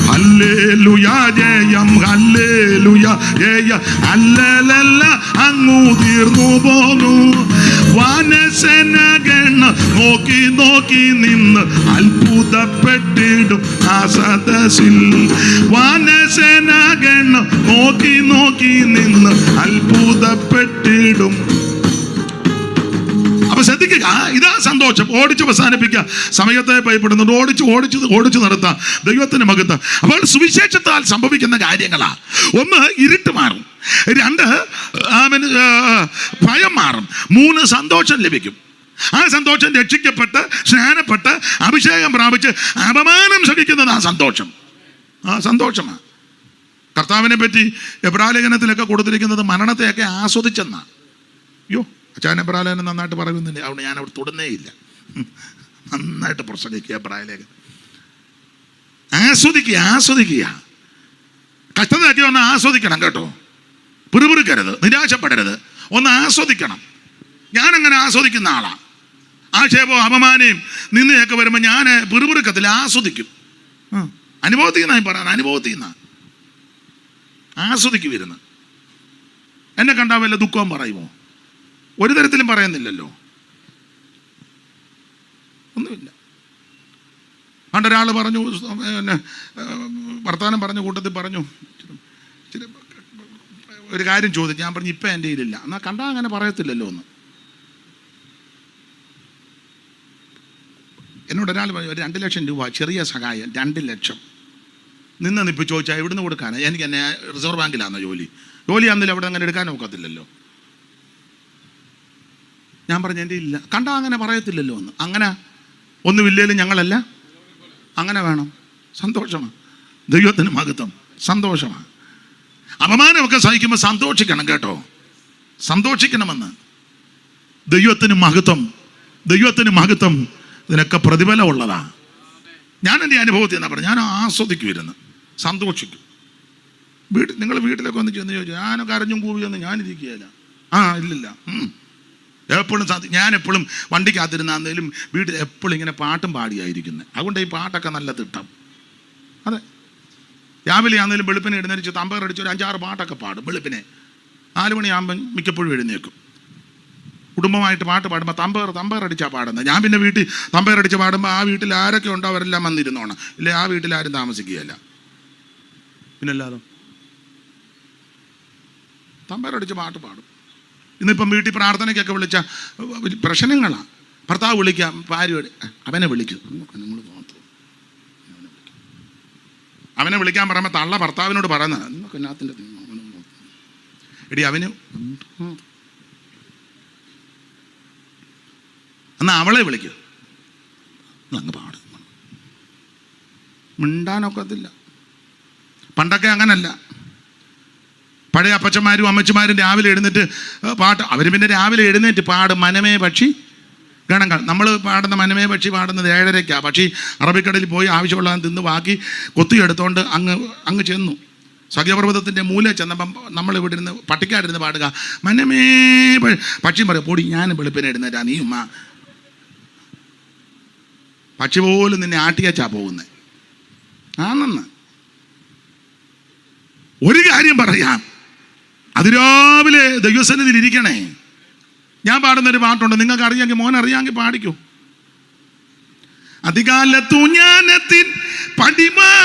ഹല്ലേലൂയ ജയം, ഹല്ലേലൂയ ജയ, ഹല്ലേലൂയ അങ്ങു തീർന്നു പോന്നു. വാനസേനഗണ നോക്കി നിന്ന് അത്ഭുതപ്പെട്ടിടും ആ സദസ്സിൽ. വാനസേനഗണ നോക്കി നിന്ന് അത്ഭുതപ്പെട്ടിടും. അപ്പൊ ശ്രദ്ധിക്കുക, ഇതാ സന്തോഷം. ഓടിച്ച് അവസാനിപ്പിക്കുക, സമയത്തെ ഭയപ്പെടുന്നുണ്ട്. ഓടിച്ചു നടത്താം. ദൈവത്തിന് മഹത്വം. അപ്പോൾ സുവിശേഷത്താൽ സംഭവിക്കുന്ന കാര്യങ്ങളാ. ഒന്ന്, ഇരുട്ട് മാറും. രണ്ട്, ഭയം മാറും. മൂന്ന്, സന്തോഷം ലഭിക്കും. ആ സന്തോഷം രക്ഷിക്കപ്പെട്ട് സ്നാനപ്പെട്ട് അഭിഷേകം പ്രാപിച്ച് അപമാനം സഹിക്കുന്നത് ആ സന്തോഷമാണ്. കർത്താവിനെ പറ്റി എബ്രായലേഖനത്തിലൊക്കെ കൊടുത്തിരിക്കുന്നത് മരണത്തെയൊക്കെ ആസ്വദിച്ചെന്നാ. അയ്യോ, അച്ഛൻ എബ്രായലേഖനം നന്നായിട്ട് പറയുന്നില്ല, അവിടെ ഞാൻ അവിടെ തൊടുന്നേയില്ല. നന്നായിട്ട് പ്രസംഗിക്കുക എബ്രായലേഖനം. ആസ്വദിക്കുക. കഷ്ടതയൊക്കെ ഒന്ന് ആസ്വദിക്കണം കേട്ടോ. പിറുപിറുക്കരുത്, നിരാശപ്പെടരുത്. ഒന്ന് ആസ്വദിക്കണം. ഞാനങ്ങനെ ആസ്വദിക്കുന്ന ആളാണ്. ആക്ഷേപവും അപമാനയും നിന്നയൊക്കെ വരുമ്പോൾ ഞാൻ പിറുപിറുക്കത്തിൽ ആസ്വദിക്കും. അനുഭവത്തിന്നായി പറയാൻ, അനുഭവത്തിന്ന ആസ്വദിക്കും. ഇരുന്ന് എന്നെ കണ്ടാൽ വല്ല ദുഃഖവും പറയുമോ? ഒരു തരത്തിലും പറയുന്നില്ലല്ലോ, ഒന്നുമില്ല. പണ്ടൊരാൾ പറഞ്ഞു, പിന്നെ വർത്തമാനം പറഞ്ഞ കൂട്ടത്തിൽ പറഞ്ഞു, ഒരു കാര്യം ചോദിച്ചു. ഞാൻ പറഞ്ഞു, ഇപ്പം എൻ്റെ കയ്യിലില്ല. എന്നാൽ കണ്ടാൽ അങ്ങനെ പറയത്തില്ലല്ലോ എന്ന്. എന്നോട് ഒരാൾ പറഞ്ഞു, ഒരു 2 ലക്ഷം രൂപ ചെറിയ സഹായം, 2 ലക്ഷം നിന്നിപ്പോൾ ചോദിച്ചാൽ എവിടുന്ന് കൊടുക്കാനാണ്? എനിക്ക് എന്നെ റിസർവ് ബാങ്കിലാണോ ജോലി ആണെന്നില്ല, അവിടെ അങ്ങനെ എടുക്കാൻ ഒക്കത്തില്ലല്ലോ. ഞാൻ പറഞ്ഞു, എൻ്റെ ഇല്ല. കണ്ടാൽ അങ്ങനെ പറയത്തില്ലല്ലോ എന്ന്. അങ്ങനെ ഒന്നുമില്ലേലും ഞങ്ങളല്ല, അങ്ങനെ വേണം. സന്തോഷമാണ്. ദൈവത്തിന് മഹത്വം. സന്തോഷമാണ്. അപമാനമൊക്കെ സഹിക്കുമ്പോൾ സന്തോഷിക്കണം കേട്ടോ. സന്തോഷിക്കണമെന്ന്. ദൈവത്തിന് മഹത്വം. ഇതിനൊക്കെ പ്രതിഫലമുള്ളതാ. ഞാൻ എൻ്റെ അനുഭവത്തിൽ എന്നാ പറഞ്ഞു, ഞാൻ ആസ്വദിക്കുമായിരുന്നു, സന്തോഷിക്കും. നിങ്ങൾ വീട്ടിലൊക്കെ ഒന്ന് ചെന്ന് ചോദിച്ചു, ഞാൻ കരഞ്ഞും കൂവിയൊന്നും ഞാനിരിക്കുകയില്ല. ഇല്ലില്ല. എപ്പോഴും ഞാൻ എപ്പോഴും വണ്ടിക്കകത്തിരുന്നാന്നേലും വീട്ടിൽ എപ്പോഴും ഇങ്ങനെ പാട്ടും പാടിയായിരിക്കുന്നത്. അതുകൊണ്ട് ഈ പാട്ടൊക്കെ നല്ല തിട്ടം. അതെ, രാവിലെ ആണെങ്കിലും വെളുപ്പിനെ എഴുന്നേരിച്ച് തമ്പേറടിച്ച് ഒരു 5-6 പാട്ടൊക്കെ പാടും. വെളുപ്പിനെ 4 മണിയാകുമ്പം മിക്കപ്പോഴും എഴുന്നേക്കും. കുടുംബമായിട്ട് പാട്ട് പാടുമ്പോൾ തമ്പേറടിച്ചാണ് പാടുന്നത്. ഞാൻ പിന്നെ വീട്ടിൽ തമ്പേറടിച്ച് പാടുമ്പോൾ ആ വീട്ടിൽ ആരൊക്കെ ഉണ്ടോ അവരെല്ലാം വന്നിരുന്നോണം. ഇല്ലേ, ആ വീട്ടിൽ ആരും താമസിക്കുകയല്ല. പിന്നല്ലാതെ തമ്പേറടിച്ച് പാട്ട് പാടും. ഇന്നിപ്പം വീട്ടിൽ പ്രാർത്ഥനയ്ക്കൊക്കെ വിളിച്ച പ്രശ്നങ്ങളാണ്. ഭർത്താവ് വിളിക്കാം, ഭാര്യ അവനെ വിളിക്കും. അവനെ വിളിക്കാൻ പറയുമ്പോൾ തള്ള ഭർത്താവിനോട് പറയുന്നത്, നിങ്ങൾക്ക് എന്നാത്തിൻ്റെ എടി അവന് എന്നാൽ അവളെ വിളിക്കും. അങ്ങ് പാടും. മിണ്ടാനൊക്കത്തില്ല. പണ്ടൊക്കെ അങ്ങനല്ല. പഴയ അപ്പച്ചന്മാരും അമ്മച്ചിമാരും രാവിലെ എഴുന്നേറ്റ് പാട്ട്. അവർ പിന്നെ രാവിലെ എഴുന്നേറ്റ് പാടും മനമേ പക്ഷി ഗണങ്ങൾ. നമ്മൾ പാടുന്ന മനമേ പക്ഷി പാടുന്നത് 7:30. പക്ഷി അറബിക്കടലിൽ പോയി ആവശ്യമുള്ള തിന്ന് ബാക്കി കൊത്തിയെടുത്തോണ്ട് അങ്ങ് ചെന്നു. സഖ്യപർവ്വതത്തിൻ്റെ മൂല ചെന്നപ്പം നമ്മൾ ഇവിടെ ഇരുന്ന് പട്ടിക്കാടിരുന്ന് പാടുക മനമേ. പക്ഷി പറയും, പൊടി ഞാൻ വെളുപ്പിനെ എഴുന്നേറ്റാ, നീ ഉമ്മ. പക്ഷി പോലും നിന്നെ ആട്ടിയച്ചാ പോകുന്നത്. ആണെന്ന് ഒരു കാര്യം പറയാം, അതിരാവിലെ ദൈവസന്നിധിയിൽ ഇരിക്കണേ. ഞാൻ പാടുന്നൊരു പാട്ടുണ്ട്, നിങ്ങൾക്ക് അറിയാമെങ്കിൽ, മോൻ അറിയാമെങ്കിൽ പാടിക്കൂ. അധികാലത്തു ജ്ഞാനത്തിൻ പടിവാതിൽക്കലിരുന്നു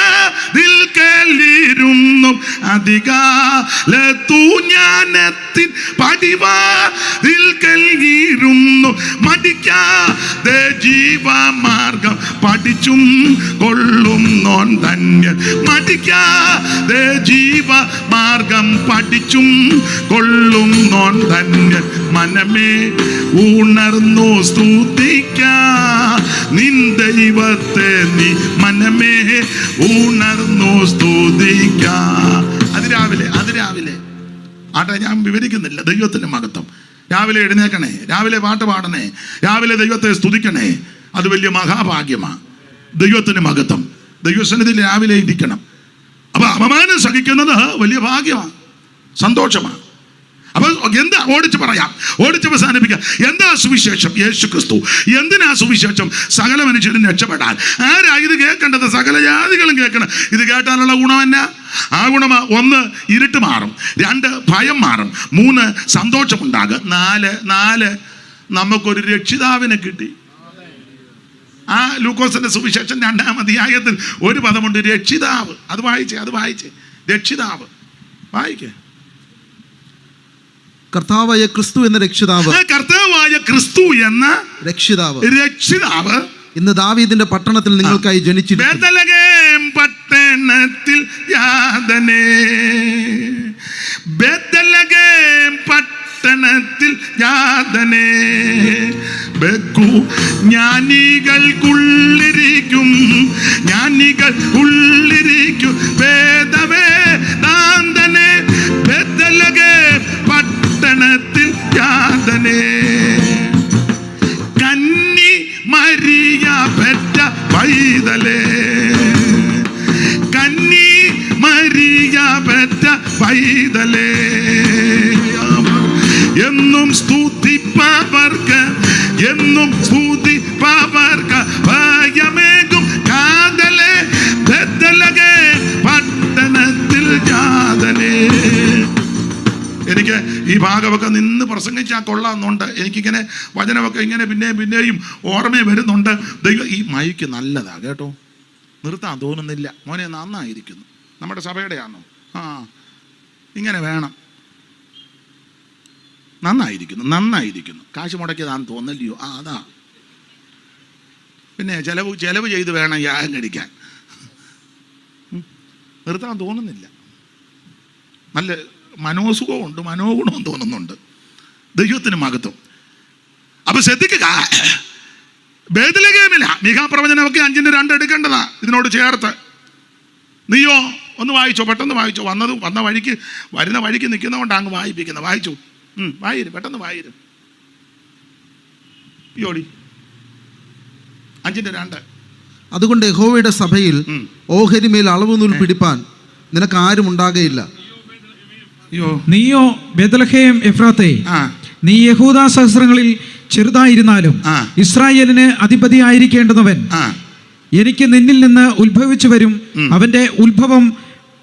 അധികാലത്തു ജ്ഞാനത്തിൻ പടിവാതിൽ കൽകിയിരുന്നു മടിക്കാതെ ജീവമാർഗം പഠിച്ചും കൊള്ളുന്നോൻ ധന്യൻ. മടിക്കാതെ ജീവമാർഗം പഠിച്ചും കൊള്ളുന്നോൻ ധന്യൻ. മനമേ ഉണർന്നു സ്തുതിക്കാ നിൻ ദൈവത്തെ നീ, മനമേ ഉണർന്നു സ്തുതിക്കാ. അതിരാവിലെ ആട്ടെ, ഞാൻ വിവരിക്കുന്നില്ല. ദൈവത്തിന്റെ മഹത്വം. രാവിലെ എഴുന്നേക്കണേ, രാവിലെ പാട്ട് പാടണേ, രാവിലെ ദൈവത്തെ സ്തുതിക്കണേ. അത് വലിയ മഹാഭാഗ്യമാണ്. ദൈവത്തിന് മഹത്വം. ദൈവസന്നിധിയിൽ രാവിലെ ഇരിക്കണം. അപ്പൊ അപമാനം സഹിക്കുന്നത് വലിയ ഭാഗ്യമാണ്, സന്തോഷമാണ്. അപ്പൊ എന്താ ഓടിച്ച് പറയാം, ഓടിച്ച് അവസാനിപ്പിക്കാം. എന്താ സുവിശേഷം? യേശു ക്രിസ്തു. എന്തിനാ സുവിശേഷം? സകല മനുഷ്യരും രക്ഷപ്പെടാൻ. ആരാ ഇത് കേൾക്കേണ്ടത്? സകല ജാതികളും കേൾക്കണം. ഇത് കേട്ടാലുള്ള ഗുണം എന്നാ? ആ ഗുണമാ: 1, ഇരുട്ട് മാറും; 2, ഭയം മാറും; 3, സന്തോഷമുണ്ടാകും; 4, നമുക്കൊരു രക്ഷിതാവിനെ കിട്ടി. ആ ലൂക്കോസിന്റെ സുവിശേഷം 2-ാം അധ്യായത്തിൽ ഒരു പദമുണ്ട്, രക്ഷിതാവ്. അത് വായിച്ചേ. രക്ഷിതാവ് വായിക്കേ. കർത്താവായ ക്രിസ്തു എന്ന രക്ഷിതാവ്, കർത്താവായ ക്രിസ്തു എന്ന രക്ഷിതാവ് ഇന്ന് ദാവീദിന്റെ പട്ടണത്തിൽ നിങ്ങൾക്കായി ജനിച്ചിരിക്കുന്നു. ബേത്ലഹേം പട്ടണത്തിൽ യാതനേ, ബേത്ലഹേം പട്ടണത്തിൽ യാതനേ. ബെക്കു ജ്ഞാനികൾക്കുള്ളിരിക്കും വേദവേ ദാന്തനെ. ബേത്ലഹേം പട്ടണത്തിൽ യാതനേ. കന്നി മരിയ പെറ്റ പൈതലേ, കന്നി മരിയ പെറ്റ പൈതലേ. എന്നും സ്തുതിപ്പവർക്ക്, എന്നും സ്തുതിപ്പവർക്ക് ഭയമേകും കാതലേ. ബേത്ലഹേം പട്ടണത്തിൽ യാതനേ. എനിക്ക് ഈ ഭാഗമൊക്കെ നിന്ന് പ്രസംഗിച്ചാൽ കൊള്ളാമെന്നുണ്ട്. എനിക്കിങ്ങനെ വചനമൊക്കെ ഇങ്ങനെ പിന്നെയും ഓർമ്മ വരുന്നുണ്ട്. ദൈവം, ഈ മൈക്ക് നല്ലതാ കേട്ടോ, നിർത്താൻ തോന്നുന്നില്ല. മോനെ നന്നായിരിക്കുന്നു. നമ്മുടെ സഭയുടെയാണോ? ഇങ്ങനെ വേണം. നന്നായിരിക്കുന്നു. കാശ് മുടക്കിയതാന്ന് തോന്നല്ലയോ? അതാ. പിന്നെ ചെലവ് ചെയ്ത് വേണം യാഗം കഴിക്കാൻ. നിർത്താൻ തോന്നുന്നില്ല. നല്ല മനോസുഖമുണ്ട്, മനോഗുണവും തോന്നുന്നുണ്ട്. ദൈവത്തിന് മഹത്വം. അപ്പൊ ശ്രദ്ധിക്കുക, ബേത്ലഹേമില മീഖാപ്രവചനമൊക്കെ 5:2 എടുക്കേണ്ടതാ ഇതിനോട് ചേർത്ത്. നീയോ ഒന്ന് വായിച്ചോ, പെട്ടെന്ന് വായിച്ചോ. വരുന്ന വഴിക്ക് നിൽക്കുന്നതുകൊണ്ട് അങ്ങ് വായിപ്പിക്കുന്നത്. വായിച്ചു, പെട്ടെന്ന് വായിരും. യോടി 5:2. അതുകൊണ്ട് യഹോവയുടെ സഭയിൽ ഓഹരിമേൽ അളവ് നൂൽ പിടിപ്പാൻ നിനക്ക് ആരും ഉണ്ടാകയില്ല. നീയോ ബേത്ലഹേം എഫ്രാത്തേ, നീ യഹൂദാ സഹസ്രങ്ങളിൽ ചെറുതായിരുന്നാലും ഇസ്രായേലിന് അധിപതിയായിരിക്കേണ്ടുന്നവൻ എനിക്ക് നിന്നിൽ നിന്ന് ഉത്ഭവിച്ചു വരും. അവന്റെ ഉത്ഭവം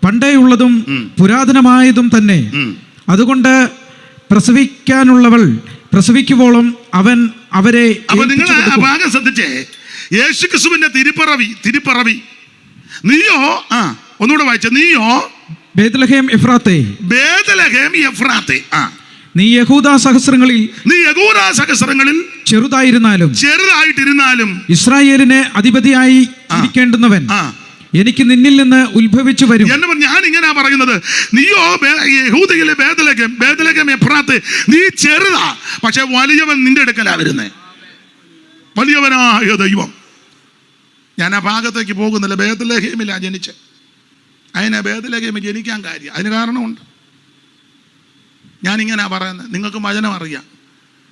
പണ്ടേയുള്ളതും പുരാതനമായതും തന്നെ. അതുകൊണ്ട് പ്രസവിക്കാനുള്ളവൾ പ്രസവിക്കുവോളം അവൻ അവരെ. ശ്രദ്ധിച്ചേ, യേശുക്രിസ്തുവിന്റെ തിരുപ്പറവി. നീയോ ഒന്നുകൂടെ വായിച്ച. നീയോ ബേത്ലഹേം എഫ്രാത്തേ, നീ യഹൂദാ സഹസ്രങ്ങളിൽ ചെറുതായിട്ടിരുന്നാലും ഇസ്രായേലിന് അധിപതിയായി ഇരിക്കേണ്ടുന്നവൻ എനിക്ക് നിന്നിൽ നിന്ന് ഉത്ഭവിച്ചു വരും. ഞാൻ ഇങ്ങനെ പറയുന്നത്, നീയോ യഹൂദയിലെ ബേത്ലഹേം എഫ്രാത്ത്, നീ ചെറുതാ, പക്ഷെ വലിയവൻ നിന്റെ അടുക്കലാ വരുന്നേ. വലിയവനായ ദൈവം. ഞാൻ ആ ഭാഗത്തേക്ക് പോകുന്നില്ല. ബേത്ലഹേമിലാ ജനിച്ചത്. അതിനെ ബേത്ലഹേമിൽ ജനിക്കാൻ കാര്യം, അതിന് കാരണമുണ്ട്. ഞാനിങ്ങനെ പറയുന്നത്, നിങ്ങൾക്ക് വചനം അറിയാം.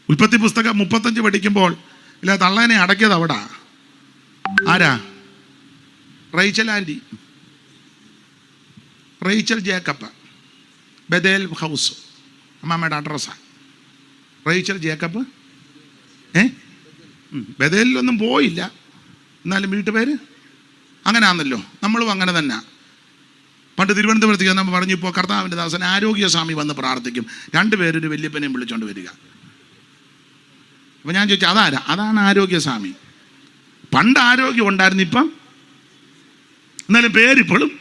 ഉൽപ്പത്തി പുസ്തകം 35 പഠിക്കുമ്പോൾ ഇല്ല, തള്ളേനെ അടക്കിയത് അവിടെ ആരാ? Rachel aunty, Rachel Jacob, Bethel house. അമ്മാമ്മയുടെ അഡ്രസ്സാണ് റേച്ചൽ ജേക്കബ്. ബദേലിലൊന്നും പോയില്ല, എന്നാലും വീട്ടുപേര് അങ്ങനെ ആണല്ലോ. നമ്മളും അങ്ങനെ തന്നെ. പണ്ട് തിരുവനന്തപുരത്തേക്ക് നമ്മൾ പറഞ്ഞു, ഇപ്പോൾ കർത്താവിൻ്റെ ദാസൻ ആരോഗ്യസ്വാമി വന്ന് പ്രാർത്ഥിക്കും, 2 പേരൊരു വല്യപ്പനെയും വിളിച്ചോണ്ട് വരിക. അപ്പം ഞാൻ ചോദിച്ചു, അതാണ് ആരോഗ്യസ്വാമി. പണ്ട് ആരോഗ്യം ഉണ്ടായിരുന്നു, ഇപ്പം എന്നാലും പേരിപ്പോഴും.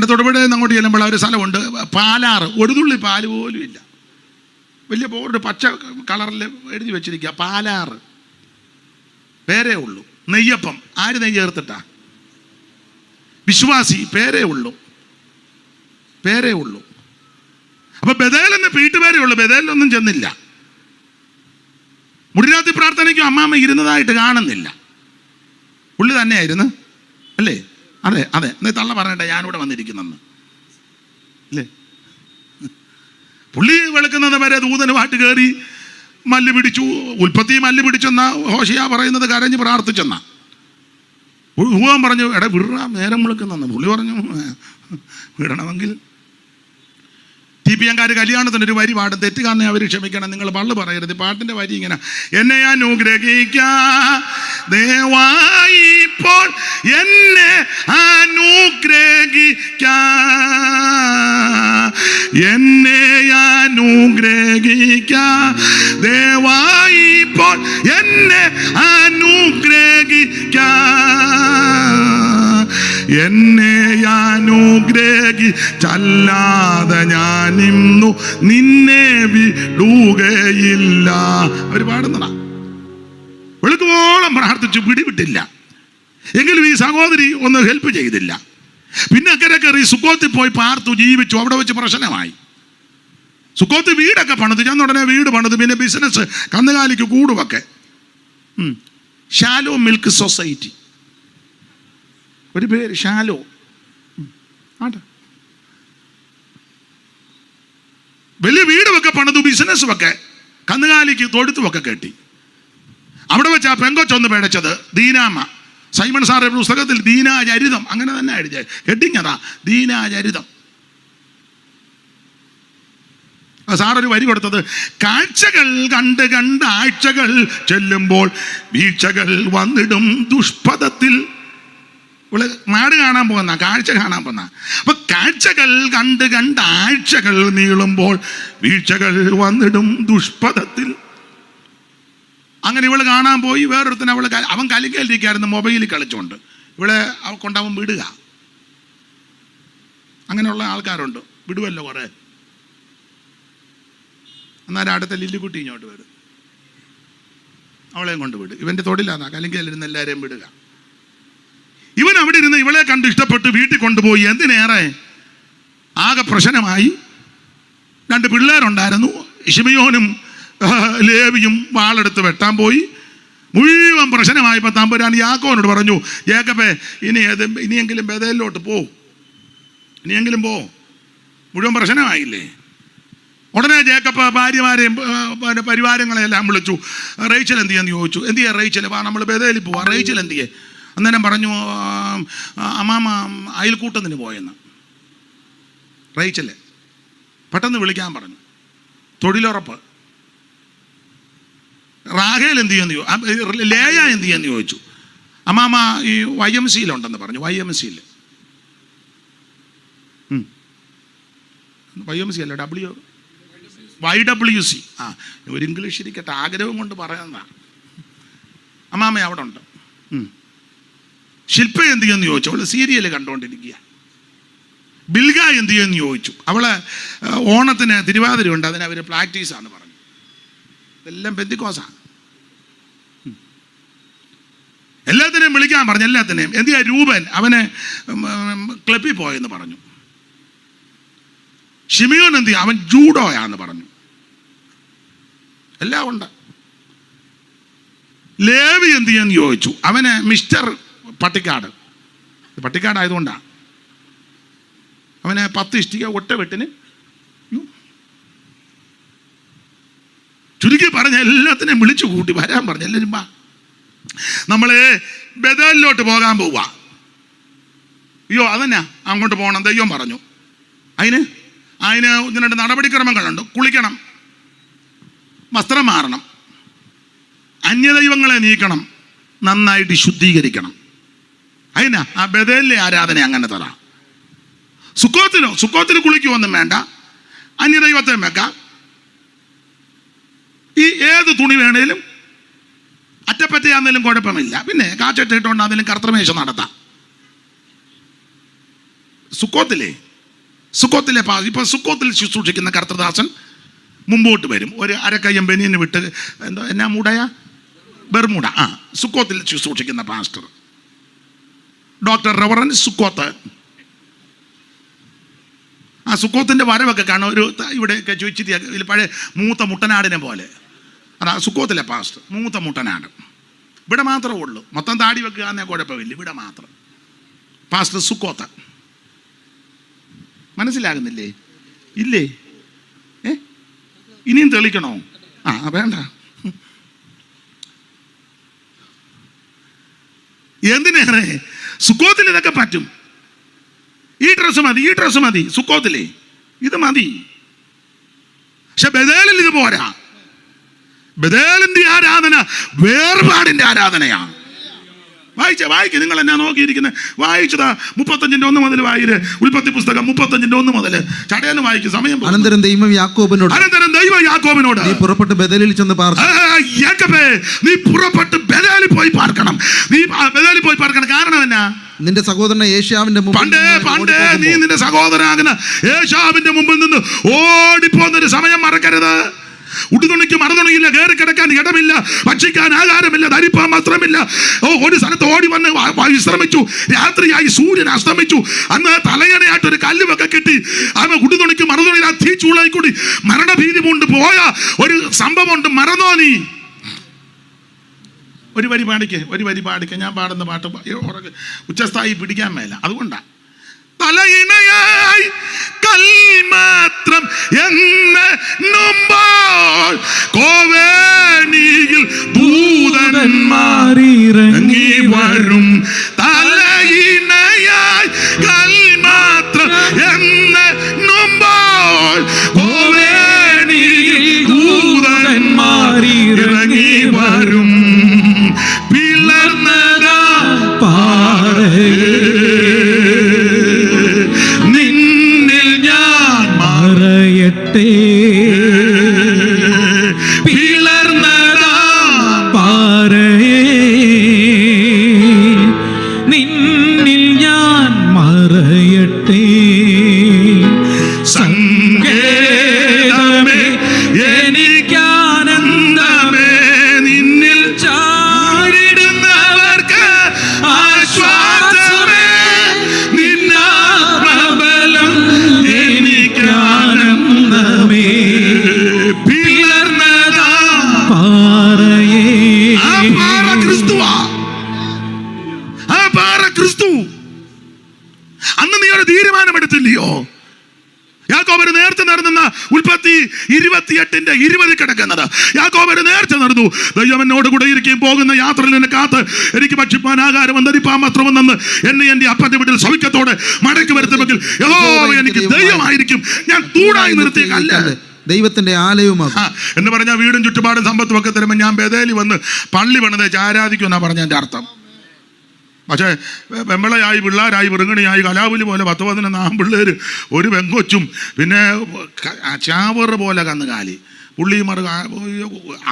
തൊടുപുഴയിൽ നിന്ന് അങ്ങോട്ട് ചെല്ലുമ്പോൾ ഒരു സ്ഥലമുണ്ട്, പാലാറ്. ഒരു തുള്ളി പാല് പോലും ഇല്ല. വലിയ ബോർഡ് പച്ച കളറിൽ എഴുതി വെച്ചിരിക്കുക, പാലാറ്. പേരേ ഉള്ളൂ. നെയ്യപ്പം ആര് നെയ്യ് ചേർത്തിട്ടാ? വിശ്വാസി. പേരേ ഉള്ളൂ. അപ്പൊ ബദേലെന്ന് വീട്ടുപേരേ ഉള്ളൂ. ബദേലിലൊന്നും ചെന്നില്ല. മുടിരാത്രി പ്രാർത്ഥനയ്ക്കും അമ്മാമ്മ ഇരുന്നതായിട്ട് കാണുന്നില്ല. പുള്ളി തന്നെയായിരുന്നു അല്ലേ? അതെ നീ തള്ള പറയട്ടെ, ഞാനിവിടെ വന്നിരിക്കുന്നെന്ന് അല്ലേ? പുള്ളി വെളുക്കുന്നത് വരെ ദൂതനുമായിട്ട് കയറി മല്ല് പിടിച്ചു. ഉൽപ്പത്തി മല്ല് പിടിച്ചെന്ന ഹോശിയ പറയുന്നത് കരഞ്ഞ് പ്രാർത്ഥിച്ചെന്ന. ഭൂവൻ പറഞ്ഞു, എടാ വിടറാ, നേരം വിളിക്കുന്നെന്ന്. പുള്ളി പറഞ്ഞു, വിടണമെങ്കിൽ ടിപിയങ്കാർ കല്യാണത്തിന് ഒരു വരി പാടും. തെറ്റ് കാണുന്ന അവർ ക്ഷമിക്കണം, നിങ്ങൾ പള്ളു പറയരുത്. പാട്ടിൻ്റെ വരി ഇങ്ങനെ: എന്നെ ദയവായി ഇപ്പോൾ എന്നെ എന്നെ ദയവായി ഇപ്പോൾ എന്നെ എന്നെ അനുഗ്രഹിച്ചല്ലാതെ ഞാൻ ഇന്നു നിന്നെ വിടുകയില്ല. അവർ പാടുന്നതാ. വെളുക്കുവോളം പ്രാർത്ഥിച്ചു, പിടിവിട്ടില്ല. എങ്കിലും ഈ സഹോദരി ഒന്ന് ഹെൽപ്പ് ചെയ്തില്ല. പിന്നെ അക്കരെ കയറി സുക്കോത്തിൽ പോയി പാർത്തു, ജീവിച്ചു. അവിടെ വെച്ച് പ്രശ്നമായി. സുക്കോത്ത് വീടൊക്കെ പണിത്, ഞാൻ ഉടനെ വീട് പണിത്. പിന്നെ ബിസിനസ്, കന്നുകാലിക്ക് കൂടുമൊക്കെ. ഷാലോ മിൽക്ക് സൊസൈറ്റി, ഒരു പേര് ഷാലോ. വലിയ വീടുമൊക്കെ പണിതു, ബിസിനസ്സും ഒക്കെ, കന്നുകാലിക്ക് തൊഴുത്തുമൊക്കെ കെട്ടി. അവിടെ വെച്ച് ആ പെങ്കൊച്ചൊന്ന് പേടച്ചത് ദീനാമ്മ. സൈമൺ സാറിന്റെ പുസ്തകത്തിൽ ദീനാചരിതം അങ്ങനെ തന്നെ എഴുതിയ ഹെഡിങ് ദീനാചരിതം. സാറൊരു വരി കൊടുത്തത്: കാഴ്ചകൾ കണ്ട് കണ്ട് ആഴ്ചകൾ ചെല്ലുമ്പോൾ വീഴ്ചകൾ വന്നിടും ദുഷ്പഥത്തിൽ. ഇവിടെ നാട് കാണാൻ പോകുന്ന, കാഴ്ച കാണാൻ പോകുന്ന. അപ്പൊ കാഴ്ചകൾ കണ്ട് കണ്ട് ആഴ്ചകൾ നീളുമ്പോൾ വീഴ്ചകൾ വന്നിടും ദുഷ്പഥത്തിൽ. അങ്ങനെ ഇവള് കാണാൻ പോയി. വേറൊരുത്തന് അവൻ കലിക്കലിരിക്കായിരുന്നു, മൊബൈലിൽ കളിച്ചുകൊണ്ട്. ഇവിടെ കൊണ്ടവൻ വിടുക. അങ്ങനെയുള്ള ആൾക്കാരുണ്ട്, വിടുവല്ലോ കുറെ. എന്നാലും അടുത്ത ലില്ലിക്കുട്ടി ഇങ്ങോട്ട് വരും, അവളെയും കൊണ്ട് വിടും. ഇവൻ്റെ തൊടിലാണ് കലിക്കലിരുന്ന് എല്ലാവരെയും വിടുക. ഇവൻ അവിടെ ഇരുന്ന് ഇവളെ കണ്ട് ഇഷ്ടപ്പെട്ട് വീട്ടിൽ കൊണ്ടുപോയി. എന്തിനേറെ ആകെ പ്രശ്നമായി. 2 പിള്ളേരുണ്ടായിരുന്നു. ശിമയോനും ലേവിയും വാളെടുത്ത് വെട്ടാൻ പോയി. മുഴുവൻ പ്രശ്നമായപ്പോൾ തമ്പുരാൻ യാക്കോനോട് പറഞ്ഞു, ജേക്കബേ ഇനിയെങ്കിലും ബേഥേലിലോട്ട് പോ, ഇനിയെങ്കിലും പോ, മുഴുവൻ പ്രശ്നമായില്ലേ. ഉടനെ ജേക്കബ് ഭാര്യമാരെയും പരിവാരങ്ങളെല്ലാം വിളിച്ചു. റേച്ചൽ എന്ത് ചെയ്യാന്ന് ചോദിച്ചു. എന്ത് ചെയ്യാ റേച്ചൽ? നമ്മൾ ബേഥേലിൽ പോവാ. റേച്ചൽ എന്ത് ചെയ്യേ? അന്നേരം പറഞ്ഞു, അമ്മാമ അയൽക്കൂട്ടത്തിന് പോയെന്ന്. റേച്ചല് പെട്ടെന്ന് വിളിക്കാൻ പറഞ്ഞു. തൊഴിലുറപ്പ്. റാഹേൽ എന്ത് ചെയ്യുമെന്ന് ചോദിച്ചു. ലേയ എന്ത് ചെയ്യാന്ന് ചോദിച്ചു. അമ്മാമ ഈ YMCയിലുണ്ടെന്ന് പറഞ്ഞു. YMCയിൽ YMC അല്ല, YWC. ഒരു ഇംഗ്ലീഷ് ഇരിക്കട്ടെ, ആഗ്രഹം കൊണ്ട് പറയുന്നതാണ്. അമ്മാമ അവിടെ ഉണ്ട്. ശില്പ എന്ത് ചെയ്യുമെന്ന് ചോദിച്ചു. അവള് സീരിയൽ കണ്ടുകൊണ്ടിരിക്കുക. ബിൽഗ എന്ത് ചെയ്യുമെന്ന് ചോദിച്ചു. അവള് ഓണത്തിന് തിരുവാതിരയുണ്ട്, അതിന് അവർ പ്രാക്ടീസാന്ന് പറഞ്ഞു. ഇതെല്ലാം പെന്തിക്കോസാണ്. എല്ലാത്തിനെയും വിളിക്കാൻ പറഞ്ഞു, എല്ലാത്തിനെയും. എന്ത് ചെയ്യാ? രൂപൻ അവന് ക്ലബിൽ പോയെന്ന് പറഞ്ഞു. ഷിമിയോൻ എന്ത് ചെയ്യാം? അവൻ ജൂഡോയാന്ന് പറഞ്ഞു. എല്ലാം ഉണ്ട്. ലേവി എന്ത് ചെയ്യാന്ന് ചോദിച്ചു. അവന് മിസ്റ്റർ പട്ടിക്കാടായതുകൊണ്ടാണ് അവന് 10 ഇഷ്ടിക ഒറ്റ വെട്ടിന്. ചുരുക്കി പറഞ്ഞ എല്ലാത്തിനെയും വിളിച്ചു കൂട്ടി വരാൻ പറഞ്ഞു. എല്ലാവരും വാ, നമ്മള് ബേഥേലിലോട്ട് പോകാൻ പോവാ. അയ്യോ അതന്നെ അങ്ങോട്ട് പോകണം, ദൈവം പറഞ്ഞു. അതിന് 2 നടപടിക്രമങ്ങളുണ്ട്. കുളിക്കണം, വസ്ത്രം മാറണം, അന്യദൈവങ്ങളെ നീക്കണം, നന്നായിട്ട് ശുദ്ധീകരിക്കണം. അതിനാ ആ ബേഥേലിലെ ആരാധന അങ്ങനെ തരാം. സുക്കോത്തിൽ കുളിക്കുമൊന്നും വേണ്ട, അന്യദൈവത്തെ വെക്കാം. ഈ ഏത് തുണി വേണേലും അറ്റപ്പറ്റയാന്നേലും കുഴപ്പമില്ല. പിന്നെ കാച്ചിട്ടിട്ടുണ്ടാന്നേലും കർത്തമേശ നടത്താം. സുക്കോത്തിലെ ഇപ്പൊ സുക്കോത്തിൽ ശുശ്രൂഷിക്കുന്ന കർത്തദാസൻ മുമ്പോട്ട് വരും. ഒരു അരക്കയ്യം ബനിയന് വിട്ട് എന്താ എന്നാ മൂടയാ ബെർമൂട സുക്കോത്തിൽ ശുശ്രൂഷിക്കുന്ന പാസ്റ്റർ ഡോക്ടർ റവറൻ സുക്കോത്ത്. സുക്കോത്തിന്റെ വരവൊക്കെ കാണും. ഒരു ഇവിടെയൊക്കെ ചോദിച്ചിട്ട് ഇതിൽ പഴയ മൂത്ത മുട്ടനാടിനെ പോലെ. അതാ സുക്കോത്തിലെ പാസ്റ്റർ, മൂത്ത മുട്ടനാട്. ഇവിടെ മാത്രമേ ഉള്ളൂ. മൊത്തം താടി വെക്കുക എന്നേ കുഴപ്പമില്ല, ഇവിടെ മാത്രം പാസ്റ്റർ സുക്കോത്ത്. മനസ്സിലാകുന്നില്ലേ? ഇല്ലേ? ഇനിയും തെളിക്കണോ? വേണ്ട. എന്തിനേറെ സുക്കോത്തിൽ ഇതൊക്കെ പറ്റും. ഈ ഡ്രസ്സ് മതി സുക്കോത്തിലെ, ഇത് മതി. പക്ഷെ ബദേലിൽ ഇത് പോരാ. ബദേലിന്റെ ആരാധന വേർപാടിന്റെ ആരാധനയാണ്. വായിക്ക്, നിങ്ങൾ എന്നാ നോക്കിയിരിക്കുന്നത്? വായിച്ചതാ 35:1 മുതൽ വായിര്. ഉൽപ്പത്തി പുസ്തകം 35:1 മുതൽ ചടയെന്ന് വായിക്കും. സമയം. അനന്തരം ദൈവം യാക്കോബിനോട് നീ പുറപ്പെട്ട് ബേഥേലിൽ ചെന്ന് നീ പുറപ്പെട്ട് ബേഥേലിൽ പോയി പാർക്കണം. കാരണം എന്നാ? നിന്റെ സഹോദരൻ ഏശാവിന്റെ പണ്ടേ നീ നിന്റെ സഹോദരനാകുന്ന ഏശാവിന്റെ മുമ്പിൽ നിന്ന് ഓടിപ്പോന്നൊരു സമയം മറക്കരുത്. ഉടുതുണിക്ക് മറുതുണിയില്ല, കയറി കിടക്കാൻ ഇടമില്ല, ഭക്ഷിക്കാൻ ആഹാരമില്ല, ധരിപ്പാൻ വസ്ത്രമില്ല. ഒരു സ്ഥലത്ത് ഓടി വന്ന് വിശ്രമിച്ചു. രാത്രിയായി, സൂര്യൻ അസ്തമിച്ചു. അന്ന് തലയണയായിട്ട് ഒരു കല്ലുമൊക്കെ കിട്ടി. അവൻ ഉടുതുണിക്ക് മറുതുണിയിൽ തീ ചൂളായി കൂടി മരണഭീതി കൊണ്ട് പോയ ഒരു സംഭവമുണ്ട്. മറന്നോ നീ? ഒരു വരി പാടിക്ക. ഞാൻ പാടുന്ന പാട്ട് ഉച്ചസ്ഥായി പിടിക്കാൻ മേല. അതുകൊണ്ടാ തലയിണയായി കൽമാത്രം എന്നുമ്പോൾ കോവേണിയിൽ ദൂതന്മാരിറങ്ങി വരും. തലയിണയായി കൽമാത്രം എന്നുമ്പോൾ കോവേണിയിൽ ദൂതന്മാരിറങ്ങി വരും. പിളർന്നതാ പാറയെ പിളർന്നതാ പാറയെ നിന്നിൽ ഞാൻ മറയട്ടെ. സങ്കേതമേ എനിക്കാനന്ദമേ നിന്നിൽ ചാടിടുന്നവർക്ക് ആശ്വാസമേ നിന്നാത്മബലം എനിക്കാനന്ദമേ. പിളർന്നതാ പാറയെ. ആ പാറ ക്രിസ്തു. അന്ന് നീ ഒരു തീരുമാനമെടുത്തില്ലയോ? യാക്കോബ് നേരത്തെ നടന്ന ഉൽപ്പത്തി 28:20 കിടക്കുന്നത്. യാക്കോബ് നേരത്തെ നടന്നു. ദൈവം എന്നോട് കൂടെ ഇരിക്കുകയും പോകുന്ന യാത്രയിൽ എന്നെ കാത്ത് എനിക്ക് ഭക്ഷിപ്പാൻ ആഹാരം ധരിപ്പാൻ വസ്ത്രവും തന്ന് എന്നെ എൻ്റെ അപ്പന്റെ വീട്ടിൽ സൗഖ്യത്തോടെ മടക്കി വരുത്തുമെങ്കിൽ യഹോവ എനിക്ക് ദൈവമായിരിക്കും, ഞാൻ തൂടായി നിർത്തിയല്ല ദൈവത്തിന്റെ ആലയവുമാകും എന്ന് പറഞ്ഞാൽ വീടും ചുറ്റുപാടും സമ്പത്തും ഒക്കെ തരുമ്പോൾ ഞാൻ ബേഥേലിൽ വന്ന് പള്ളി പണിതേച്ച് ആരാധിക്കും എന്നാ പറഞ്ഞ എൻ്റെ അർത്ഥം. പക്ഷേ വെമ്പളയായി, പിള്ളേരായി, വൃങ്ങണിയായി, കലാപുലി പോലെ 10-11 ആൺപിള്ളേർ, ഒരു പെങ്കൊച്ചും, പിന്നെ ചാവറ് പോലെ കന്നുകാലി, പുള്ളിമാർ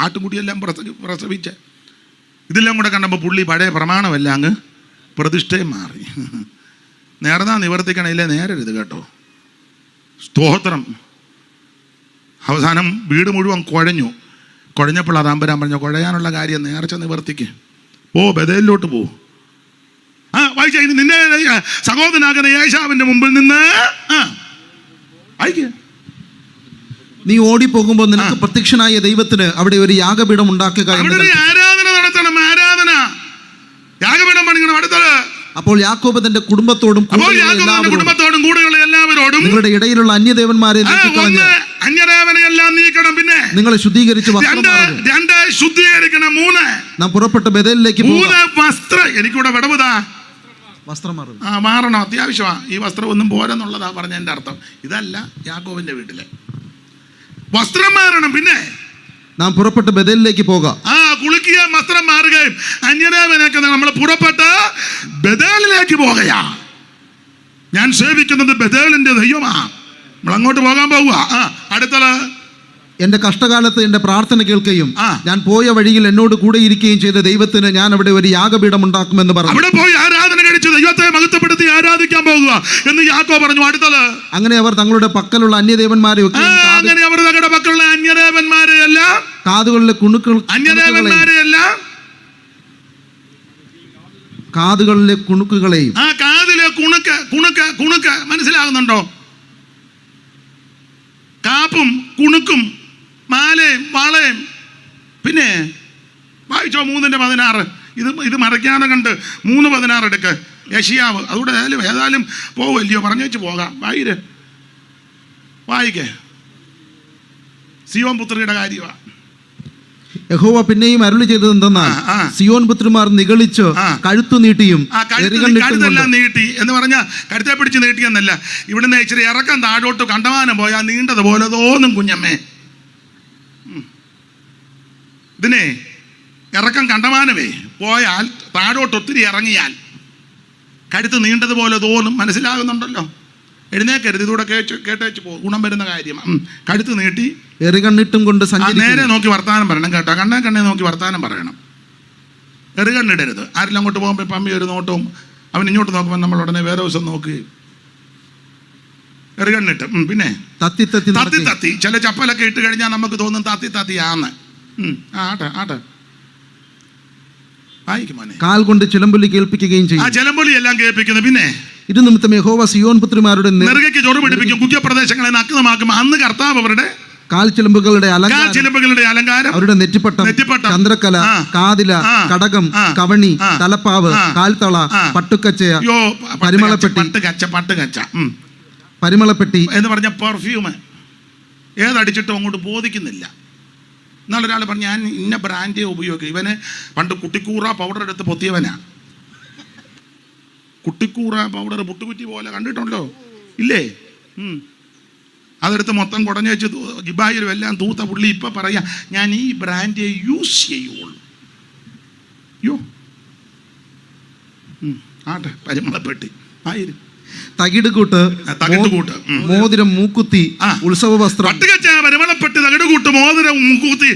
ആട്ടുംകുട്ടിയെല്ലാം പ്രസവിച്ച് ഇതെല്ലാം കൂടെ കണ്ടപ്പോൾ പുള്ളി പഴയ പ്രമാണമല്ല അങ്ങ് പ്രതിഷ്ഠയും മാറി. നേർന്നാ നിവർത്തിക്കണമില്ലേ? നേരരുത് കേട്ടോ. സ്തോത്രം. അവസാനം വീട് മുഴുവൻ കുഴഞ്ഞപ്പോൾ അതാമ്പരാൻ പറഞ്ഞു, കുഴയാനുള്ള കാര്യം നേർച്ച നിവർത്തിക്ക്. ബേഥേലിലോട്ട് പോ. വായിച്ച നിന്നെ സഹോദരനാകുന്ന ഏശാവിന്റെ മുമ്പിൽ നിന്ന് നീ ഓടിപ്പോകുമ്പോൾ നിനക്ക് പ്രത്യക്ഷനായ ദൈവത്തിന് അവിടെ ഒരു യാഗപീഠം ഉണ്ടാക്കുക. ആരാധന നടത്തണം. യാഗപീഠം പണിയണം. അടുത്തത് അപ്പോൾ യാക്കോബ് തന്റെ കുടുംബത്തോടും കൂടെയുള്ള എല്ലാവരോടും നിങ്ങളുടെ ഇടയിലുള്ള അന്യദേവന്മാരെ അന്യദേവനെല്ലാം നീക്കണം. പിന്നെ നിങ്ങളെ ശുദ്ധീകരിച്ച് ശുദ്ധീകരിക്കണം. 3 നാം പുറപ്പെട്ട് ബേഥേലിലേക്ക് വസ്ത്രം. എനിക്കിവിടെ വിടവുതാ വസ്ത്രം മാറണം, അത്യാവശ്യമാണ്. ഈ വസ്ത്രം ഒന്നും പോരെന്നുള്ളതാ പറഞ്ഞ എൻ്റെ അർത്ഥം. ഇതല്ല യാക്കോബിന്റെ വീട്ടിലെ വസ്ത്രം മാറണം. പിന്നെ നാം പുറപ്പെട്ട് ബേഥേലിലേക്ക് പോകാം. കുളിക്കുകയും വസ്ത്രം മാറുകയും അന്യദേവനൊക്കെ നമ്മൾ പുറപ്പെട്ട് ബേഥേലിലേക്ക് പോകുകയാ. ഞാൻ സേവിക്കുന്നത് ബേഥേലിന്റെ ദൈവമാ. നമ്മൾ അങ്ങോട്ട് പോകാൻ പോവുക. അടുത്തത് എന്റെ കഷ്ടകാലത്ത് എന്റെ പ്രാർത്ഥന കേൾക്കുകയും ഞാൻ പോയ വഴിയിൽ എന്നോട് കൂടെ ഇരിക്കുകയും ചെയ്ത ദൈവത്തിന് ഞാൻ അവിടെ ഒരു യാഗപീഠം ഉണ്ടാക്കുമെന്ന് പറഞ്ഞു. അവിടെ പോയി ആരാധന കഴിച്ച് ദൈവത്തെ ദൈവത്തെ മഹത്വപ്പെടുത്തി ആരാധിക്കാൻ പോകുക എന്ന് യാക്കോബ് പറഞ്ഞു. അടുത്തത്, അങ്ങനെ അവർ തങ്ങളുടെ പക്കലുള്ള അന്യദേവന്മാരെ അങ്ങനെ അവർ തങ്ങളുടെ പക്കലുള്ള അന്യദേവന്മാരെയല്ല, കാതുകളിലെ അന്യദേവന്മാരെയല്ല, കാതുകളിലെ കുണുക്കുകളെയും. ആ കാതിലെ കുണുക്ക് മനസ്സിലാകുന്നുണ്ടോ? കാപ്പും കുണുക്കും മാലയും വളയും. പിന്നെ വായിച്ചോ 3:16. ഇത് മറയ്ക്കാതെ കണ്ട് 3:16 എടുക്ക്. യെശയ്യാവ്. അതുകൂടെ ഏതായാലും പോവല്ലയോ, പറഞ്ഞു വെച്ച് പോകാം. വായിക്കേ. സിയോൻ പുത്രിയുടെ കാര്യമാണ്. യഹോവ പിന്നെയും അരുളി ചെയ്തത് എന്തെന്നാൽ, സിയോൻ പുത്രിമാർ നിഗളിച്ച് കഴുത്തു നീട്ടിയും കഴുതെല്ലാം നീട്ടി എന്ന് പറഞ്ഞാൽ കഴുത്തെ പിടിച്ച് നീട്ടിയെന്നല്ല, ഇവിടുന്ന് ഇച്ചിരി ഇറക്കം താഴോട്ട് കണ്ടമാനം പോയാൽ നീണ്ടതുപോലെ തോന്നും കുഞ്ഞമ്മേ. ഇതിനെ ഇറക്കം കണ്ടമാനമേ പോയാൽ താഴോട്ട് ഒത്തിരി ഇറങ്ങിയാൽ കഴുത്ത് നീണ്ടതുപോലെ തോന്നും. മനസ്സിലാകുന്നുണ്ടല്ലോ? എഴുന്നേക്കരുത്, ഇതൂടെ കേട്ടേച്ച് പോകും. ഗുണം വരുന്ന കാര്യം. കഴുത്ത് നീട്ടി എറികണ്ണിട്ടും കൊണ്ട് നേരെ നോക്കി വർത്താനം പറയണം കേട്ടോ. കണ്ണേ നോക്കി വർത്താനം പറയണം. എറികണ്ണിടരുത്. ആരെല്ലാം അങ്ങോട്ട് പോകുമ്പോൾ പമ്മി ഒരു നോട്ടവും അവൻ ഇങ്ങോട്ട് നോക്കുമ്പോൾ നമ്മൾ ഉടനെ വേറെ ദിവസം നോക്കുകയും. എറികണ്ണിട്ട് പിന്നെ തത്തി ചില ചപ്പലൊക്കെ ഇട്ട് കഴിഞ്ഞാൽ നമുക്ക് തോന്നും തത്തിയാന്ന്. ആട്ടെ കാൽ കൊണ്ട് ചിലമ്പൊലി കേൾപ്പിക്കുകയും ചെയ്യും. ആ ചിലമ്പൊലി എല്ലാം കേൾപ്പിക്കുന്നു. പിന്നെ ഇത് നിമിത്തം യഹോവ സിയോൻ പുത്രിമാരുടെ നെറുകയ്ക്ക് ചൊറു പിടിപ്പിക്കും, കുറ്റപ്രദേശങ്ങളെ നഗ്നമാക്കും. അന്ന് കർത്താവ് അവരുടെ കാൽച്ചിലമ്പുകളുടെ അലങ്കാരം, അവരുടെ നെറ്റിപ്പട്ടം, ചന്ദ്രക്കല, കാതില, കടകം, കവണി, തലപ്പാവ്, കാൽത്തള, പട്ടുക്കച്ചയ, പരിമളപ്പെട്ടി എന്ന് പറഞ്ഞ പെർഫ്യൂം ഏതടിച്ചിട്ടും അങ്ങോട്ട് ബോധിക്കുന്നില്ല. എന്നാളൊരാൾ പറഞ്ഞു, ഞാൻ ഇന്ന ബ്രാൻഡേ ഉപയോഗിക്കും. ഇവന് പണ്ട് കുട്ടിക്കൂറ പൗഡർ എടുത്ത് പൊത്തിയവനാ. കുട്ടിക്കൂറ പൗഡർ പുട്ടുകുറ്റി പോലെ കണ്ടിട്ടുണ്ടോ? ഇല്ലേ? അതെടുത്ത് മൊത്തം കുടഞ്ഞു വെച്ച് ജിബായിലും എല്ലാം തൂത്ത പുള്ളി ഇപ്പം പറയാം, ഞാൻ ഈ ബ്രാൻഡേ യൂസ് ചെയ്യുള്ളൂ. ആട്ടെ, പരിമളപ്പെട്ടി ആയിരം തകിടുകൂട്ട്, മോതിരം, മൂക്കുത്തി, ഉത്സവ വസ്ത്രം, പരിമളപ്പെട്ടി, തകിടുകൂട്ട്, മോതിരം, മൂക്കുത്തി,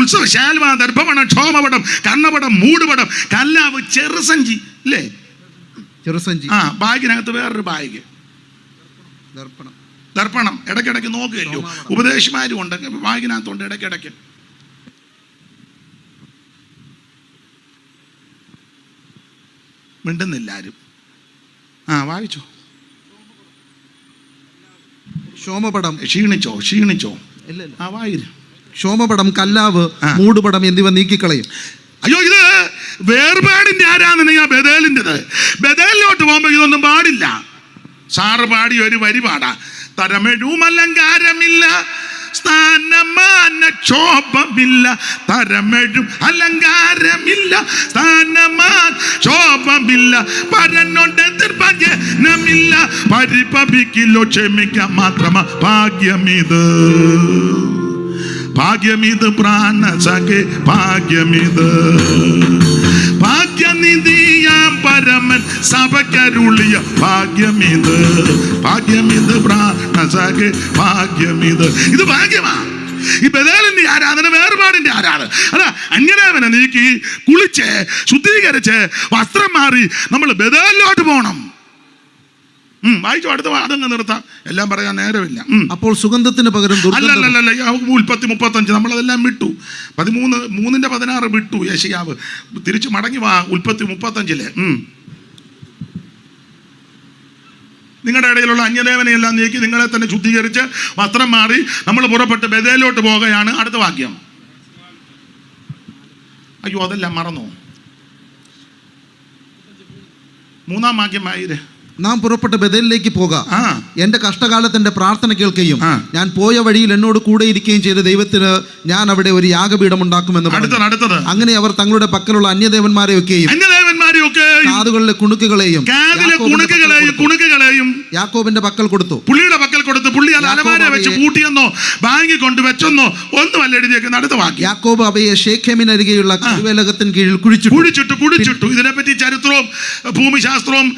ഉത്സവ ശാൽവ, ദർഭവണം, ക്ഷോമപടം, കർണപടം, മൂടുപടം, കല്ലാവ്, ചെറുസഞ്ചി. ഇല്ലേ? ചെറുസഞ്ചി. ബാഗിനകത്ത് വേറൊരു ബാഗ്, ദർപ്പണം. ഇടയ്ക്കിടയ്ക്ക് നോക്കുകയല്ലോ, ഉപദേശമാരും ഉണ്ട് ബാഗിനകത്തുണ്ട് ഇടയ്ക്കിടയ്ക്ക്. മിണ്ടുന്നില്ല ആരും. വായിച്ചോ. ക്ഷോമപടം. ക്ഷീണിച്ചോ. വായിര്. ക്ഷോമപടം, കല്ലാവ്, മൂടുപടം എന്നിവ നീക്കിക്കളയും. അയ്യോ, ഇത് വേർപാടിന്റെ ആരാധനയാ ബദേലിൻ്റെത്. ബദേലിലോട്ട് പോകുമ്പോൾ ഇതൊന്നും പാടില്ല. സാറ് പാടി ഒരു വരി പാടാ. തരമെഴും അലങ്കാരമില്ല, സ്ഥാനമാന ക്ഷോഭമില്ല. തരമെഴും അലങ്കാരമില്ല, സ്ഥാനമാൻ ക്ഷോഭമില്ല. പരനോട് എതിർഭജനമില്ല, പരിപവിക്കില്ലോ ക്ഷമിക്കാം മാത്രമാ ഭാഗ്യമിത്. ഭാഗ്യമിത് പ്രാണസഖേ, ഭാഗ്യമിത്. ഭാഗ്യനിധിയാം പരമൻ സഭക്കരുളിയ ഭാഗ്യമിത്. ഭാഗ്യമിത് പ്രാണസഖേ, ഭാഗ്യമിത്. ഇത് ഭാഗ്യമാ. ഈ ബദേലിന്റെ ആരാധന വേർപാടിന്റെ ആരാധന. അല്ല, അന്യദേവനെ നീക്കി കുളിച്ച് ശുദ്ധീകരിച്ച് വസ്ത്രം മാറി നമ്മൾ ബദേലിലോട്ട് പോകണം. വായിച്ചോ, അടുത്ത അതങ്ങ് നിർത്താം, എല്ലാം പറയാൻ നേരമില്ല. അപ്പോൾ സുഗന്ധത്തിന് പകരം അല്ലല്ല, ഉൽപ്പത്തി 35 നമ്മളതെല്ലാം വിട്ടു. 13:16 വിട്ടു യെശയ്യാവ്. തിരിച്ചു മടങ്ങി വാ ഉൽപ്പത്തി 35. നിങ്ങളുടെ ഇടയിലുള്ള അന്യദേവനെയെല്ലാം നീക്കി നിങ്ങളെ തന്നെ ശുദ്ധീകരിച്ച് വസ്ത്രം മാറി നമ്മൾ പുറപ്പെട്ട് ബദേലിലോട്ട് പോകുകയാണ്. അടുത്ത വാക്യം. അയ്യോ, അതെല്ലാം മറന്നോ? 3-ാം വാക്യം ആയിരേ. നാം പുറപ്പെട്ട ബദേലിലേക്ക് പോകാം. എന്റെ കഷ്ടകാലത്തിന്റെ പ്രാർത്ഥന കേൾക്കുകയും ഞാൻ പോയ വഴിയിൽ എന്നോട് കൂടെ ഇരിക്കുകയും ചെയ്ത ദൈവത്തിന് ഞാൻ അവിടെ ഒരു യാഗപീഠം ഉണ്ടാക്കുമെന്ന് പറഞ്ഞു. അങ്ങനെ അവർ തങ്ങളുടെ പക്കലുള്ള അന്യദേവന്മാരെയൊക്കെയും കാതുകളിലെ കുണുക്കുകളെയും യാക്കോബിന്റെ പക്കൽ കൊടുത്തു. പുള്ളിയുടെ പക്കൽ കൊടുത്തു. പുള്ളി അലമാര വെച്ച് പൂട്ടിയെന്നോ ബാങ്കിൽ കൊണ്ട് വെച്ചെന്നോ ഒന്നുമല്ല എഴുതിയേക്കുന്ന. അടുത്ത വാക്യം. യാക്കോബ് അവയെ ശേഖേമിനരികെയുള്ള കരുവേലകത്തിന് കീഴിൽ കുഴിച്ചിട്ടു. ഇതിനെപ്പറ്റി ചരിത്രവും ഭൂമിശാസ്ത്രവും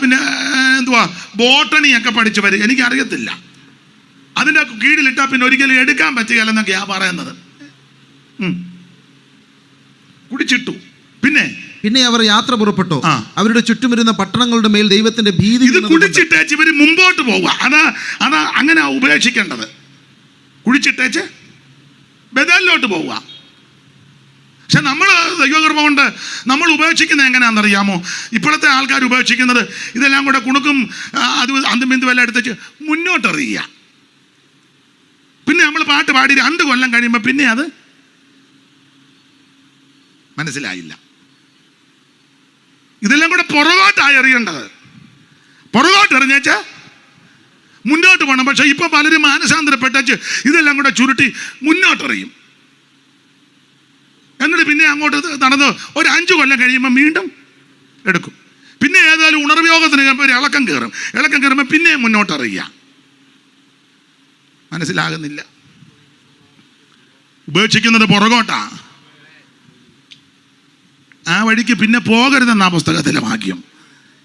പിന്നെ എന്തുവാ ബോട്ടണിയൊക്കെ പഠിച്ചു വരും. എനിക്കറിയത്തില്ല. അതിൻ്റെ കീഴിലിട്ടാൽ പിന്നെ ഒരിക്കലും എടുക്കാൻ പറ്റുകയല്ലെന്നൊക്കെയാ പറയുന്നത്. കുടിച്ചിട്ടു. പിന്നെ പിന്നെ അവർ യാത്ര പുറപ്പെട്ടു. അവരുടെ ചുറ്റുമിരുന്ന പട്ടണങ്ങളുടെ മേൽ ദൈവത്തിന്റെ ഭീതി. ഇത് കുടിച്ചിട്ടേച്ച് ഇവര് മുമ്പോട്ട് പോവുക. അതാ അങ്ങനെ ഉപേക്ഷിക്കേണ്ടത്. കുടിച്ചിട്ടേച്ച് ബദലിലോട്ട് പോവുക. പക്ഷെ നമ്മൾ ദൈവകൃപ കൊണ്ട് നമ്മൾ ഉപേക്ഷിക്കുന്നത് എങ്ങനെയാണെന്നറിയാമോ? ഇപ്പോഴത്തെ ആൾക്കാർ ഉപേക്ഷിക്കുന്നത് ഇതെല്ലാം കൂടെ കുണുക്കും അത് അന്തിബിന്ദുവെല്ലാം എടുത്തേച്ച് മുന്നോട്ടെറിയുക. പിന്നെ നമ്മൾ പാട്ട് പാടി 2 കൊല്ലം കഴിയുമ്പോൾ പിന്നെ അത് മനസ്സിലായില്ല. ഇതെല്ലാം കൂടെ പുറകോട്ടായി എറിയേണ്ടത്. പുറകോട്ട് എറിഞ്ഞേച്ച് മുന്നോട്ട് പോകണം. പക്ഷെ ഇപ്പൊ പലരും മാനസാന്തരപ്പെട്ടേച്ച് ഇതെല്ലാം കൂടെ ചുരുട്ടി മുന്നോട്ടെറിയും. എന്നിട്ട് പിന്നെ അങ്ങോട്ട് നടന്ന് ഒരു 5 കൊല്ലം കഴിയുമ്പോൾ വീണ്ടും എടുക്കും. പിന്നെ ഏതായാലും ഉണർവയോഗത്തിന് ഒരു ഇളക്കം കയറുമ്പോൾ പിന്നെ മുന്നോട്ടെറിയുക. മനസ്സിലാകുന്നില്ല. ഉപേക്ഷിക്കുന്നത് പുറകോട്ടാ. ആ വഴിക്ക് പിന്നെ പോകരുതെന്നാ പുസ്തകത്തിലെ വാക്യം.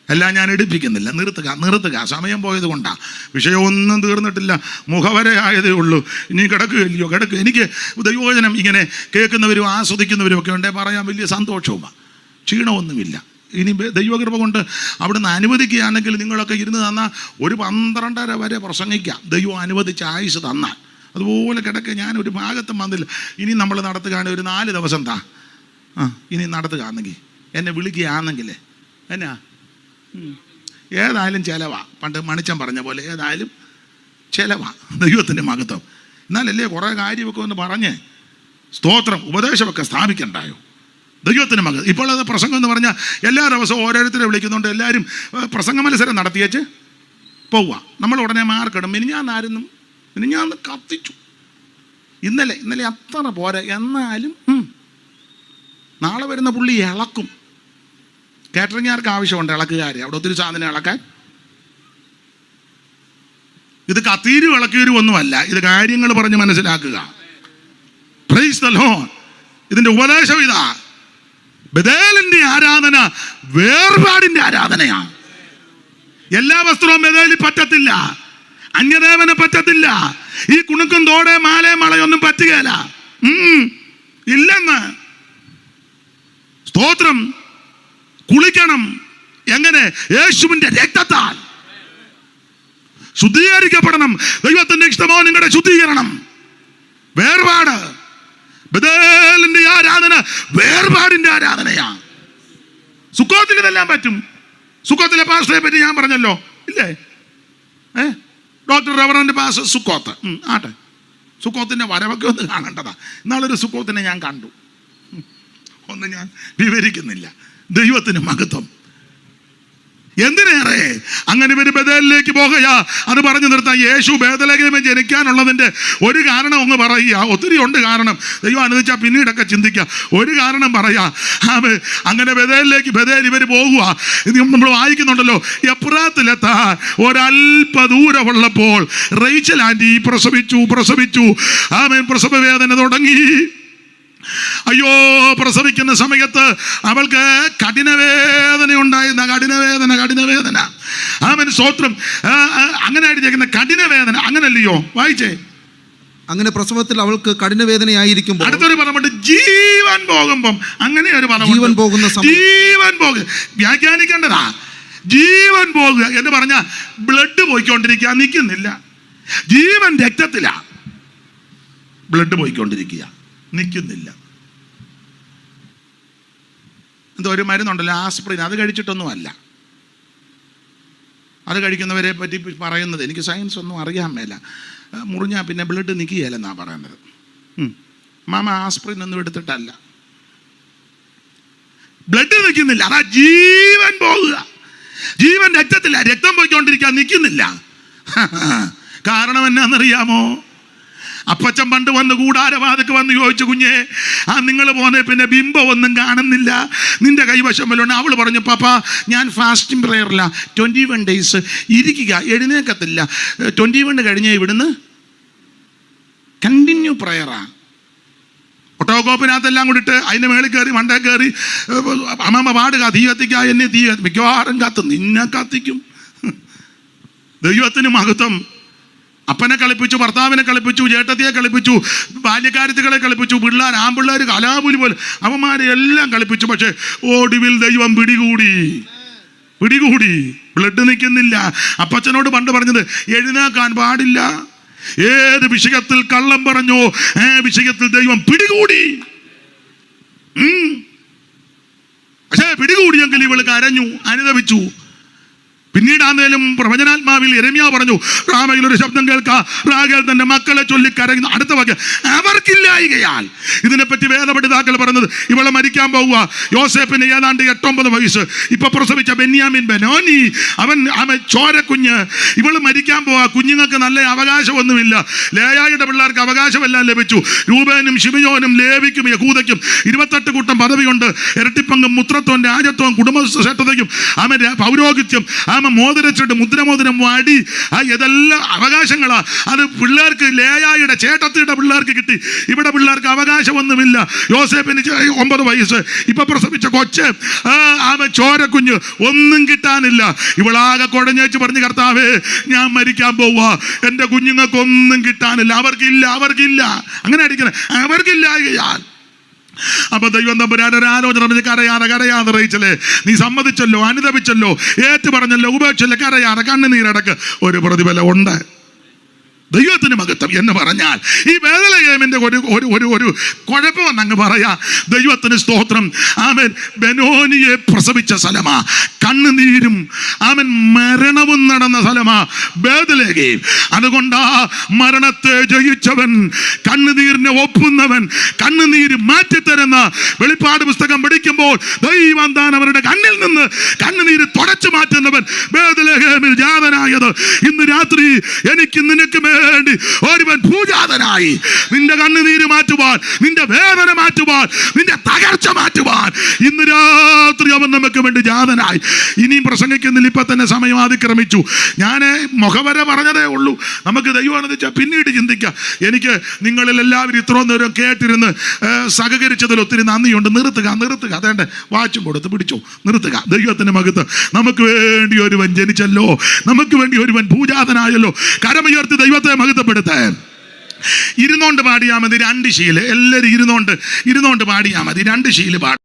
എല്ലാം ഞാൻ എടുപ്പിക്കുന്നില്ല. നിർത്തുക. സമയം പോയത് കൊണ്ടാണ്. വിഷയമൊന്നും തീർന്നിട്ടില്ല. മുഖവരെ ആയതേ ഉള്ളൂ. ഇനി കിടക്കുകയില്ലയോ? എനിക്ക് ദൈവവചനം ഇങ്ങനെ കേൾക്കുന്നവരും ആസ്വദിക്കുന്നവരും ഒക്കെ ഉണ്ടേ പറയാൻ വലിയ സന്തോഷവുമാണ്. ക്ഷീണമൊന്നുമില്ല. ഇനി ദൈവകൃപ കൊണ്ട് അവിടുന്ന് അനുവദിക്കുകയാണെങ്കിൽ നിങ്ങളൊക്കെ ഇരുന്ന് തന്നാൽ ഒരു 12:30 വരെ പ്രസംഗിക്കാം. ദൈവം അനുവദിച്ച് ആയുസ് തന്നാൽ. അതുപോലെ കിടക്കുക. ഞാനൊരു ഭാഗത്തും വന്നില്ല. ഇനി നമ്മൾ നടത്തുകയാണെങ്കിൽ ഒരു 4 ദിവസം ഇനി നടത്തുകയാണെങ്കിൽ എന്നെ വിളിക്കുകയാണെങ്കിൽ എന്നാ ഏതായാലും ചിലവാ. പണ്ട് മണിച്ചൻ പറഞ്ഞ പോലെ ഏതായാലും ചിലവാ. ദൈവത്തിൻ്റെ മഹത്വം. എന്നാലല്ലേ കുറേ കാര്യമൊക്കെ ഒന്ന് പറഞ്ഞ് സ്തോത്രം ഉപദേശമൊക്കെ സ്ഥാപിക്കണ്ടായോ? ദൈവത്തിന് മഹത്വം. ഇപ്പോൾ അത് പ്രസംഗം എന്ന് പറഞ്ഞാൽ എല്ലാ ദിവസവും ഓരോരുത്തരെ വിളിക്കുന്നുണ്ട്. എല്ലാവരും പ്രസംഗ മത്സരം നടത്തിയേച്ച് പോവുക. നമ്മൾ ഉടനെ മാർക്കിടും. ഞാൻ കത്തിച്ചു. ഇന്നലെ അത്ര പോരാ. എന്നാലും നാളെ വരുന്ന പുള്ളി ഇളക്കും. കാറ്ററിംഗുകാർക്ക് ആവശ്യമുണ്ട് ഇളക്കുകാർ. അവിടെ ഒത്തിരി സാധനം ഇളക്കാൻ. ഇത് കത്തീരും ഇളക്കീരും ഒന്നുമല്ല. ഇത് കാര്യങ്ങൾ പറഞ്ഞ് മനസ്സിലാക്കുക. Praise the Lord. ഇതിന്റെ ഉപദേശം ഇതാ. ബഥേലിന്റെ ആരാധന വേർപാടിന്റെ ആരാധനയാണ്. എല്ലാ വസ്ത്രവും ബഥേലിൽ പറ്റത്തില്ല. അന്യദേവനെ പറ്റത്തില്ല. ഈ കുണുക്കും തോടെ മാലേ മളയൊന്നും പറ്റുകയില്ല. ഇല്ലെന്ന്. സ്തോത്രം. കുളിക്കണം. എങ്ങനെ? യേശുവിന്റെ രക്തത്താൽ ശുദ്ധീകരിക്കപ്പെടണം. ദൈവത്തിന്റെ ഇഷ്ടമോ നിങ്ങളുടെ ശുദ്ധീകരണം. വേർപാട്. ബഥേലിന്റെ ആരാധന വേർപാടിന്റെ ആരാധനയാണ്. സുക്കോത്തിൽ ഇതെല്ലാം പറ്റും. സുക്കോത്തിലെ പാസ്റ്ററെ പറ്റി ഞാൻ പറഞ്ഞല്ലോ ഇല്ലേ? ഡോക്ടർ റവറന്റ് പാസ്റ്റർ സുക്കോത്ത്. ആട്ടെ, സുക്കോത്തിന്റെ വരവൊക്കെ ഒന്ന് കാണേണ്ടതാ. ഇന്നാളൊരു സുക്കോത്തിനെ ഞാൻ കണ്ടു. ഒന്നും ഞാൻ വിവരിക്കുന്നില്ല. ദൈവത്തിന് മഹത്വം. എന്തിനേറെ അങ്ങനെ ഇവര് ബഥേലിലേക്ക് പോകുക. അത് പറഞ്ഞു നിർത്താൻ യേശു ബേത്ലഹേമിൽ ജനിക്കാനുള്ളതിന്റെ ഒരു കാരണം ഒന്ന് പറയുക. ഒത്തിരി ഉണ്ട് കാരണം. ദൈവം അനുവദിച്ചാൽ പിന്നീടൊക്കെ ചിന്തിക്കുക. ഒരു കാരണം പറയാ. അങ്ങനെ ബഥേൽ ഇവര് പോകുക. ഇത് നമ്മൾ വായിക്കുന്നുണ്ടല്ലോ. എഫ്രാത്തിലെത്താൻ ഒരല്പ ദൂരമുള്ളപ്പോൾ റേച്ചൽ ആന്റി പ്രസവിച്ചു. പ്രസവ വേദന തുടങ്ങി. അയ്യോ, പ്രസവിക്കുന്ന സമയത്ത് അവൾക്ക് കഠിനവേദന ഉണ്ടായിരുന്ന കഠിനവേദന. സ്തോത്രം. അങ്ങനെ ആയിരിക്കുന്ന കഠിനവേദന. അങ്ങനല്ലയോ? വായിച്ചേ. അങ്ങനെ പ്രസവത്തിൽ അവൾക്ക് കഠിനവേദനയായിരിക്കുമ്പോൾ അടുത്തൊരു പദമുണ്ട്, ജീവൻ പോകുമ്പം. അങ്ങനെ ഒരു പദം, ജീവൻ പോകുന്ന ജീവൻ പോകുക. വ്യാഖ്യാനിക്കേണ്ടതാ. ജീവൻ പോകുക എന്ന് പറഞ്ഞാൽ ബ്ലഡ് പോയിക്കൊണ്ടിരിക്കുക, നിൽക്കുന്നില്ല. ജീവൻ രക്തത്തിലാ. ബ്ലഡ് പോയിക്കൊണ്ടിരിക്കുക, നിൽക്കുന്നില്ല. എന്തോ ഒരു മരുന്നുണ്ടല്ലോ ആസ്പ്രിൻ. അത് കഴിച്ചിട്ടൊന്നുമല്ല. അത് കഴിക്കുന്നവരെ പറ്റി പറയുന്നത് എനിക്ക് സയൻസ് ഒന്നും അറിയാൻ മേല. മുറിഞ്ഞാൽ പിന്നെ ബ്ലഡ് നിൽക്കുകയല്ലെന്നാണ് പറയുന്നത്. മാമ ആസ്പ്രിൻ ഒന്നും എടുത്തിട്ടല്ല. ബ്ലഡ് നിൽക്കുന്നില്ല. അതാ ജീവൻ പോകുക. ജീവൻ രക്തത്തില്ല. രക്തം പോയിക്കൊണ്ടിരിക്കുക, നിൽക്കുന്നില്ല. കാരണം എന്നാന്നറിയാമോ? അപ്പച്ചൻ പണ്ട് വന്ന് കൂടാരവാദക്ക് വന്ന് ചോദിച്ചു, കുഞ്ഞേ നിങ്ങൾ പോന്നെ പിന്നെ ബിംബം ഒന്നും കാണുന്നില്ല, നിന്റെ കൈവശം വല്ലോണ്ട്. അവൾ പറഞ്ഞു, പാപ്പ ഞാൻ ഫാസ്റ്റിംഗ് പ്രെയറില്ല, 21 days ഇരിക്കുക, എഴുന്നേക്കത്തില്ല. 21 കഴിഞ്ഞ് ഇവിടുന്ന് കണ്ടിന്യൂ പ്രെയറാ. ഒട്ടോകോപ്പിനകത്തെല്ലാം കൂടിയിട്ട് അതിൻ്റെ മേളിൽ കയറി മണ്ടേ കയറി അമ്മമ്മ പാടുക, തീ കത്തിക്കുക, എന്നെ തീ മിക്കവാറും കത്തും, നിന്നെ കത്തിക്കും. ദൈവത്തിന് മഹത്വം. അപ്പനെ കളിപ്പിച്ചു, ഭർത്താവിനെ കളിപ്പിച്ചു, ചേട്ടത്തിയെ കളിപ്പിച്ചു, ബാല്യക്കാരത്തികളെ കളിപ്പിച്ചു, ആമ്പിള്ളേർ കലാപുലി പോലെ അവന്മാരെ എല്ലാം കളിപ്പിച്ചു. പക്ഷെ ഒടുവിൽ ദൈവം പിടികൂടി. ബ്ലഡ് നിൽക്കുന്നില്ല. അപ്പച്ചനോട് പണ്ട് പറഞ്ഞത് എഴുന്നേക്കാൻ പാടില്ല. ഏത് വിഷയത്തിൽ കള്ളം പറഞ്ഞോ വിഷയത്തിൽ ദൈവം പിടികൂടി. പക്ഷേ പിടികൂടിയെങ്കിൽ ഇവൾ കരഞ്ഞു, അനുതപിച്ചു. പിന്നീട് ആന്നേലും പ്രവചനാത്മാവിൽ യെരമ്യാവ് പറഞ്ഞു, റാമയിലൊരു ശബ്ദം കേൾക്കാം, റാഗേൽ തന്റെ മക്കളെ ചൊല്ലി കരയുന്നു. അടുത്ത വാക്യം, അവർക്കില്ലായികയാൽ. ഇതിനെപ്പറ്റി വേദപഠിതാക്കൾ പറഞ്ഞത് ഇവളെ മരിക്കാൻ പോവുക. യോസേഫിന് ഏതാണ്ട് 8-9 വയസ്സ്. ഇപ്പൊ പ്രസവിച്ച ബെന്യാമിൻ ബെനോനി, അവൻ ചോരക്കുഞ്ഞ്. ഇവള് മരിക്കാൻ പോവാ. കുഞ്ഞുങ്ങൾക്ക് നല്ല അവകാശമൊന്നുമില്ല. ലേയായുടെ പിള്ളേർക്ക് അവകാശമെല്ലാം ലഭിച്ചു. രൂബേനും ശിമിയോനും ലേവിക്കും യഹൂദയ്ക്കും 28 കൂട്ടം പദവിയുണ്ട്. ഇരട്ടിപ്പങ്കും മുത്രത്വം രാജത്വം കുടുംബശ്രേഷ്ഠതയ്ക്കും പൗരോഹിത്യം മോതിരച്ചിട്ട് മുദ്രമോതിരം വാടി ഇതെല്ലാം അവകാശങ്ങളാ. അത് പിള്ളേർക്ക് ലേയായുടെ ചേട്ടത്തിയുടെ പിള്ളേർക്ക് കിട്ടി. ഇവിടെ പിള്ളേർക്ക് അവകാശമൊന്നുമില്ല. യോസേഫിന് 9 വയസ്സ്. ഇപ്പൊ പ്രസവിച്ച കൊച്ച്, ചോരക്കുഞ്ഞ്, ഒന്നും കിട്ടാനില്ല. ഇവളാകെ കുഴഞ്ഞേച്ച് പറഞ്ഞു, കർത്താവേ ഞാൻ മരിക്കാൻ പോവാ, എൻ്റെ കുഞ്ഞുങ്ങൾക്കൊന്നും കിട്ടാനില്ല. അവർക്കില്ല. അങ്ങനെ അടിക്കണേ, അവർക്കില്ല. അപ്പൊ ദൈവം തമ്പുരാന്റെ ഒരു ആലോചന പറഞ്ഞ് കരയാതെ അറിയിച്ചല്ലേ, നീ സമ്മതിച്ചല്ലോ, അനുതപിച്ചല്ലോ, ഏറ്റു പറഞ്ഞല്ലോ, ഉപേക്ഷല്ലോ, കരയാതെ കണ്ണുനീരടക്ക്, ഒരു പ്രതിഫലം ഉണ്ട്. ദൈവത്തിന് മഹത്വം എന്ന് പറഞ്ഞാൽ ഈ ബേത്ലഹേമിന്റെ ഒരു കുഴപ്പമെന്ന് അങ്ങ് പറയാ. ദൈവത്തിന് സ്തോത്രം. ആമേൻ. ബെനോനിയെ പ്രസവിച്ച സ്ഥലമാ, കണ്ണുനീരും ആമേൻ മരണവും നടന്ന സ്ഥലമാ ബേത്ലഹേം. അതുകൊണ്ടാ മരണത്തെ ജയിച്ചവൻ, കണ്ണുനീരിനെ ഒപ്പുന്നവൻ, കണ്ണുനീര് മാറ്റിത്തരുന്ന വെളിപ്പാട് പുസ്തകം പഠിക്കുമ്പോൾ ദൈവം താൻ അവരുടെ കണ്ണിൽ നിന്ന് കണ്ണുനീര് തുടച്ചു മാറ്റുന്നവൻ ബേത്ലഹേമിൽ ജാതനായത്. ഇന്ന് രാത്രി എനിക്ക് നിനക്ക് വേണ്ടി ഒരുവൻ പൂജാതനായി നിന്റെ കണ്ണുനീര് മാറ്റുവാൻ, നിന്റെ വേദന മാറ്റുവാൻ, നിന്റെ തകർച്ച മാറ്റുവാൻ ഇന്ന് രാത്രി അവൻ നമുക്ക് വേണ്ടി ജാതനായി. ഇനിയും പ്രസംഗിക്കുന്നില്ല, ഇപ്പൊ തന്നെ സമയം അതിക്രമിച്ചു. ഞാൻ മുഖവര പറഞ്ഞതേ ഉള്ളൂ. നമുക്ക് ദൈവമാണെന്ന് വെച്ചാൽ പിന്നീട് ചിന്തിക്കാം. എനിക്ക് നിങ്ങളിൽ എല്ലാവരും ഇത്രയും നേരം കേട്ടിരുന്ന് സഹകരിച്ചതിൽ ഒത്തിരി നന്ദിയുണ്ട്. നിർത്തുക. അതേണ്ട വാച്ചും കൊടുത്ത് പിടിച്ചോ, നിർത്തുക. ദൈവത്തിന് മഹത്വം. നമുക്ക് വേണ്ടി ഒരുവൻ ജനിച്ചല്ലോ, നമുക്ക് വേണ്ടി ഒരുവൻ പൂജാതനായല്ലോ. കരമുയർത്തി ദൈവത്തെ മഹത്വപ്പെടുത്താൻ. ഇരുന്നോണ്ട് പാടിയാൽ മതി 2 ശീല്. എല്ലാവരും ഇരുന്നോണ്ട് പാടിയാൽ മതി. 2 ശീല് പാടും.